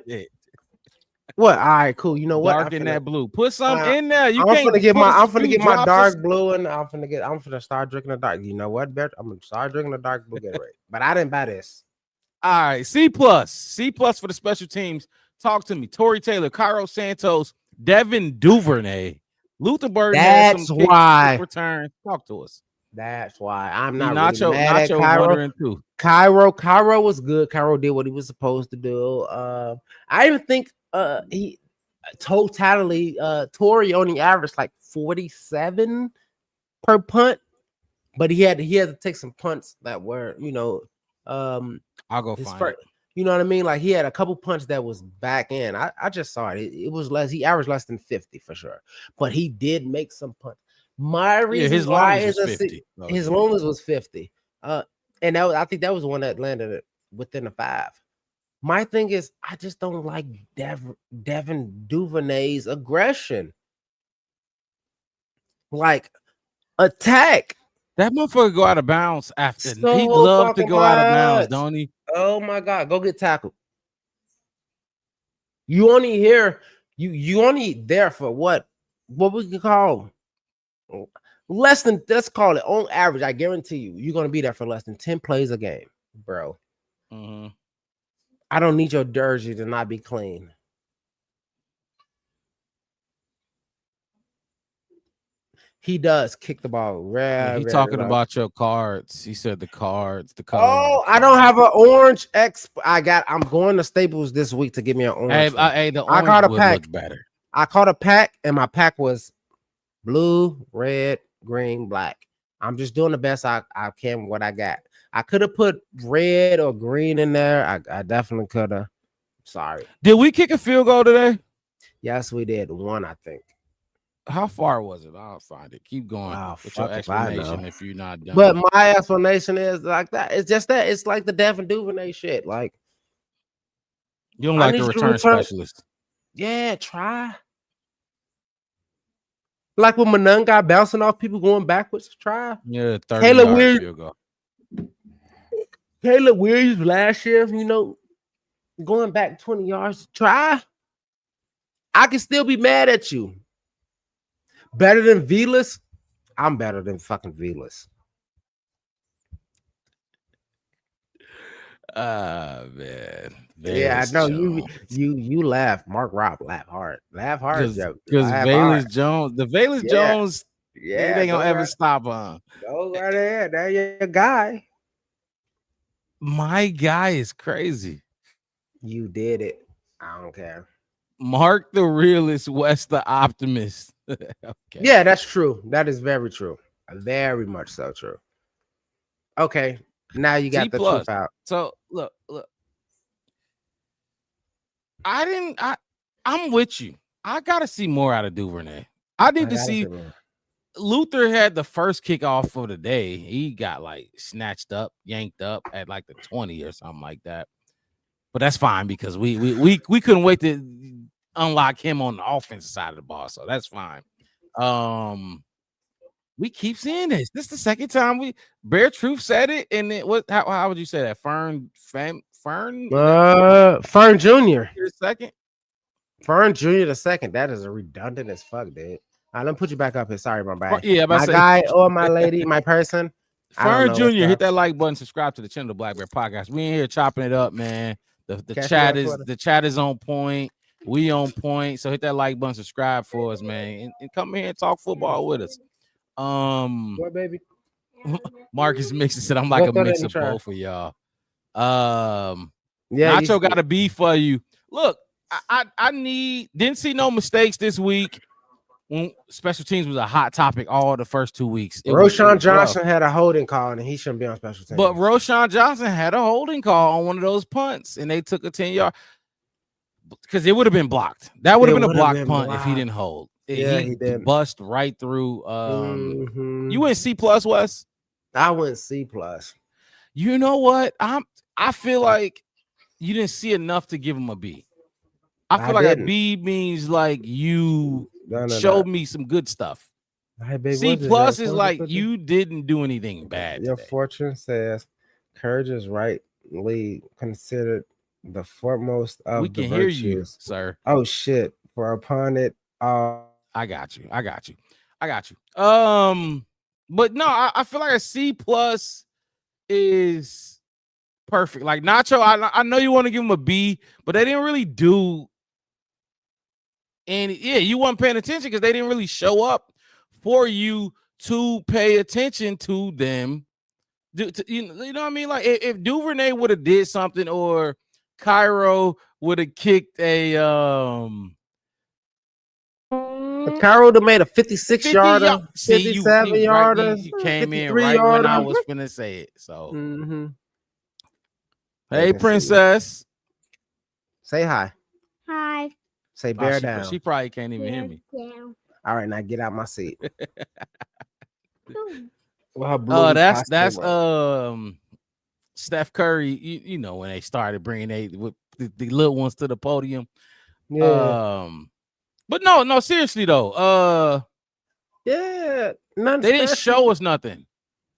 What? All right, cool. You know what? Dark in that blue. Put some in there. You I'm can't. finna get put a I'm finna few get my drops dark of- blue, and I'm finna start drinking the dark. You know what, Bet? I'm gonna start drinking the dark blue Gatorade. But I didn't buy this. All right, C plus for the special teams. Talk to me. Torrey Taylor, Cairo Santos, Devin Duvernay, Luther Burden has That's some why. return. Talk to us. That's why I'm See, not really mad at Nacho Cairo. wondering too. Cairo was good. Cairo did what he was supposed to do. I even think he totality Torrey only averaged like 47 per punt, but he had to take some punts that were, I'll go find it. You know what I mean? Like he had a couple punts that was back in. I just saw it. It was less. He averaged less than 50 for sure, but he did make some punts. My reason his why longest is was 50. his longest was 50. And I think that was the one that landed within the 5. My thing is, I just don't like Devin Duvernay's aggression. Like, attack. That motherfucker go out of bounds after. So He love to fucking go out of bounds, much. don't he? Oh my God, go get tackled. You only here, you only there for what we can call less than, let's call it on average. I guarantee you're gonna be there for less than 10 plays a game, bro. I don't need your jersey to not be clean. He does kick the ball. He talking about your cards. He said the cards, the color. Oh, I don't have an orange X. I'm going to Staples this week to get me an orange. The orange I caught a would pack. look better. I caught a pack, and my pack was blue, red, green, black. I'm just doing the best I can with what I got. I could have put red or green in there. I definitely could have. Sorry. Did we kick a field goal today? Yes, we did. One, I think. How far was it? I'll find it. Keep going with your fuck if I know. explanation if you're not done. But my explanation is like that. It's just that. It's like the Devin Duvernay shit. Like, you don't like the return specialist. Yeah, try. Like when Manung got bouncing off people going backwards, try. Yeah, 30 field goal. Caleb Williams last year, going back 20 yards, try. I can still be mad at you. Better than Velas? I'm better than fucking Velas. Man. Yeah, I know you laugh. Mark Robb laugh hard. Laugh hard, Joe. Because Valus Jones, Jones, yeah, they ain't gonna ever stop on. Go right ahead. There your guy. My guy is crazy. You did it. I don't care. Mark the realist, West the optimist. Okay. Yeah, that's true. That is very true. Very much so true. Okay, now you got the truth out. So look. I'm with you. I gotta see more out of Duvernay. I need to see. Luther had the first kickoff of the day. He got like snatched up, yanked up at like the 20 or something like that. But that's fine because we couldn't wait to unlock him on the offensive side of the ball. So that's fine. We keep seeing this. This is the second time Bear Truth said it. And it was how would you say that? Fern Jr. Second. Fern Jr. the second. That is a redundant as fuck, dude. Let me put you back up here. Sorry, my bad. Yeah, my guy or my lady, my person. Fern Jr. Hit that like button, subscribe to the channel, the Black Bear Podcast. We in here chopping it up, man. The chat is on point. We on point. So hit that like button, subscribe for us, man, and come here and talk football with us. What, baby? Marcus Mixon said I'm like a mix of both for y'all. Yeah, Nacho got a B for you. Look, I didn't see no mistakes this week. When special teams was a hot topic all the first 2 weeks. Roshan Johnson had a holding call and he shouldn't be on special teams. But Roshan Johnson had a holding call on one of those punts and they took a 10-yard because it would have been blocked. That would have been a blocked punt if he didn't hold. He did. Bust right through. You went C plus, Wes? I went C plus. You know what? I feel like you didn't see enough to give him a B. I feel like a B means like you showed me some good stuff. Hey, babe, C plus is like you didn't do anything bad. Your today. fortune says Courage is rightly considered The foremost of We the can hear you, virtues. sir. Oh shit! For opponent, I got you. But no, I feel like a C plus is perfect. Like Nacho, I know you want to give him a B, but they didn't really do. And yeah, you weren't paying attention because they didn't really show up for you to pay attention to them. You know what I mean? Like if Duvernay would have did something, or Cairo would have kicked a Cairo would have made a 56 yarder, 57 yarder. You came in right when I was finna say it. So hey, princess. Say hi. Hi. Say bear down. She probably can't even hear me. All right, now get out my seat. Oh, that's Steph Curry. You know when they started bringing the little ones to the podium. Yeah. But no, seriously though. Yeah, they didn't show us nothing.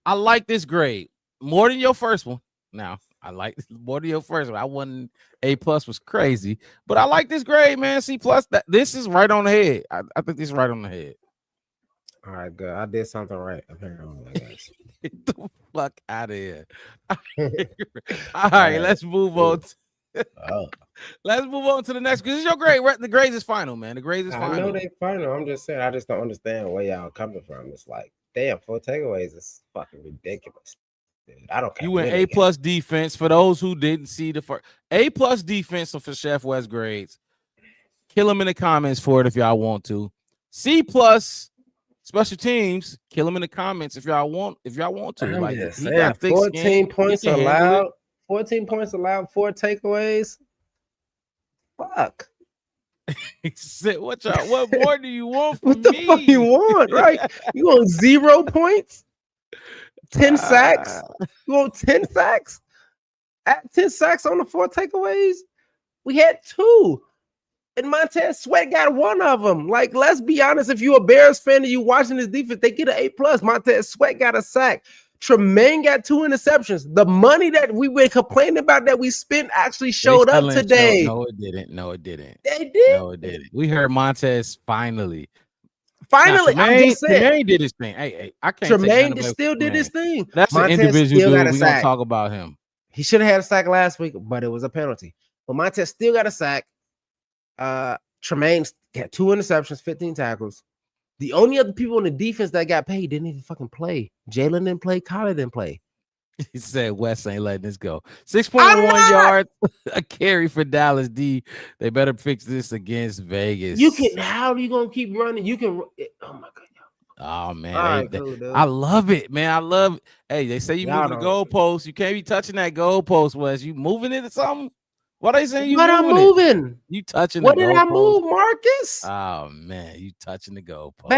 I like this grade more than your first one. Now I like more than your first one. I wasn't A+ was crazy, but I like this grade, man. C+. This is right on the head. I think this is right on the head. All right, good. I did something right, apparently. I guess. Get the fuck out of here. All right, let's move on. Let's move on to the next, because it's your grade. The grades is final, man. The grades is final. I know they final. I'm just saying, I just don't understand where y'all coming from. It's like, damn, 4 takeaways is fucking ridiculous. Dude, I don't care. You went A+ defense. For those who didn't see the first, A+ defense for Chef West grades. Kill him in the comments for it if y'all want to. C+ special teams. Kill him in the comments if y'all want to. Like, he got 14 points allowed. 14 points allowed, 4 takeaways. Fuck. He said, what more do you want from what the me? fuck you want, right? You want 0 points? 10 sacks? You want 10 sacks? At 10 sacks on the 4 takeaways? We had 2. And Montez Sweat got 1 of them. Like, let's be honest. If you're a Bears fan and you watching this defense, they get an A+. Montez Sweat got a sack. Tremaine got 2 interceptions. The money that we were complaining about that we spent actually showed up today. No, it didn't. They did. No, it didn't. We heard Montez finally. Finally, now, Tremaine did his thing. Hey, I can't. Tremaine still did his thing. That's Montez an individual dude. We're gonna talk about him. He should have had a sack last week, but it was a penalty. But Montez still got a sack. Tremaine got 2 interceptions, 15 tackles. The only other people on the defense that got paid didn't even fucking play. Jalen didn't play. Kyler didn't play. He said West ain't letting this go. 6.1 yards a carry for Dallas D. They better fix this against Vegas. How are you gonna keep running? You can. Oh my god. Oh man, Right, I love it, man. I love it. Hey, they say you Y'all moving the goalpost. You can't be touching that goalpost, Wes. You moving it or something? What are they saying? You what I'm moving? You touching what the did goalpost. I move, Marcus? Oh man, you touching the goalpost.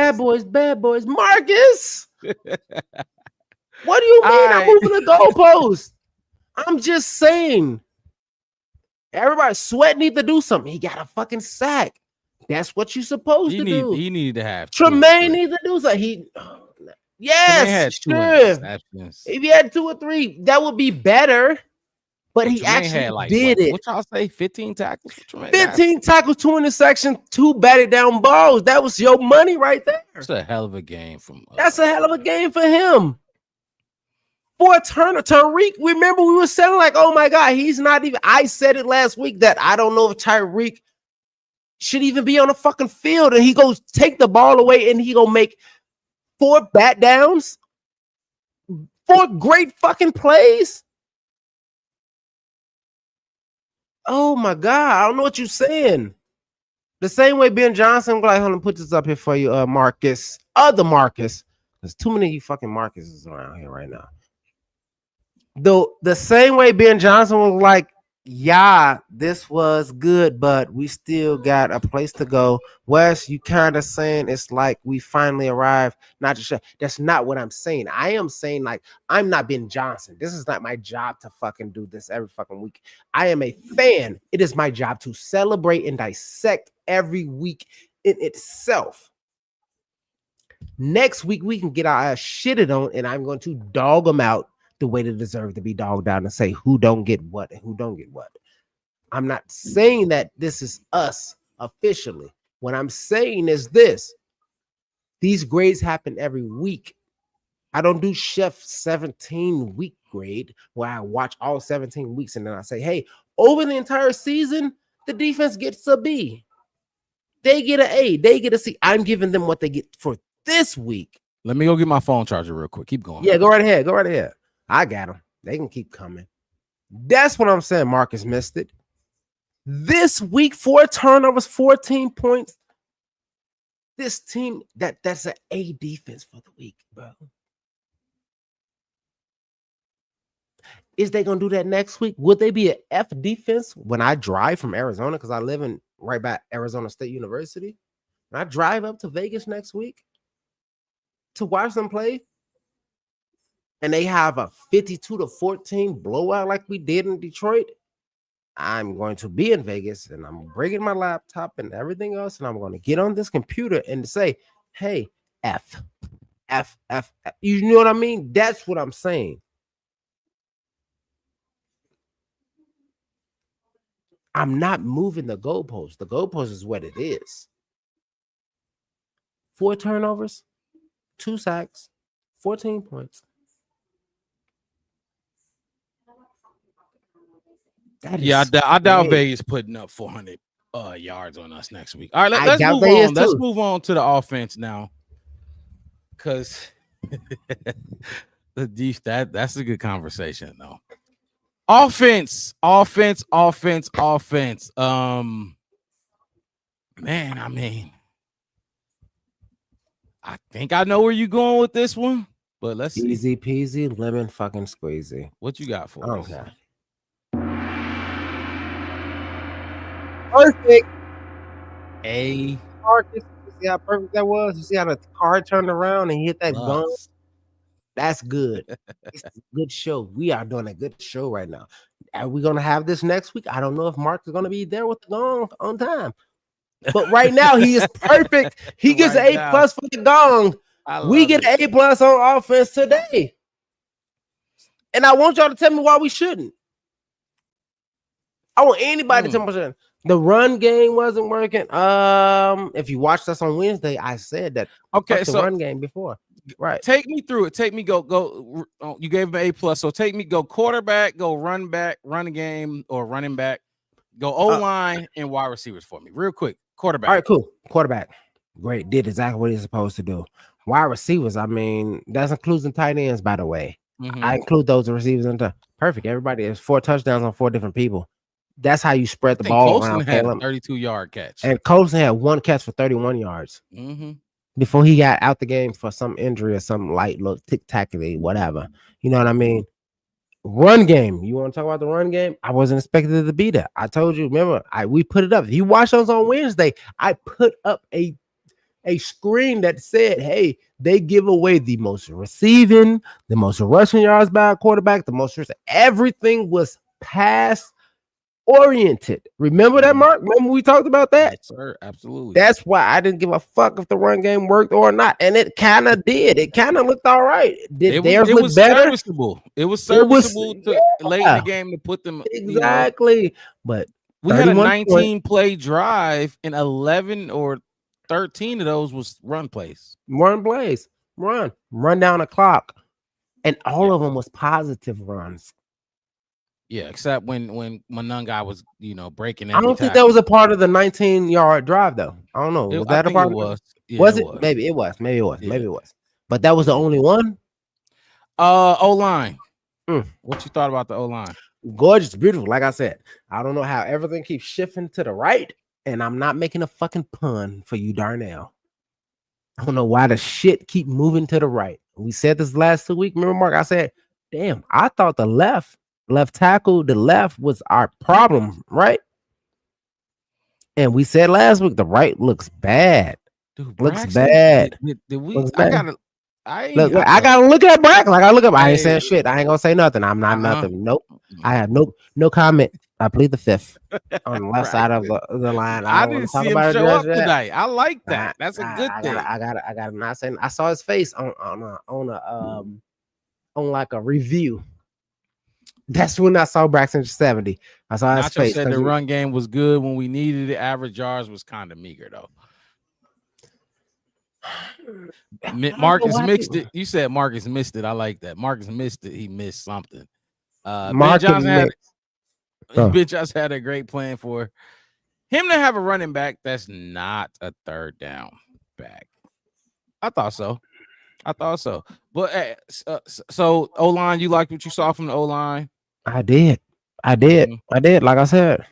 Bad boys, Marcus. What do you mean I'm moving the goalpost? I'm just saying. Everybody, Sweat need to do something. He got a fucking sack. That's what you're supposed to do. He needed to have. Tremaine needs to do something. Yes, sure. If he had 2 or 3, that would be better. But he Tremaine actually did it. What y'all say? 15 tackles for Tremaine? 15 tackles, 2 interceptions, 2 batted down balls. That was your money right there. That's a hell of a game from. That's a hell of a game for him. For Tariq, remember we were saying like, oh my God, he's not even. I said it last week that I don't know if Tariq should even be on the fucking field, and he goes take the ball away and he gonna make 4 bat downs, 4 great fucking plays. Oh my God, I don't know what you're saying. The same way Ben Johnson, like, hold on, put this up here for you, Marcus. Other Marcus. There's too many of you fucking Marcuses around here right now. Though the same way Ben Johnson was like, yeah, this was good, but we still got a place to go. Wes, you kind of saying it's like we finally arrived. Not just that's not what I'm saying. I am saying like I'm not Ben Johnson. This is not my job to fucking do this every fucking week. I am a fan. It is my job to celebrate and dissect every week in itself. Next week we can get our ass shitted on, and I'm going to dog them out the way they deserve to be dogged out and say who don't get what and who don't get what. I'm not saying that this is us officially. What I'm saying is this. These grades happen every week. I don't do Chef 17-week grade where I watch all 17 weeks and then I say, hey, over the entire season, the defense gets a B. They get an A. They get a C. I'm giving them what they get for this week. Let me go get my phone charger real quick. Keep going. Yeah, go right ahead. Go right ahead. I got them. They can keep coming. That's what I'm saying. Marcus missed it. This week, 4 turnovers, 14 points. This team, that's an A defense for the week, bro. Is they gonna do that next week? Would they be an F defense when I drive from Arizona? Because I live in right by Arizona State University. When I drive up to Vegas next week to watch them play, and they have a 52-14 blowout like we did in Detroit, I'm going to be in Vegas and I'm bringing my laptop and everything else, and I'm going to get on this computer and say, hey, F. You know what I mean? That's what I'm saying. I'm not moving the goalpost. The goalpost is what it is. 4 turnovers, 2 sacks, 14 points. I doubt Vegas putting up 400 yards on us next week. All right, let's move on. Let's move on to the offense now, because that's a good conversation though. Offense. Man, I mean, I think I know where you're going with this one, but let's see. Easy peasy, lemon fucking squeezy. What you got for us? Okay. Perfect. Marcus, you see how perfect that was? You see how the car turned around and hit that gun? That's good. It's a good show. We are doing a good show right now. Are we going to have this next week? I don't know if Mark is going to be there with the gong on time. But right now, he is perfect. He gets an A+ for the gong. We get an A+ on offense today. And I want y'all to tell me why we shouldn't. I want anybody to tell me the run game wasn't working. If you watched us on Wednesday, I said that. Okay, the so run game before. Right. Take me through it. Take me go. You gave him an A+. So take me go quarterback, go run back, run game, or running back, go O-line and wide receivers for me. Real quick. Quarterback. All right, cool. Quarterback. Great. Did exactly what he's supposed to do. Wide receivers, I mean, that's including tight ends, by the way. I include those receivers into perfect. Everybody has 4 touchdowns on 4 different people. That's how you spread the ball around. Had a 32-yard catch. And Colson had 1 catch for 31 yards. Before he got out the game for some injury or some light look, tic-tac-y, whatever. You know what I mean? Run game. You want to talk about the run game? I wasn't expected to be there. I told you, remember, we put it up. If you watch those on Wednesday, I put up a screen that said, hey, they give away the most receiving, the most rushing yards by a quarterback, the most everything was pass oriented. Remember that, Mark? Remember we talked about that? Yes, sir. Absolutely. That's why I didn't give a fuck if the run game worked or not, and it kind of did. It kind of looked all right. Did theirs look better? Serviceable. It was serviceable late in the game to put them exactly. You know, but we had a 19-play drive, and 11 or 13 of those was run plays. Run down the clock, and all of them was positive runs. Yeah, except when Manunga was, breaking. I don't think that was a part of the 19-yard drive, though. I don't know. Was that a part? It was. Yeah, was it? Maybe it was. Maybe it was. But that was the only one. O-line. What you thought about the O-line? Gorgeous, beautiful. Like I said, I don't know how everything keeps shifting to the right, and I'm not making a fucking pun for you, Darnell. I don't know why the shit keep moving to the right. We said this last 2 weeks. Remember, Mark? I said, damn, I thought the left tackle, the left was our problem, right? And we said last week the right looks bad. Dude, looks bad. Did we? Looks I bad. gotta look at Braxton. I gotta look up. I ain't saying shit. I ain't gonna say nothing. I'm not nothing. Nope. I have no comment. I plead the fifth on the left side of the line. I didn't see him show up tonight. I like that. That's a good thing. I got not saying. I saw his face on like a review. That's when I saw Braxton 70. I saw his Nacho face. said the run game was good when we needed it. Average yards was kind of meager though. Marcus mixed it. You said Marcus missed it. I like that. Marcus missed it. He missed something. Ben Johnson had a great plan for him to have a running back that's not a third down back. I thought so. But so O-line, you liked what you saw from the O-line? I did. Like I said,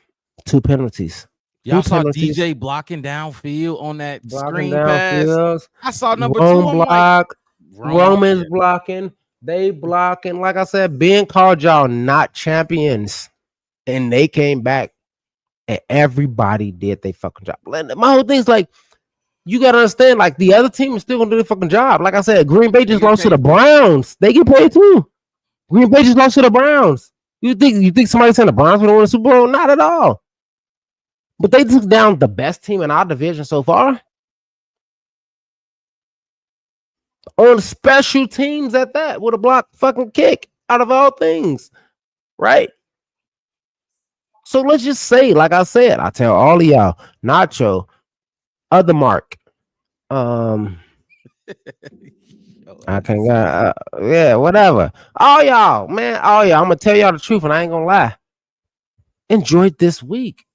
2 penalties. Y'all saw DJ blocking downfield on that screen pass. I saw number 2 block. Roman's blocking. They blocking. Like I said, Ben called y'all not champions, and they came back, and everybody did their fucking job. My whole thing's like, you gotta understand, like the other team is still gonna do their fucking job. Like I said, Green Bay just lost to the Browns. They get paid too. Green Bay just lost to the Browns. You think somebody said the Browns would win the Super Bowl? Not at all. But they took down the best team in our division so far. On special teams at that, with a block fucking kick out of all things. Right? So let's just say, like I said, I tell all of y'all, Nacho, other Mark. I can't yeah, whatever. All y'all, man, I'm gonna tell y'all the truth, and I ain't gonna lie. Enjoy this week.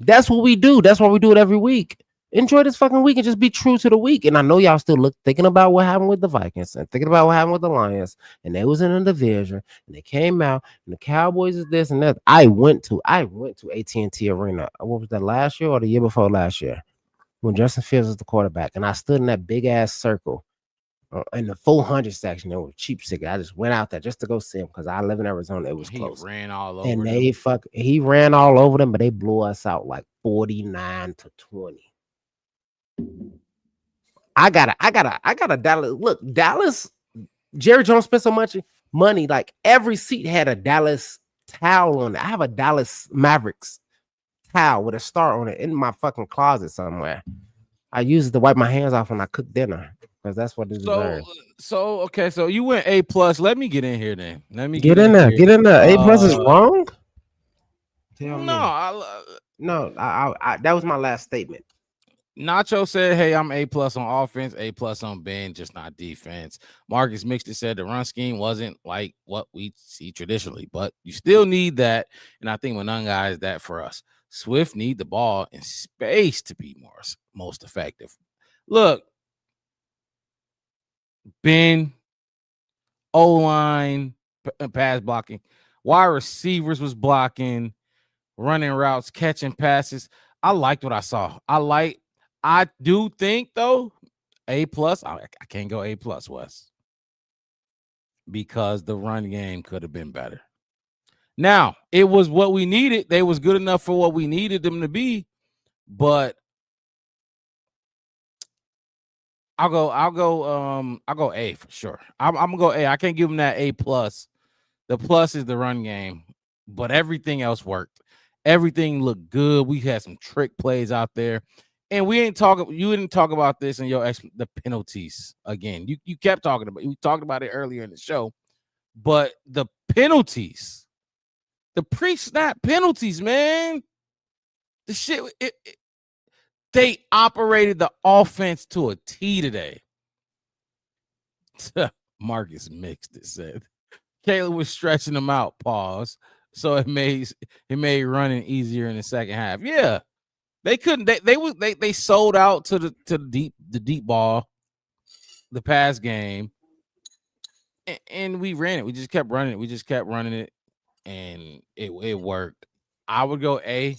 That's what we do. That's why we do it every week. Enjoy this fucking week and just be true to the week. And I know y'all still thinking about what happened with the Vikings and thinking about what happened with the Lions, and they was in a division, and they came out, and the Cowboys is this and that. I went to AT&T Arena. What was that, last year or the year before last year? When Justin Fields was the quarterback, and I stood in that big ass circle in the 400 section. It was cheap ticket. I just went out there just to go see him because I live in Arizona. It was close. He ran all over and them. He ran all over them, but they blew us out like 49-20. I got a Dallas. Look, Dallas. Jerry Jones spent so much money. Like every seat had a Dallas towel on it. I have a Dallas Mavericks towel with a star on it in my fucking closet somewhere. I use it to wipe my hands off when I cook dinner because that's what it deserves. So okay, so you went A+. Let me get in here then. Let me get in there. Get in there. A+ is wrong. No, I that was my last statement. Nacho said, "Hey, I'm A+ on offense, A+ on Ben, just not defense." Marcus Mixed said the run scheme wasn't like what we see traditionally, but you still need that, and I think Monanga is that for us. Swift need the ball in space to be most effective. Look, Ben, O-line, pass blocking, wide receivers was blocking, running routes, catching passes. I liked what I saw. I do think though, A+. I can't go A+, Wes, because the run game could have been better. Now, it was what we needed. They was good enough for what we needed them to be, but I'll go A for sure. I'm gonna go A. I can't give them that A+. The plus is the run game, but everything else worked. Everything looked good. We had some trick plays out there, and you didn't talk about this in the penalties again. You kept talking about. We talked about it earlier in the show, but the penalties. The pre-snap penalties, man. The shit, they operated the offense to a T today. Marcus Mixed it said. Caleb was stretching them out, pause. So it made running easier in the second half. Yeah. They couldn't, they sold out to the deep ball, the pass game. And we ran it. We just kept running it. And it worked. I would go A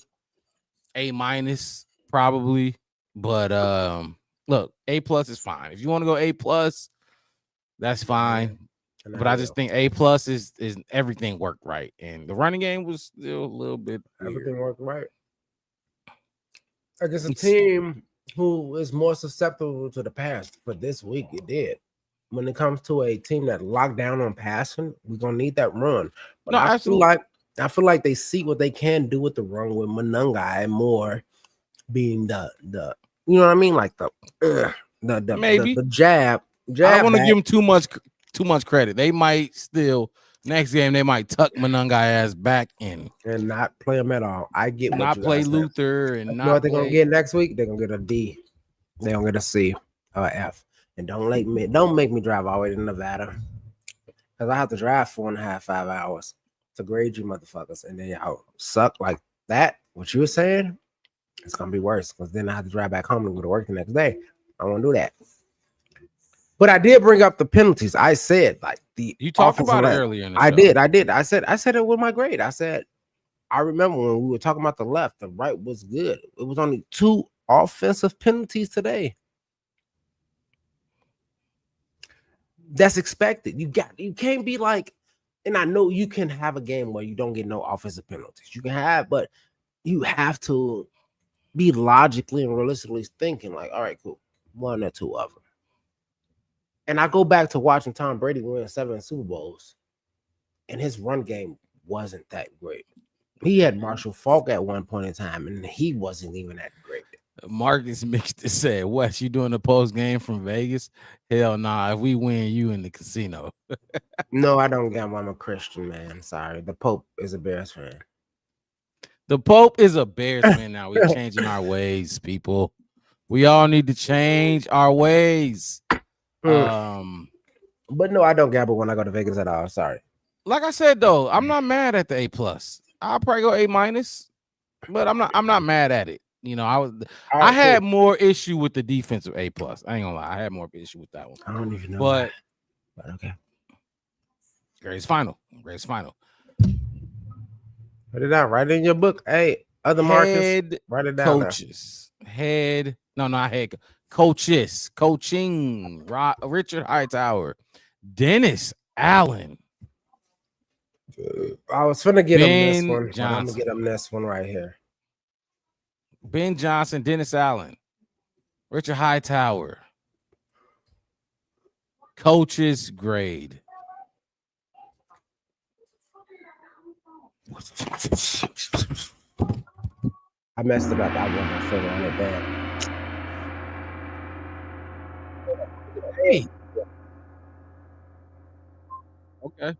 probably, but look, A+ is fine. If you want to go A+, that's fine. But I just think A+ is everything worked right, and the running game was still a little bit weird. Everything worked right. I guess a team who is more susceptible to the pass for this week, it did. When it comes to a team that locked down on passing, we're gonna need that run. But I feel like they see what they can do with the run with Monanga and Moore being the you know what I mean, like the jab. I don't want to give them too much credit. They might still Next game, they might tuck Monangai ass back in and not play him at all. I get what not you play guys said. Luther and You not know what they're play. gonna get next week? They're gonna get a D. They're gonna get a C or a F. And don't make me drive all the way to Nevada. Because I have to drive 4.5, 5 hours to grade you motherfuckers. And then y'all suck like that. What you were saying, it's gonna be worse. Because then I have to drive back home and go to work the next day. I don't want to do that. But I did bring up the penalties. I said, like, you talked about it earlier in the show. I did. I said it with my grade. I said, I remember when we were talking about the left, the right was good. It was only 2 offensive penalties today. That's expected. You can't be like, and I know you can have a game where you don't get no offensive penalties. You can have, but you have to be logically and realistically thinking, like, all right, cool, 1 or 2 of them. And I go back to watching Tom Brady win 7 Super Bowls, and his run game wasn't that great. He had Marshall Faulk at one point in time, and he wasn't even that great. Marcus mixed it said, Wes, you doing the post game from Vegas? Hell nah. If we win, you in the casino. No, I don't gamble. I'm a Christian, man. Sorry. The Pope is a Bears fan. The Pope is a Bears fan now. We're changing our ways, people. We all need to change our ways. But no, I don't gamble when I go to Vegas at all. Sorry. Like I said though, I'm not mad at the A+. I'll probably go A-, but I'm not mad at it. You know, I had more issue with the defensive A+. I ain't gonna lie, I had more issue with that one. I don't even know. But okay. Greatest final. Put it down. Write it in your book. Hey, other Marcus. Write it down. Coaches. Not head. Coaches. Coaching. Richard Hightower. Dennis Allen. I was finna get Ben him this one. Johnson. I'm gonna get him this one right here. Ben Johnson, Dennis Allen, Richard Hightower. Coach's grade. I messed it up. I won my finger on it bad. Hey. Okay.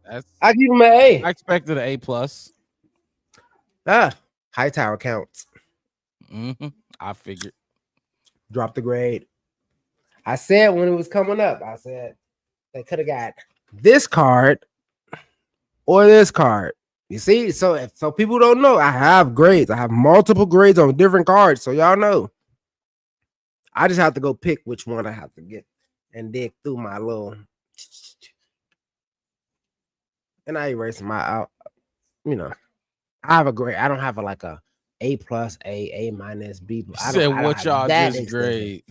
That's I give him an A. I expected an A+. Hightower counts. I figured. Drop the grade. I said when it was coming up, I said they could have got this card or this card. You see, so people don't know, I have grades. I have multiple grades on different cards, so y'all know. I just have to go pick which one I have to get and dig through my little. And I erase my out. You know, I have a grade. I don't have a A+, A-, B. Said what y'all just grade?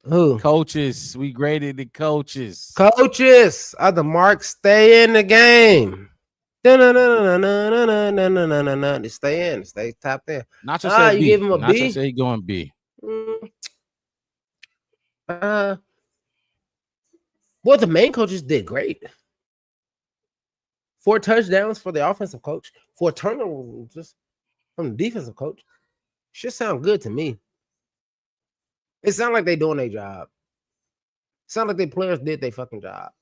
Who? Coaches. We graded the coaches. Coaches. Other marks stay in the game. They stay in. Stay top there. Nacho said you B. give him a Nacho B? said he going B. Well, the main coaches did great. 4 touchdowns for the offensive coach. 4 turnovers just from the defensive coach. Should sound good to me. It sounds like they doing their job. Sound like their players did their fucking job.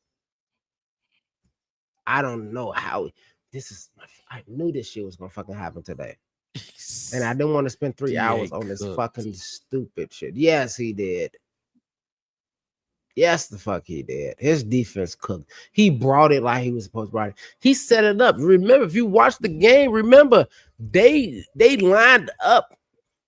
I don't know how this is. I knew this shit was gonna fucking happen today. And I didn't want to spend 3 hours on this fucking stupid shit. Yes, he did. Yes, the fuck he did. His defense cooked. He brought it like he was supposed to bring it. He set it up. Remember, if you watch the game, remember they lined up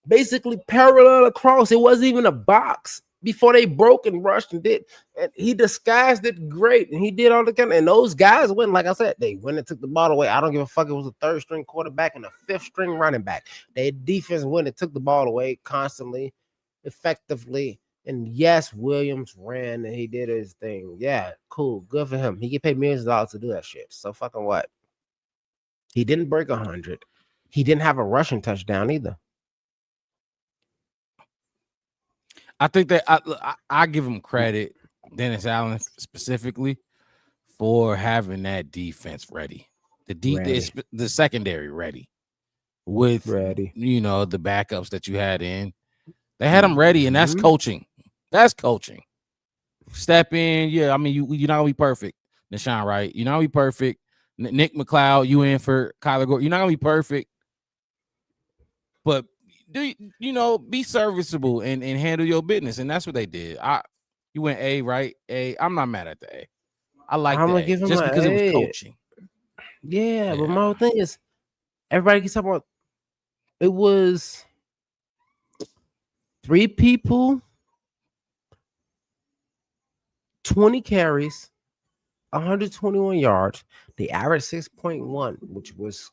basically parallel across. It wasn't even a box before they broke and rushed and did. And he disguised it great. And he did all the kind of, and those guys went, like I said, they went and took the ball away. I don't give a fuck. It was a 3rd string quarterback and a 5th string running back. Their defense went and took the ball away constantly, effectively. And yes, Williams ran and he did his thing. Yeah, cool. Good for him. He get paid millions of dollars to do that shit. So fucking what? He didn't break 100. He didn't have a rushing touchdown either. I think that I give him credit, Dennis Allen specifically, for having that defense ready. The secondary ready. With the backups that you had in. They had them ready, and that's coaching. That's coaching. Step in, yeah. I mean, you're not gonna be perfect. Deshaun Wright. You're not gonna be perfect. Nick McLeod, you in for Kyler Gordon. You're not gonna be perfect, but be serviceable and handle your business, and that's what they did. You went A, right? A. I'm not mad at the A. I like I'm the gonna A give him just an because it was A. coaching. Yeah, but my whole thing is, everybody keeps talking about it was 3 people, 20 carries, 121 yards. They averaged 6.1, which was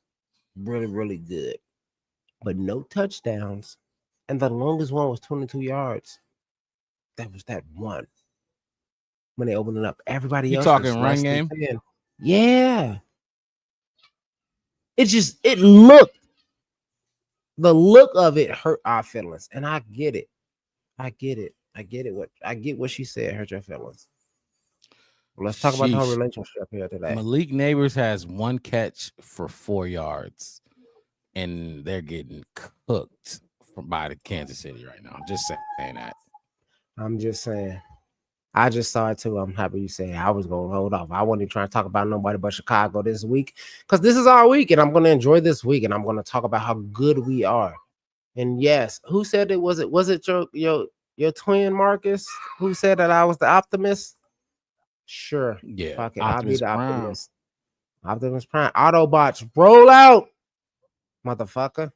really, really good, but no touchdowns. And the longest one was 22 yards. That was that one. When they opened it up, everybody You else talking was run less game? than 10. Yeah. It looked, the look of it hurt our feelings. And I get it. I get what she said hurt your feelings. Let's talk about the whole Sheesh. relationship here today. Malik Neighbors has 1 catch for 4 yards, and they're getting cooked by the Kansas City right now. Just saying that. I'm just saying. I just saw it too. I'm happy you said I was going to hold off. I wasn't even trying to talk about nobody but Chicago this week because this is our week, and I'm going to enjoy this week, and I'm going to talk about how good we are. And yes, who said it? Was it your twin Marcus who said that I was the optimist? Sure. Yeah. Fuck it. I'll be the Prime. optimist. Optimus Prime. Autobots, roll out, motherfucker.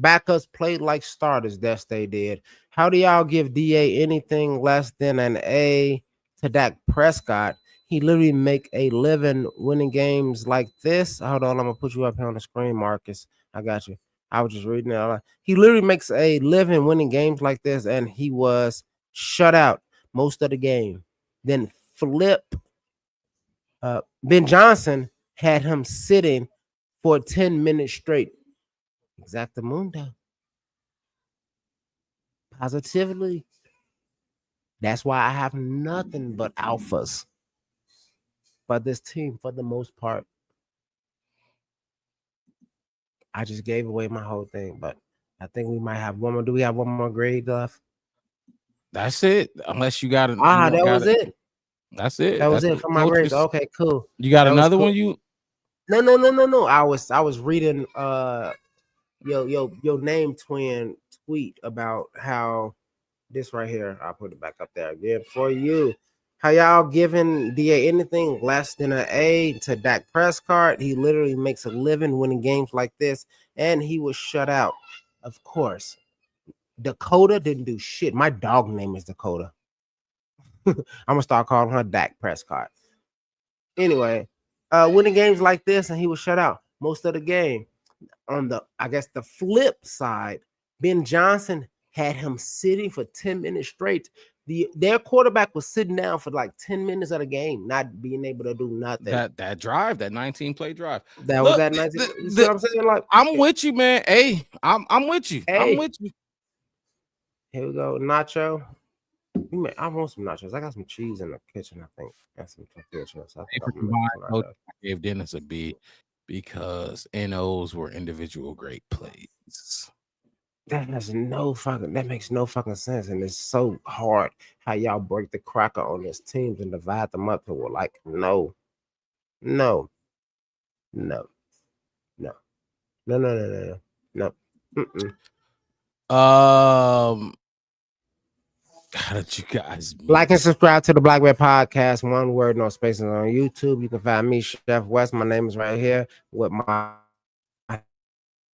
Backups played like starters. That's they did. How do y'all give DA anything less than an A to Dak Prescott? He literally make a living winning games like this. Hold on, I'm gonna put you up here on the screen, Marcus. I got you. I was just reading it. He literally makes a living winning games like this, and he was shut out most of the game. Then flip. Ben Johnson had him sitting for 10 minutes straight. Exactamundo. Positively. That's why I have nothing but alphas for this team for the most part. I just gave away my whole thing, but I think we might have one more. Do we have one more grade left? That's it. Unless you got it. That was it. That's it. That was That's it for my grades. Okay, cool. You got that another cool. one? You No. I was reading your name twin tweet about how this right here. I'll put it back up there again for you. How y'all giving DA anything less than an A to Dak Prescott? He literally makes a living winning games like this, and he was shut out. Of course, Dakota didn't do shit. My dog name is Dakota. I'm gonna start calling her Dak Prescott. Anyway, winning games like this, and he was shut out most of the game. On the flip side, Ben Johnson had him sitting for 10 minutes straight. Their quarterback was sitting down for like 10 minutes of the game, not being able to do nothing. That drive, that 19-play drive. That was that 19. You see what I'm saying? Like, I'm with you, man. Hey, I'm with you. Hey. I'm with you. Here we go, nacho. I want some nachos. I got some cheese in the kitchen. I think that's some tortilla chips. I gave Dennis a B because NOs were individual great plays. That makes no fucking sense, and it's so hard how y'all break the cracker on this teams and divide them up to like no. How did you guys like and subscribe to the Black Bear Podcast? One word, no spaces on YouTube. You can find me, Chef West. My name is right here with my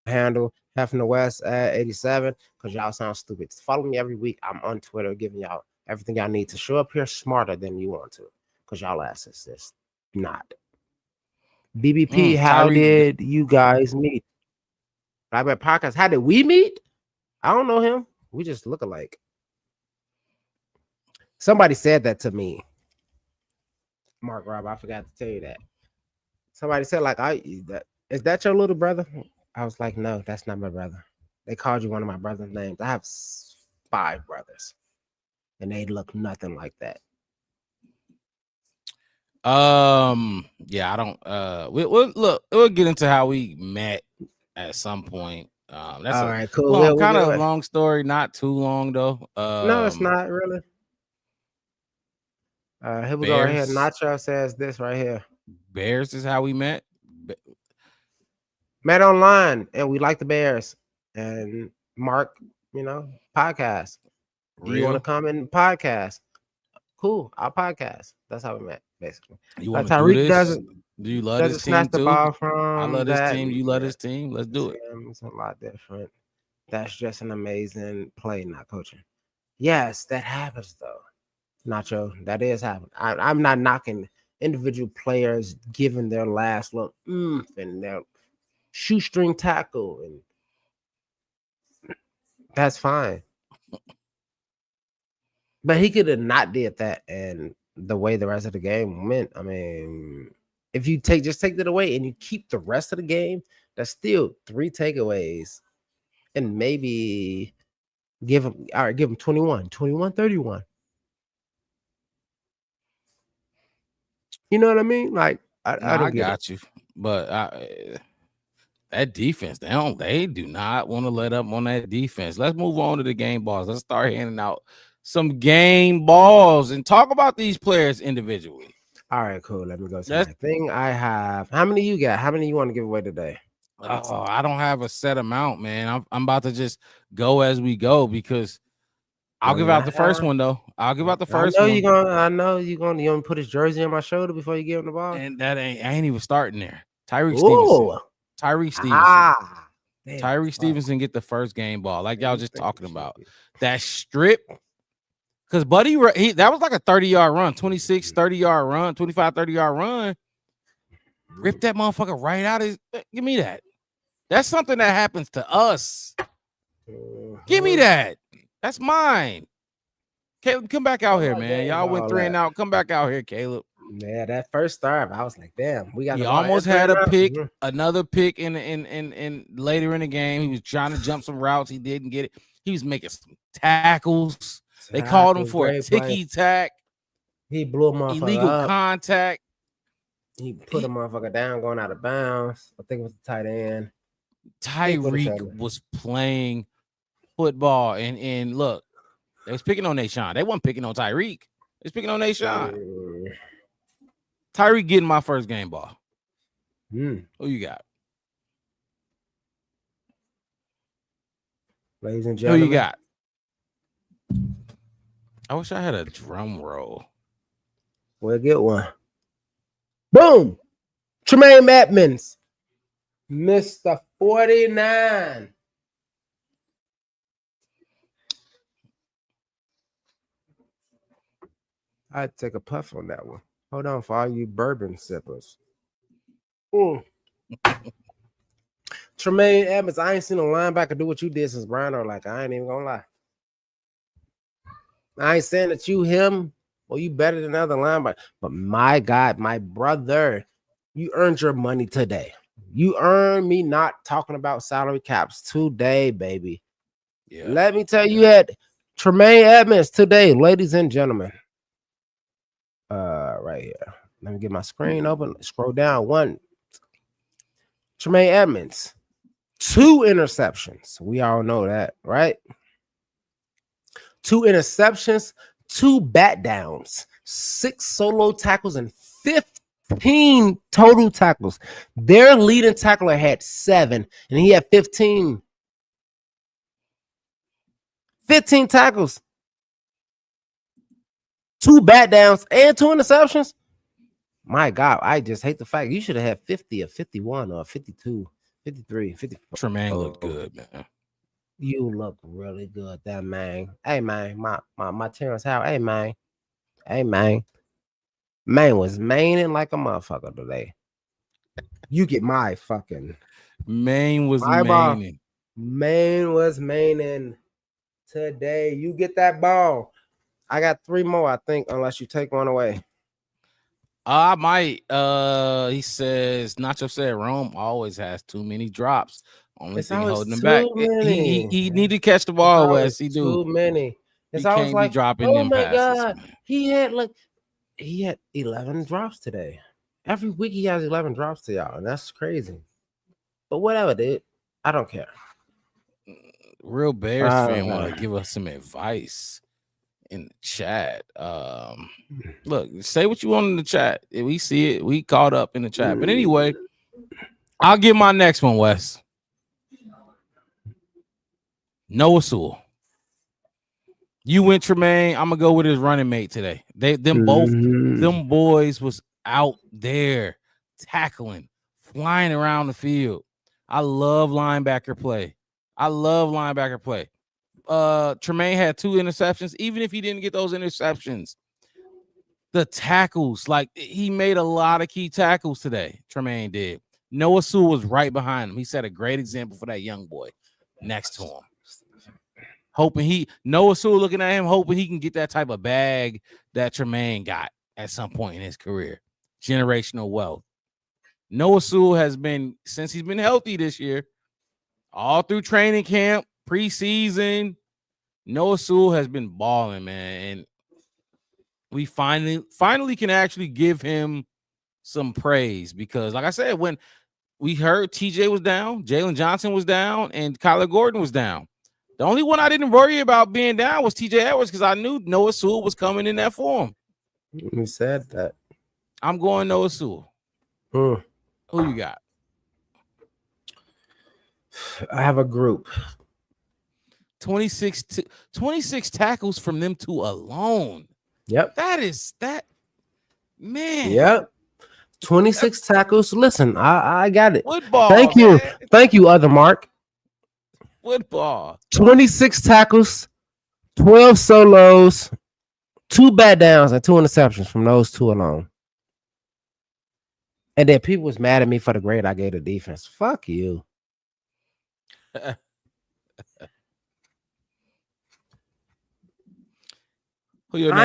handle, Hefner West at 87. Because y'all sound stupid. Follow me every week. I'm on Twitter giving y'all everything y'all need to show up here smarter than you want to. Because y'all asses just not. BBP, how did you guys meet? Black Bear Podcast. How did we meet? I don't know him. We just look alike. Somebody said that to me. Mark Rob, I forgot to tell you that. Somebody said, like, is that your little brother? I was like, no, that's not my brother. They called you one of my brother's names. I have 5 brothers, and they look nothing like that. Yeah, I don't. We'll get into how we met at some point. That's all right, cool. Kind of a long story, not too long though. No, it's not really. Here we go right here. Nacho says this right here. Bears is how we met. Met online, and we like the Bears. And Mark, podcast. Do you want to come in podcast? Cool, I'll podcast. That's how we met, basically. You want to do this? Do you love this team too? I love this team. You love this team. Let's do it. It's a lot different. That's just an amazing play, not coaching. Yes, that happens though. Nacho, that is happening. I'm not knocking individual players giving their last little and their shoestring tackle, and that's fine. But he could have not did that, and the way the rest of the game went. I mean, if you take it away and you keep the rest of the game, that's still 3 takeaways, and maybe give him 21-31. You know what I mean? Like I got you, but that defense, they do not want to let up on that defense. Let's move on to the game balls. Let's start handing out some game balls and talk about these players individually. All right, cool. Let me go to the thing I have. How many you got? How many you want to give away today? Oh, I don't have a set amount, man. I'm about to just go as we go because I'll give out the first one though. I'll give out the first one. I know you're gonna put his jersey on my shoulder before you give him the ball. And I ain't even starting there. Tyreek Stevenson. Tyreek Stevenson get the first game ball, like y'all just talking about. That strip. Because Buddy, that was like a 30-yard run, 26, 30-yard run, 25, 30-yard run. Rip that motherfucker right out of his. Give me that. That's something that happens to us. Give me that. That's mine. Caleb, come back out here, man. Y'all went 3 and out. Come back out here, Caleb. Yeah, that first drive, I was like, damn, we got. He almost had a pick, another pick in later in the game. He was trying to jump some routes. He didn't get it. He was making some tackles. They called him for a ticky tack. He blew a motherfucker illegal up. Contact. He put a motherfucker down going out of bounds. I think it was the tight end. Tyreek was playing football, and look, they was picking on Nashawn. They wasn't picking on Tyreek. They was picking on Nashawn. Tyreek getting my first game ball. Who you got? Ladies and gentlemen. Who you got? I wish I had a drum roll. We'll get one. Boom! Tremaine Edmonds, Mr. 49. I'd take a puff on that one. Hold on for all you bourbon sippers. Tremaine Edmonds, I ain't seen a linebacker do what you did since Brian, or like, I ain't even gonna lie. I ain't saying that you him or you better than other linebacker, but my God, my brother, you earned your money today. You earned me not talking about salary caps today, baby. Yeah. Let me tell you that Tremaine Edmonds today, ladies and gentlemen. Right here. Let me get my screen open. Scroll down. One. Tremaine Edmonds, 2 interceptions. We all know that, right? 2 interceptions, 2 bat downs, 6 solo tackles, and 15 total tackles. Their leading tackler had 7, and he had 15. 15 tackles, 2 bat downs, and 2 interceptions. My God, I just hate the fact you should have had 50 or 51 or 52, 53, 54. Tremaine looked good, man. You look really good, that man. Hey, man, my Terrence Howard. Hey, man. Hey, man. Man was maining like a motherfucker today. You get my fucking. Man was maining. Man was maining today. You get that ball. I got 3 more, I think, unless you take one away. I might. He says, Nacho said Rome always has too many drops. Only thing holding him back. He need to catch the ball, Wes. He do. Too many. He can't be dropping them passes. God. He had 11 drops today. Every week he has 11 drops to y'all, and that's crazy. But whatever, dude. I don't care. Real Bears fan want to give us some advice. in the chat. Look, say what you want in the chat. We see it. We caught up in the chat. But anyway, I'll give my next one, Wes. Noah Sewell. You went Tremaine. I'm gonna go with his running mate today. Them boys was out there tackling, flying around the field. I love linebacker play. Tremaine had 2 interceptions. Even if he didn't get those interceptions, the tackles, like he made a lot of key tackles today. Tremaine did. Noah Sewell was right behind him. He set a great example for that young boy next to him. Noah Sewell looking at him, hoping he can get that type of bag that Tremaine got at some point in his career. Generational wealth. Noah Sewell has been, since he's been healthy this year, all through training camp, preseason, Noah Sewell has been balling, man. And we finally can actually give him some praise because, like I said, when we heard TJ was down, Jalen Johnson was down, and Kyler Gordon was down. The only one I didn't worry about being down was TJ Edwards because I knew Noah Sewell was coming in that form. You said that. I'm going Noah Sewell. Who you got? I have a group. 26 tackles from them 2 alone. Yep. Man. Yep. 26 tackles. Listen, I got it. Football. Thank you. Man. Thank you, other Mark. Football. 26 tackles, 12 solos, 2 bad downs, and 2 interceptions from those 2 alone. And then people was mad at me for the grade I gave the defense. Fuck you. I'm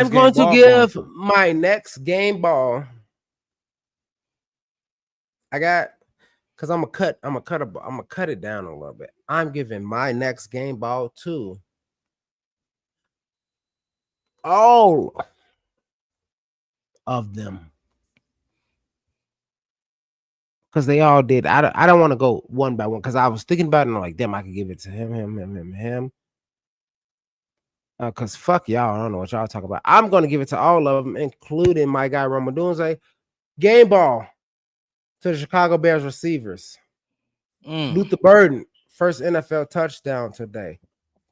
going to give my next game ball. Because I'm gonna cut it down a little bit. I'm giving my next game ball to all of them. Because they all did. I don't want to go one by one because I was thinking about it and I'm like, damn, I could give it to him. Because fuck y'all, I don't know what y'all talk about. I'm going to give it to all of them, including my guy, Odunze. Game ball to the Chicago Bears receivers. Luther Burden, first NFL touchdown today.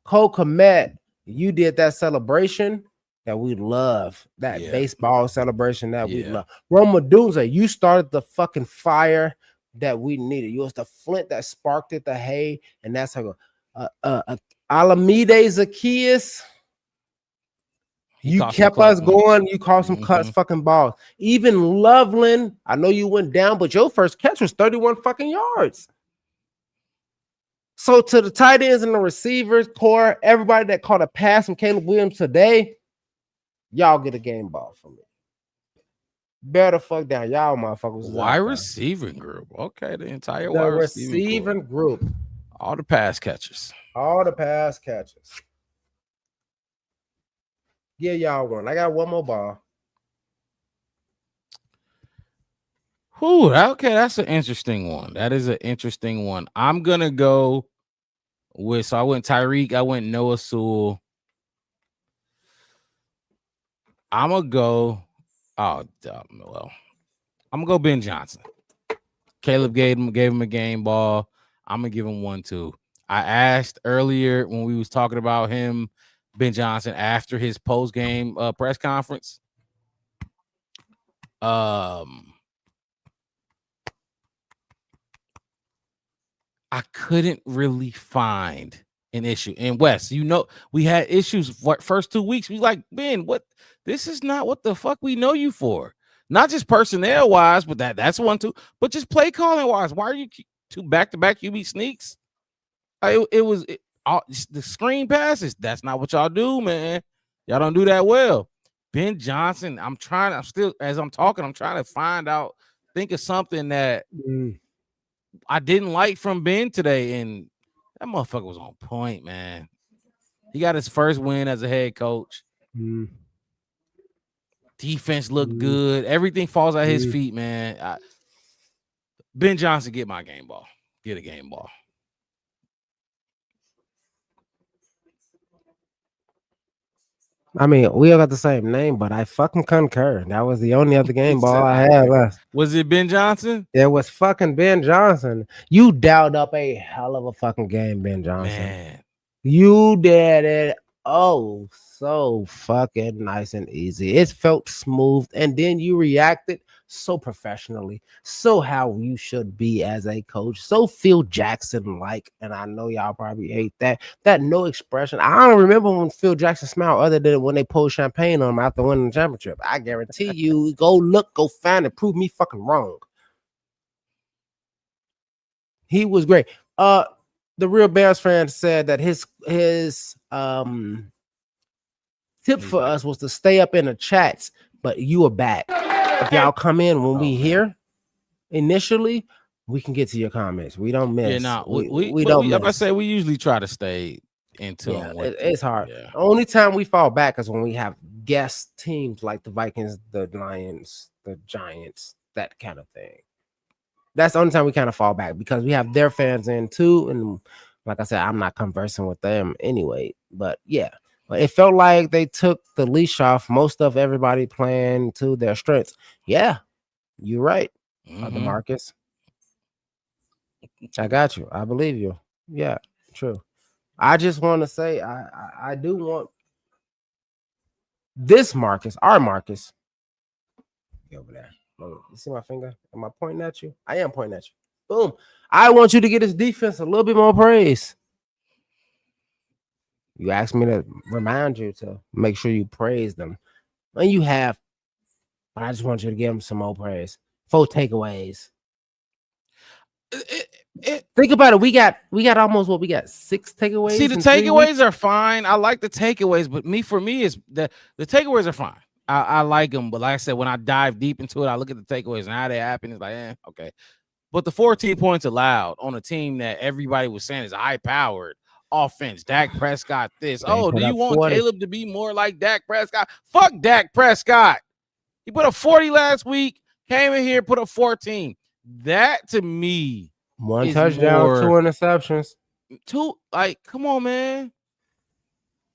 Cole Kmet, you did that celebration that we love. That baseball celebration that we love. Odunze, you started the fucking fire that we needed. You was the flint that sparked it, the hay, and that's how Alameda Zacchaeus. You kept us going. You caught some cuts, fucking balls. Even Loveland, I know you went down, but your first catch was 31 fucking yards. So to the tight ends and the receivers, core, everybody that caught a pass from Caleb Williams today, y'all get a game ball from me. Bear the fuck down, y'all motherfuckers. Wide receiving group. Okay, the entire the wide receiving group. All the pass catchers. All the pass catchers. Yeah, y'all one. I got one more ball. Whew, okay, that's an interesting one. That is an interesting one. I'm gonna go with, so I went Tyreek, I went Noah Sewell. I'm gonna go, I'm gonna go Ben Johnson. Caleb gave him a game ball. I'm gonna give him one too. I asked earlier when we was talking about him, Ben Johnson, after his post-game press conference. I couldn't really find an issue. And Wes, you know, we had issues for first 2 weeks. We like, Ben, what? This is not what the fuck we know you for. Not just personnel wise, but that's one too. But just play calling wise. Why are you 2 back-to-back QB sneaks? It was the screen passes. That's not what y'all do, man. Y'all don't do that well. Ben Johnson, I'm still, as I'm talking, I'm trying to think of something that I didn't like from Ben today, and that motherfucker was on point, man. He got his first win as a head coach. Defense looked good. Everything falls at his feet, man. Ben Johnson, get my game ball. Get a game ball. I mean, we all got the same name, but I fucking concur. That was the only other game ball I had left. Was it Ben Johnson? It was fucking Ben Johnson. You dialed up a hell of a fucking game, Ben Johnson. Man. You did it. Oh, so fucking nice and easy. It felt smooth, and then you reacted so professionally, so how you should be as a coach, so Phil Jackson like. And I know y'all probably hate that no expression. I don't remember when Phil Jackson smiled other than when they poured champagne on him after winning the championship. I guarantee you, go find it, prove me fucking wrong. He was great. The real Bears fan said that his tip for us was to stay up in the chats, but you are back. If y'all come in when we here initially, we can get to your comments. We don't miss. Yeah, we don't miss. Like I say, we usually try to stay into it's hard. The only time we fall back is when we have guest teams like the Vikings, the Lions, the Giants, that kind of thing. That's the only time we kind of fall back because we have their fans in too. And like I said, I'm not conversing with them anyway. But yeah, it felt like they took the leash off most of everybody playing to their strengths. Yeah, you're right, the Marcus. I got you. I believe you. Yeah, true. I just want to say I do want this Marcus, our Marcus. Get over there. You see my finger? Am I pointing at you? I am pointing at you. Boom. I want you to get his defense a little bit more praise. You asked me to remind you to make sure you praise them. And you have. But I just want you to give them some more praise. 4 takeaways. Think about it. We got almost what we got 6 takeaways. See, the takeaways are fine. I like the takeaways, but for me, is the takeaways are fine. I like them, but like I said, when I dive deep into it, I look at the takeaways and how they happen. It's like, okay. But the 14 points allowed on a team that everybody was saying is high-powered offense. Dak Prescott this. Oh, do you want 40. Caleb to be more like Dak Prescott? Fuck Dak Prescott. He put up 40 last week, came in here, put up 14. That, to me, 1 touchdown, 2 interceptions. 2, like, come on, man.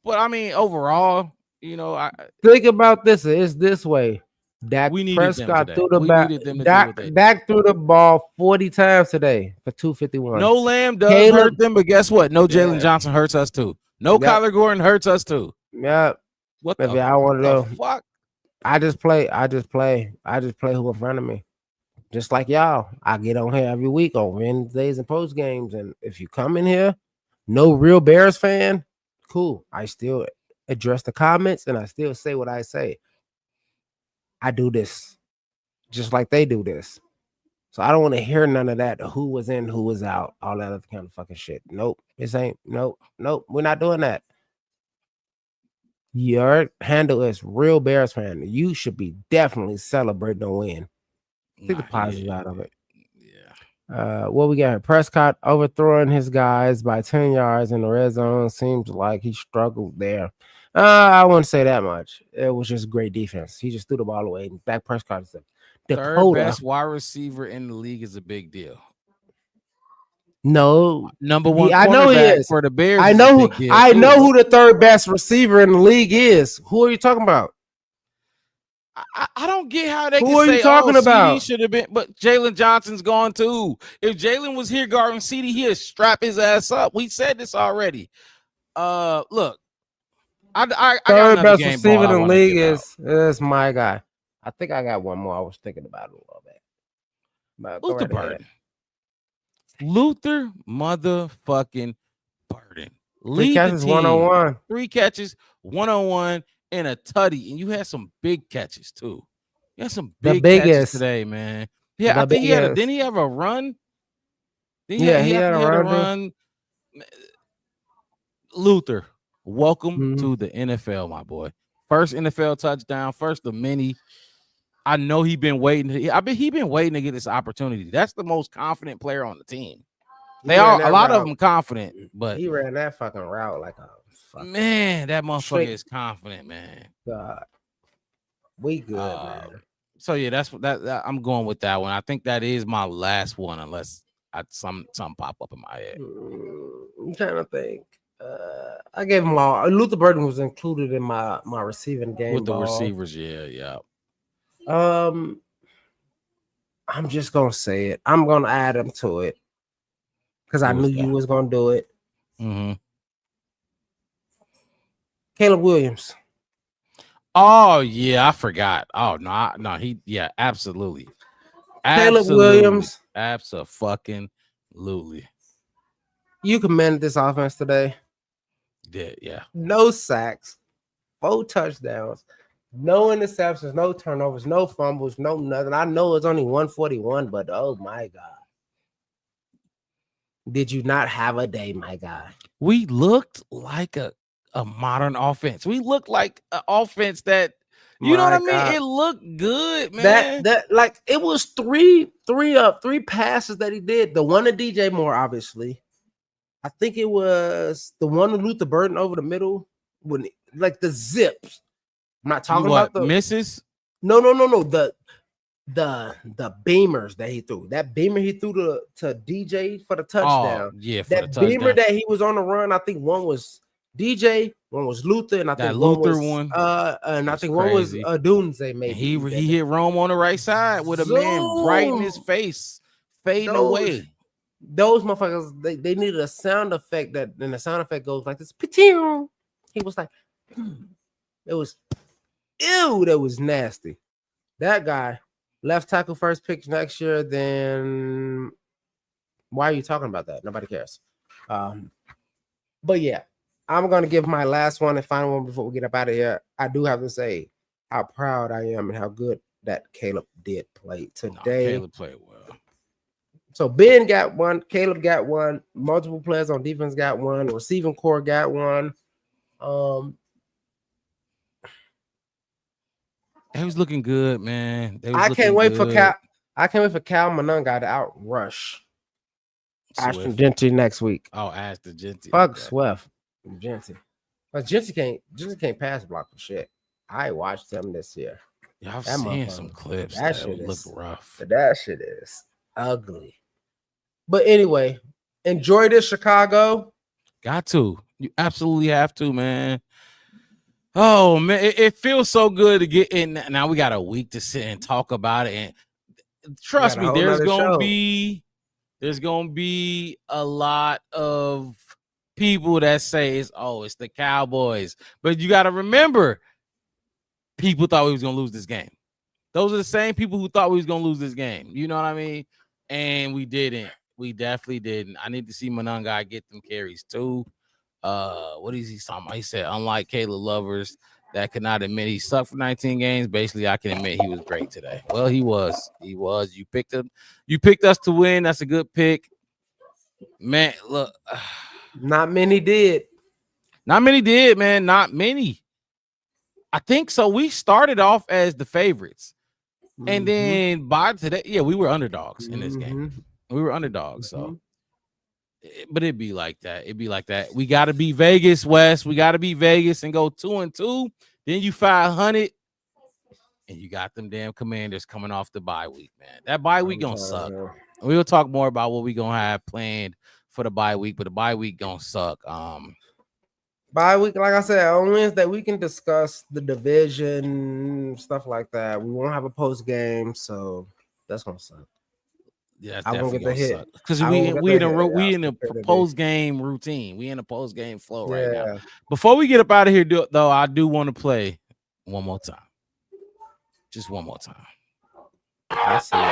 But, I mean, overall, you know, I think about this. It's this way. Dak Prescott threw the Dak threw the ball 40 times today for 251. No Lamb does hurt them, but guess what? No Jalen Johnson hurts us too. No Kyler Gordon hurts us too. Yeah. What the I want to know. Fuck? I just play who in front of me. Just like y'all. I get on here every week on Wednesdays and post games. And if you come in here, no real Bears fan, cool. I still address the comments and I still say what I say. I do this just like they do this. So I don't want to hear none of that. Who was in, who was out, all that other kind of fucking shit. Nope. This ain't nope. We're not doing that. Your handle is real Bears fan. You should be definitely celebrating a win. Take the positive out of it. What we got? Prescott overthrowing his guys by 10 yards in the red zone. Seems like he struggled there. I wouldn't say that much. It was just great defense. He just threw the ball away. Dak Prescott is the third best wide receiver in the league is a big deal. No, number one. I know he is for the Bears. I know who the third best receiver in the league is. Who are you talking about? I don't get how they Who can are say, you talking about? He should have been, but Jalen Johnson's gone too. If Jalen was here guarding CD, he'd strap his ass up. We said this already. Look, I third got best receiver in the league is my guy. I think I got one more. I was thinking about it a little bit. Luther Burden. Luther motherfucking Burden. 3 catches, 1-on-1. 3 catches, 1-on-1. And a tutty, and you had some big catches too. You had some big catches today, man. Yeah, I think he had. Didn't he have a run? He had a run. Luther, welcome to the NFL, my boy. First NFL touchdown, first of many. I know he's been waiting. He's been waiting to get this opportunity. That's the most confident player on the team. They are a lot of them confident, but he ran that fucking route like a man. That motherfucker is confident, man. God, we good, man. So yeah, that's that. I'm going with that one. I think that is my last one, unless something pop up in my head. I'm trying to think. I gave them all. Luther Burden was included in my receiving game with the ball. receivers. Yeah. I'm just gonna say it. I'm gonna add them to it because I knew you was gonna do it. Mm-hmm. Caleb Williams. Oh yeah, I forgot. Oh no, absolutely. Caleb Williams. Absolutely. You commanded this offense today. Yeah. No sacks, 4 touchdowns, no interceptions, no turnovers, no fumbles, no nothing. I know it's only 141, but oh my God. Did you not have a day, my guy? We looked like a modern offense. We looked like an offense that, you know what I mean? It looked good, man. That like it was three passes that he did. The one to DJ Moore, obviously. I think it was the one to Luther Burden over the middle when like the zips. I'm not talking about the misses. No. The beamers that he threw. That beamer he threw to DJ for the touchdown. Oh, yeah, for that the beamer touchdown. that he was on the run. I think one was DJ, one was Luther, and I think Luther one was one one was Odunze. Maybe he hit Rome on the right side with a man right in his face, fading away. Those motherfuckers, they needed a sound effect and the sound effect goes like this. He was like, it was ew, that was nasty. That guy, left tackle first pick next year, then why are you talking about that? Nobody cares. But yeah, I'm gonna give my last one and final one before we get up out of here. I do have to say how proud I am and how good that Caleb did play today. Caleb played well. So Ben got one, Caleb got one, multiple players on defense got one, receiving core got one. He was looking good, man. I can't wait for Cal Monunga to outrush Ashton Genty next week. Oh, Ashton Genty. Fuck Swift. Genty. But Genty can't pass block for shit. I watched him this year. Yeah, I've seen some clips that shit look rough. That shit is ugly. But anyway, enjoy this, Chicago. Got to. You absolutely have to, man. Oh man, it feels so good to get in. Now we got a week to sit and talk about it. And trust me, there's gonna be a lot of people that say it's the Cowboys. But you gotta remember, people thought we was gonna lose this game. Those are the same people who thought we was gonna lose this game. You know what I mean? And we didn't. We definitely didn't. I need to see Monunga get them carries too. What is he talking about? He said, unlike Caleb Lovers that could not admit he sucked for 19 games. Basically, I can admit he was great today. Well, he was. You picked him. You picked us to win. That's a good pick. Man, look. Not many did. Not many did, man. Not many. I think so. We started off as the favorites. And then by today, we were underdogs in this game. We were underdogs, so. But it'd be like that. It'd be like that. We got to beat Vegas, West. We got to beat Vegas and go 2-2. Then you 500, and you got them damn Commanders coming off the bye week, man. That bye week gonna suck. We'll talk more about what we gonna have planned for the bye week, but the bye week gonna suck. Bye week, like I said, on Wednesday we can discuss the division stuff like that. We won't have a post game, so that's gonna suck. Yeah, that's I won't definitely get the gonna hit suck because we in a post game routine. We in a post game flow right now. Before we get up out of here, though, I do want to play one more time. Just one more time. I see it.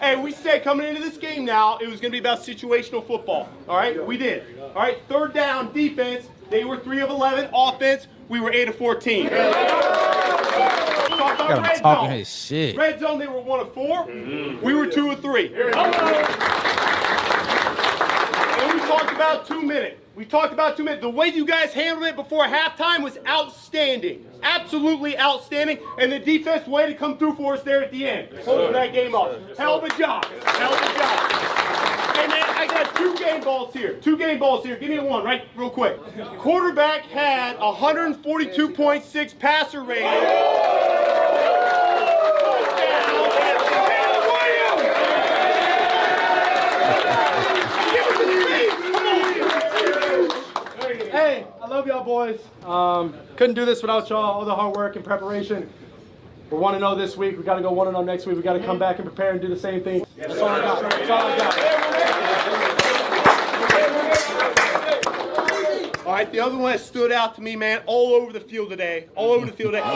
Hey, we said coming into this game now, it was going to be about situational football. All right, we did. All right, third down defense. They were 3 of 11. Offense, we were 8 of 14. Got him talking his shit. Red zone, they were 1 of 4. We were 2 of 3. And we talked about 2 minutes. The way you guys handled it before halftime was outstanding. Absolutely outstanding. And the defense way to come through for us there at the end. Closing that game up. Hell of a job. And then I got 2 game balls here. Give me one, right, real quick. Quarterback had 142.6 passer rating. Cowboys. Couldn't do this without y'all. All the hard work and preparation. We're 1-0 this week. We got to go 1-0 next week. We got to come back and prepare and do the same thing. That's all I got. That's all I got. All right, the other one that stood out to me, man, all over the field today. All over the field today. 2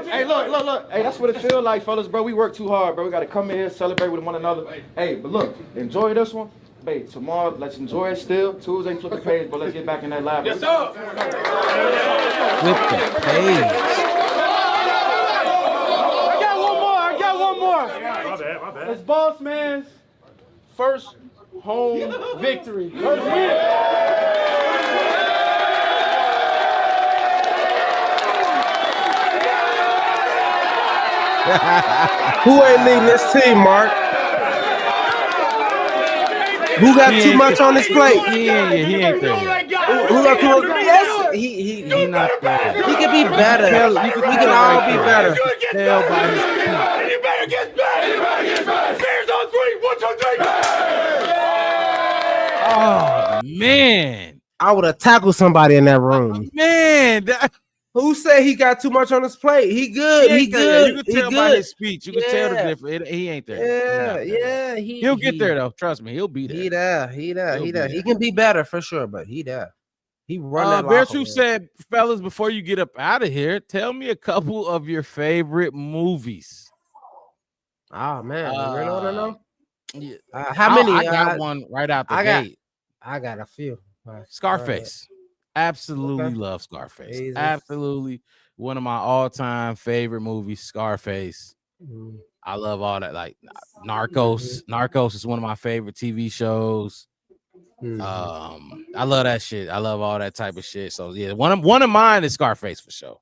Hey, look. Hey, that's what it feels like, fellas, bro. We work too hard, bro. We got to come in here, celebrate with one another. Hey, but look, enjoy this one. Babe, tomorrow, let's enjoy it still. Tuesday, flip the page, but let's get back in that lab. Yes, sir. Flip the page. I got one more. My bad. It's Boss Man's first home victory. First win. Who ain't leading this team, Mark? Who got too much on his plate? He ain't there. Who got too much? Yes, he not there. He can be better. We can all be better. Tell by his feet. You better get better. Bears on 3. 1, 2, 3. Oh man, I would have tackled somebody in that room. Man, who said he got too much on his plate? He good. He good. You can tell by his speech. You can tell the difference. He ain't there. Yeah. He'll get there though. Trust me, he'll be there. He there. He can be better for sure, but he there. He run that. Bears, who said, fellas, before you get up out of here, tell me a couple of your favorite movies. Oh man, you really want to know? Yeah. How many? I got one right out the gate. I got a few. Scarface. Absolutely love Scarface. Easy. Absolutely one of my all-time favorite movies, Scarface. I love all that, like Narcos. Narcos is one of my favorite TV shows. I love that shit. I love all that type of shit. So yeah, one of mine is Scarface for sure.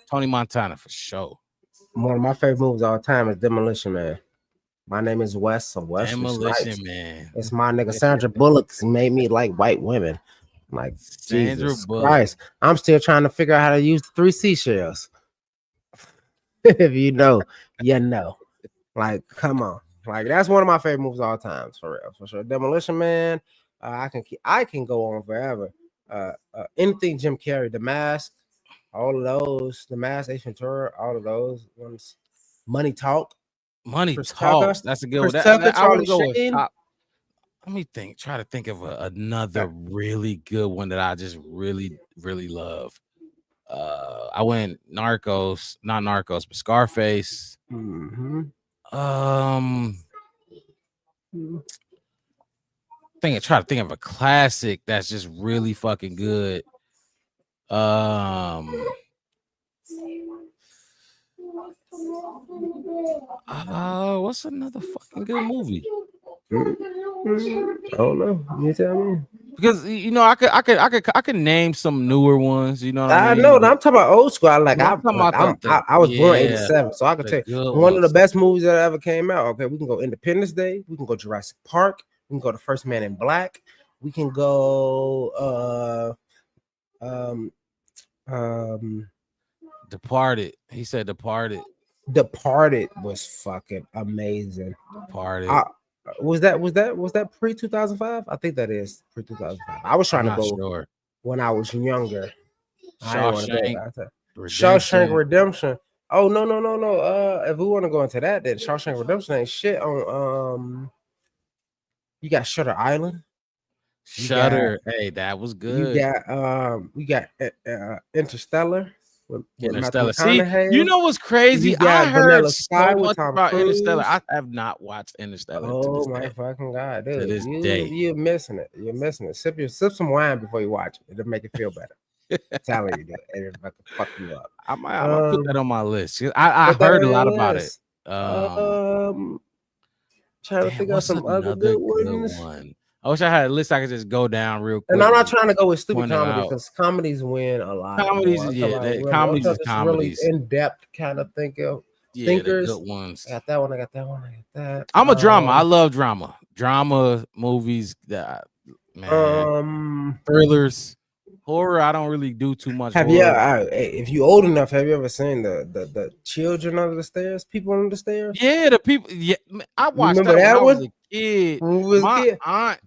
Tony Montana for sure. One of my favorite movies of all time is Demolition Man. My name is Wes. So Wes Demolition Man. It's my nigga Sandra Bullock made me like white women. Like Sandra Jesus Bullock. Christ. I'm still trying to figure out how to use the 3 seashells. If you know, you know. Like, come on. Like, that's one of my favorite movies of all time, for real, for sure. Demolition Man. I can go on forever. Anything Jim Carrey, The Mask, all of those, The Mask, Ace Ventura, all of those ones. Money Talk. Money Chris Talk. Tucker. That's a good one. Chris Tucker, I would Charlie go Sheen. with. Let me think. Try to think of another really good one that I just really love. I went Narcos, not Narcos, but Scarface. Try to think of a classic that's just really fucking good. What's another fucking good movie? I don't know. You tell me. Because you know, I could name some newer ones. You know what I mean? know. I'm talking about old school. I was born in yeah, '87, so I could tell you one of the best movies that ever came out. Okay, we can go Independence Day. We can go Jurassic Park. We can go The First Man in Black. We can go Departed. He said Departed. Departed was fucking amazing. Departed. Was that pre 2005? I think that is pre 2005. I was trying to go when I was younger. Shawshank Redemption. Oh no. If we want to go into that, then Shawshank Redemption ain't shit on you got Shutter Island. Shutter. Hey, that was good. We got Interstellar. Interstellar. See, you know what's crazy? I heard so much about Interstellar. I have not watched Interstellar. Oh my fucking god, dude! To this day, you're missing it. You're missing it. Sip some wine before you watch it. It'll make it feel better. I'm telling you, it'll fuck you up. I might put that on my list. I heard a lot about it. Trying to figure out some other good ones. I wish I had a list I could just go down real quick. And I'm not trying to go with stupid comedy because comedies win a lot. Comedies, comedies is comedies. Really in-depth kind of thinkers. Good ones. I got that one. I got that. I'm a drama. I love drama. Drama movies that man. Thrillers. Horror, I don't really do too much. Have horror. you? If you old enough, have you ever seen the children under the stairs? People under the stairs? Yeah, the people. Yeah, I watched Remember that that when I one? was a kid. When we was a My kid? aunt,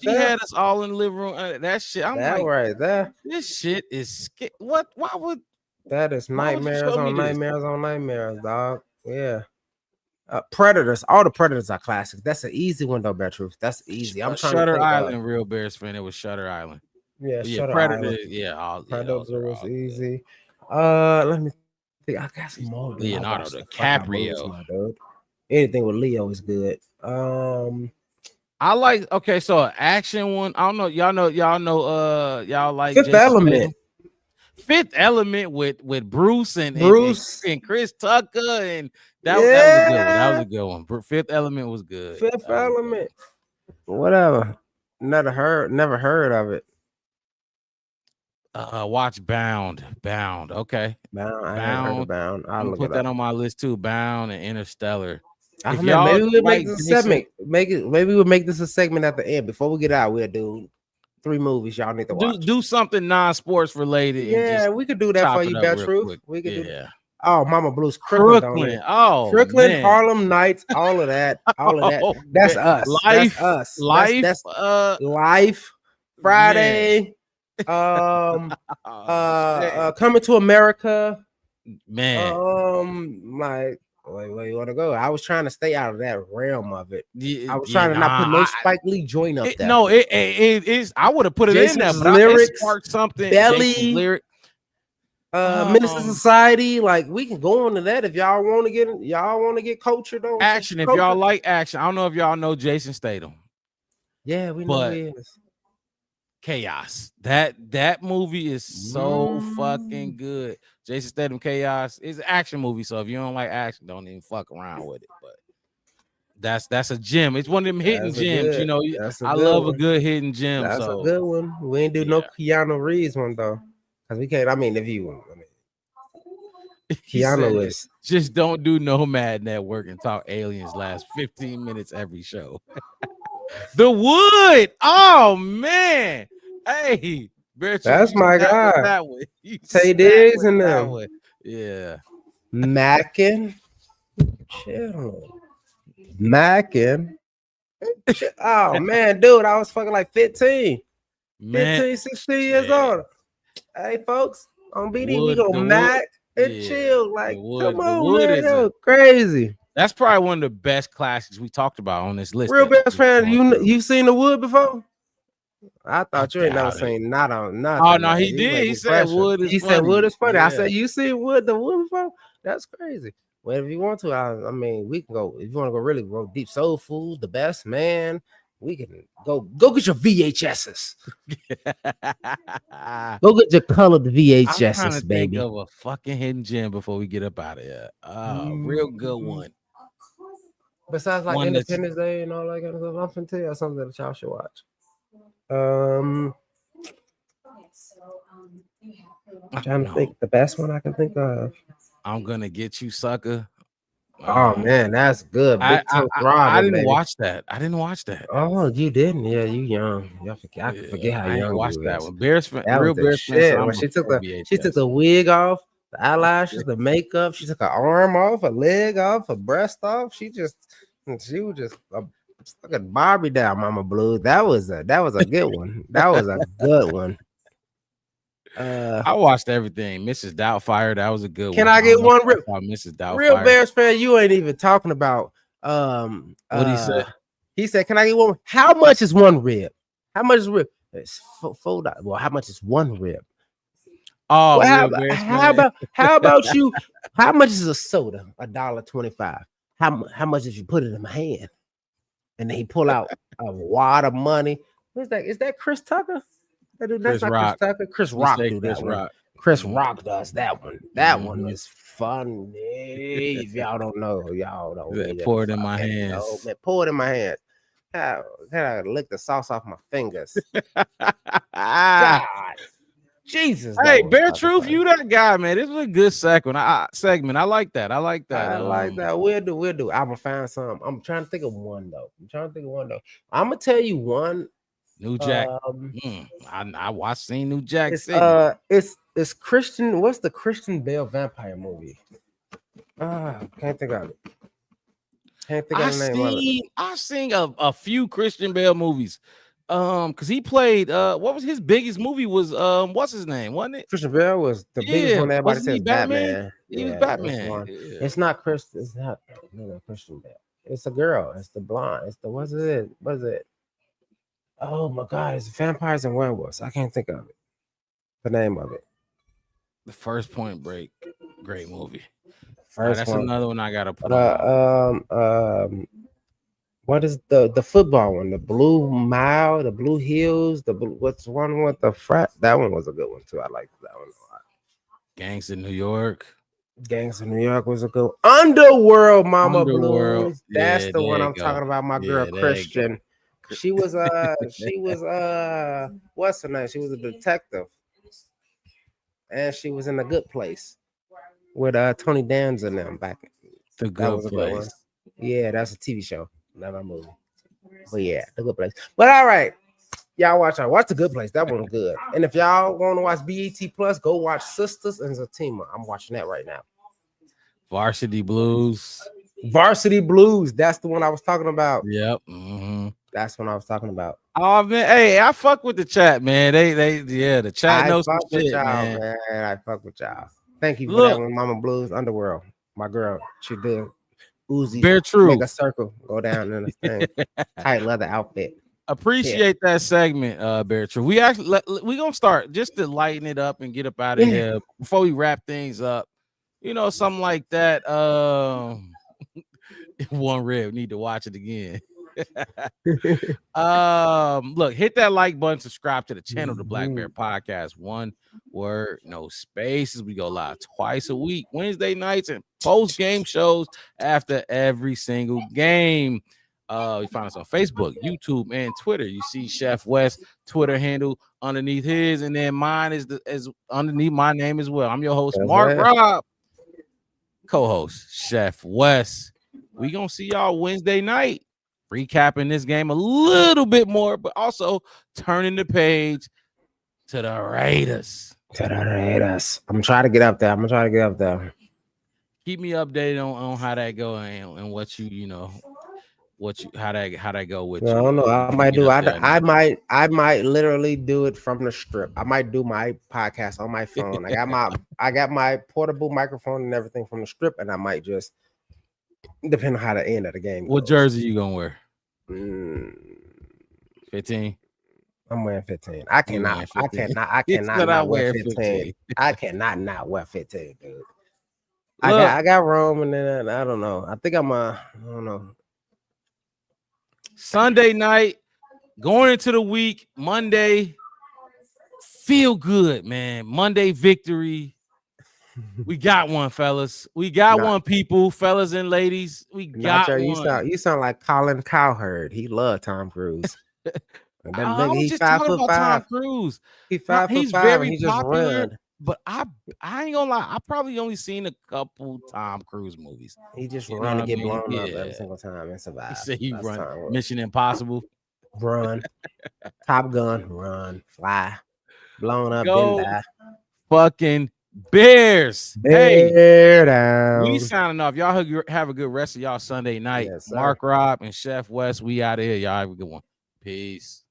she had us all in the living room. That shit. I'm that like, right there. This shit is what? Why would that is why would you nightmares show me on this? nightmares on nightmares, dog? Yeah. Predators, all the Predators are classics. That's an easy one though, Bear Truth. That's easy. I'm trying Shutter to think, Island, real Bears fan. It was Shutter Island. Yeah, yeah, Shutter Predator. Island. Yeah, Predator was easy. Let me think. I got some more. Dude. Leonardo I watched the fuck out movies, DiCaprio. my dude. Anything with Leo is good. I like. Okay, so an action one. I don't know. Y'all know. Y'all like Fifth Jason Element. Statham? Fifth Element with Bruce and Chris Tucker, and that was a good one. That was a good one. Fifth Element was good. Fifth Element. Whatever. Never heard of it. Watch Bound. Okay. Bound. I haven't heard of Bound. I'm gonna put that on my list too. Bound and Interstellar. Maybe we'll make this a segment. Maybe we'll make this a segment at the end. Before we get out, we'll do 3 movies y'all need to watch. Do something non-sports related. Yeah, we could do that for you, Bear Truth. We could do that. Oh, Mama Blues, Crooklyn. Oh, Crooklyn, man. Harlem Nights, all of that. That's man. us. Life, that's us. Life, that's Life. Friday. Coming to America. Man. Like, where you want to go? I was trying to stay out of that realm of it. I was trying to not put no Spike Lee joint up there. No, it is. I would have put it in there, but lyrics, sparked something. Belly, lyric. Minister Society. Like, we can go on to that if y'all want to get cultured on action. If y'all like action, I don't know if y'all know Jason Statham. Yeah, we know he is. Chaos. That movie is so fucking good. Jason Statham Chaos is an action movie, so if you don't like action, don't even fuck around with it. But that's a gem. It's one of them hidden gems. You know, I love a good hidden gem. That's so a good one. We ain't do no Keanu Reeves one though, because we can't. I mean, if you, Keanu is just don't do Nomad Network and talk aliens last 15 minutes every show. The Wood. Oh man. Hey, that's my guy. Tay Diggs and them. Yeah. Mackin. Oh man, dude, I was fucking like 15, 16 years old. Hey, folks, on BD, we go Mac and chill. Like, come on, man, that was crazy. That's probably one of the best classics we talked about on this list. Real Bears fan, you seen The Wood before? I thought you ain't never seen not on nothing. Oh no, he did. He said Wood is funny. He said Wood is funny. Yeah. I said, you seen The Wood before? That's crazy. Well, if you want to, I mean, we can go. If you want to go really go deep, Soul Food, The Best Man, we can go get your VHSs. Go get your colored VHSs, baby. Think of a fucking hidden gem before we get up out of here. Real good one. Besides like Independence Day and all that kind of stuff, I'm finna tell you something that y'all should watch. I'm trying to think the best one I can think of. I'm gonna get you, sucker. Oh man, that's good. I didn't watch that. Oh, you didn't? Yeah, you young. I forget how young watched you that was. one. Bears fan, that real Bears fan. She took the wig off, the eyelashes, the makeup. She took her arm off, her leg off, her breast off. She was just fucking Barbie down, Mama Blue. That was a good one. That was a good one. I watched everything. Mrs. Doubtfire, that was a good one. Can I get one Mrs. Doubtfire? Real Bears fan, you ain't even talking about what he said. He said, "Can I get one? How much is one rib? How much is rib? It's $4. Well, how much is one rib? Oh, well, how about you? How much is a soda? $1.25. How much if you put it in my hand?" And then he pull out a wad of money. Who's that? Is that Chris Tucker? That's not Rock. Chris Tucker. Chris Rock do that one. Chris Rock does that one. That one is funny. If y'all don't know, y'all don't. Pour it in my hands. Man, pour it in my hands. How I lick the sauce off my fingers? God. Jesus. Hey, Bear Truth, you that guy, man. This was a good segment. I like that. I like that. We'll do. I'm gonna find some. I'm trying to think of one though. I'm gonna tell you one. New Jack. I seen New Jack City. It's Christian. What's the Christian Bale vampire movie? Can't think of it. Can't think of the name of it. I've seen a few Christian Bale movies. Because he played what was his biggest movie was what's his name, wasn't it? Christian Bale was the biggest one. Everybody says Batman. He was Batman. It's not Christian. It's not Christian Bale. It's a girl. It's the blonde. It's the what is it? Oh my God! It's vampires and werewolves. I can't think of it. The name of it. The First Point Break. Great movie. That's another one I gotta put on. What is the football one? The Blue Mile, the Blue Hills, what's one with the frat? That one was a good one too. I liked that one a lot. Gangs in New York. Gangs in New York was a good one. Underworld, Mama Blues. That's Yeah, the one there I'm you talking go. about. My girl Yeah, there you Christian. She was what's her name? She was a detective. And she was in A Good Place with Tony Danza and them back. The That Good was a good one. Place. Yeah, that's a TV show, not a movie. But yeah, The Good Place. But all right, y'all watch The Good Place. That one was good. And if y'all want to watch BET Plus, go watch Sisters and Zatima. I'm watching that right now. Varsity Blues. Varsity Blues. That's the one I was talking about. Yep. That's what I was talking about. Oh man, hey, I fuck with the chat, man. The chat knows some fuck with shit, y'all, man. I fuck with y'all. Thank you for Look. that one, Mama Blues. Underworld. My girl, she did. Uzi. Bear True. Make a circle. Go down in the thing. Tight leather outfit. Appreciate that segment, Bear True. We actually we gonna start just to lighten it up and get up out of here before we wrap things up. You know, something like that. One rib, need to watch it again. Look, hit that like button, subscribe to the channel, the Black Bear Podcast. One word, no spaces. We go live twice a week, Wednesday nights, and post-game shows after every single game. You find us on Facebook, YouTube, and Twitter. You see Chef West Twitter handle underneath his, and then mine is underneath my name as well. I'm your host, Mark Rob, co-host Chef West. We gonna see y'all Wednesday night, recapping this game a little bit more, but also turning the page to the Raiders. I'm gonna try to get up there. Keep me updated on how that go and what you know. How that go with you? I don't know. I might literally do it from the strip. I might do my podcast on my phone. I got my portable microphone and everything from the strip, and I might just depend on how the end of the game goes. What jersey you gonna wear? 15. I'm wearing 15. I cannot not wear 15. I cannot not wear 15, dude. I got room, and then I don't know. I think I don't know. Sunday night, going into the week, Monday, feel good, man. Monday victory. We got one, fellas. We got one, people, fellas and ladies. We got one. You sound like Colin Cowherd. He loved Tom Cruise. He's 5'5". Tom Cruise. He's 5'5". He's very he just popular. run. But I ain't gonna lie. I probably only seen a couple Tom Cruise movies. He just run to get blown up every single time and survive. He said he run Mission Impossible. Run. Top Gun. Run. Fly. Blown up. Go Then die. Fucking Bears. Bear down. We signing off. Y'all have a good rest of y'all Sunday night. Yes, Mark Rob and Chef West. We out of here. Y'all have a good one. Peace.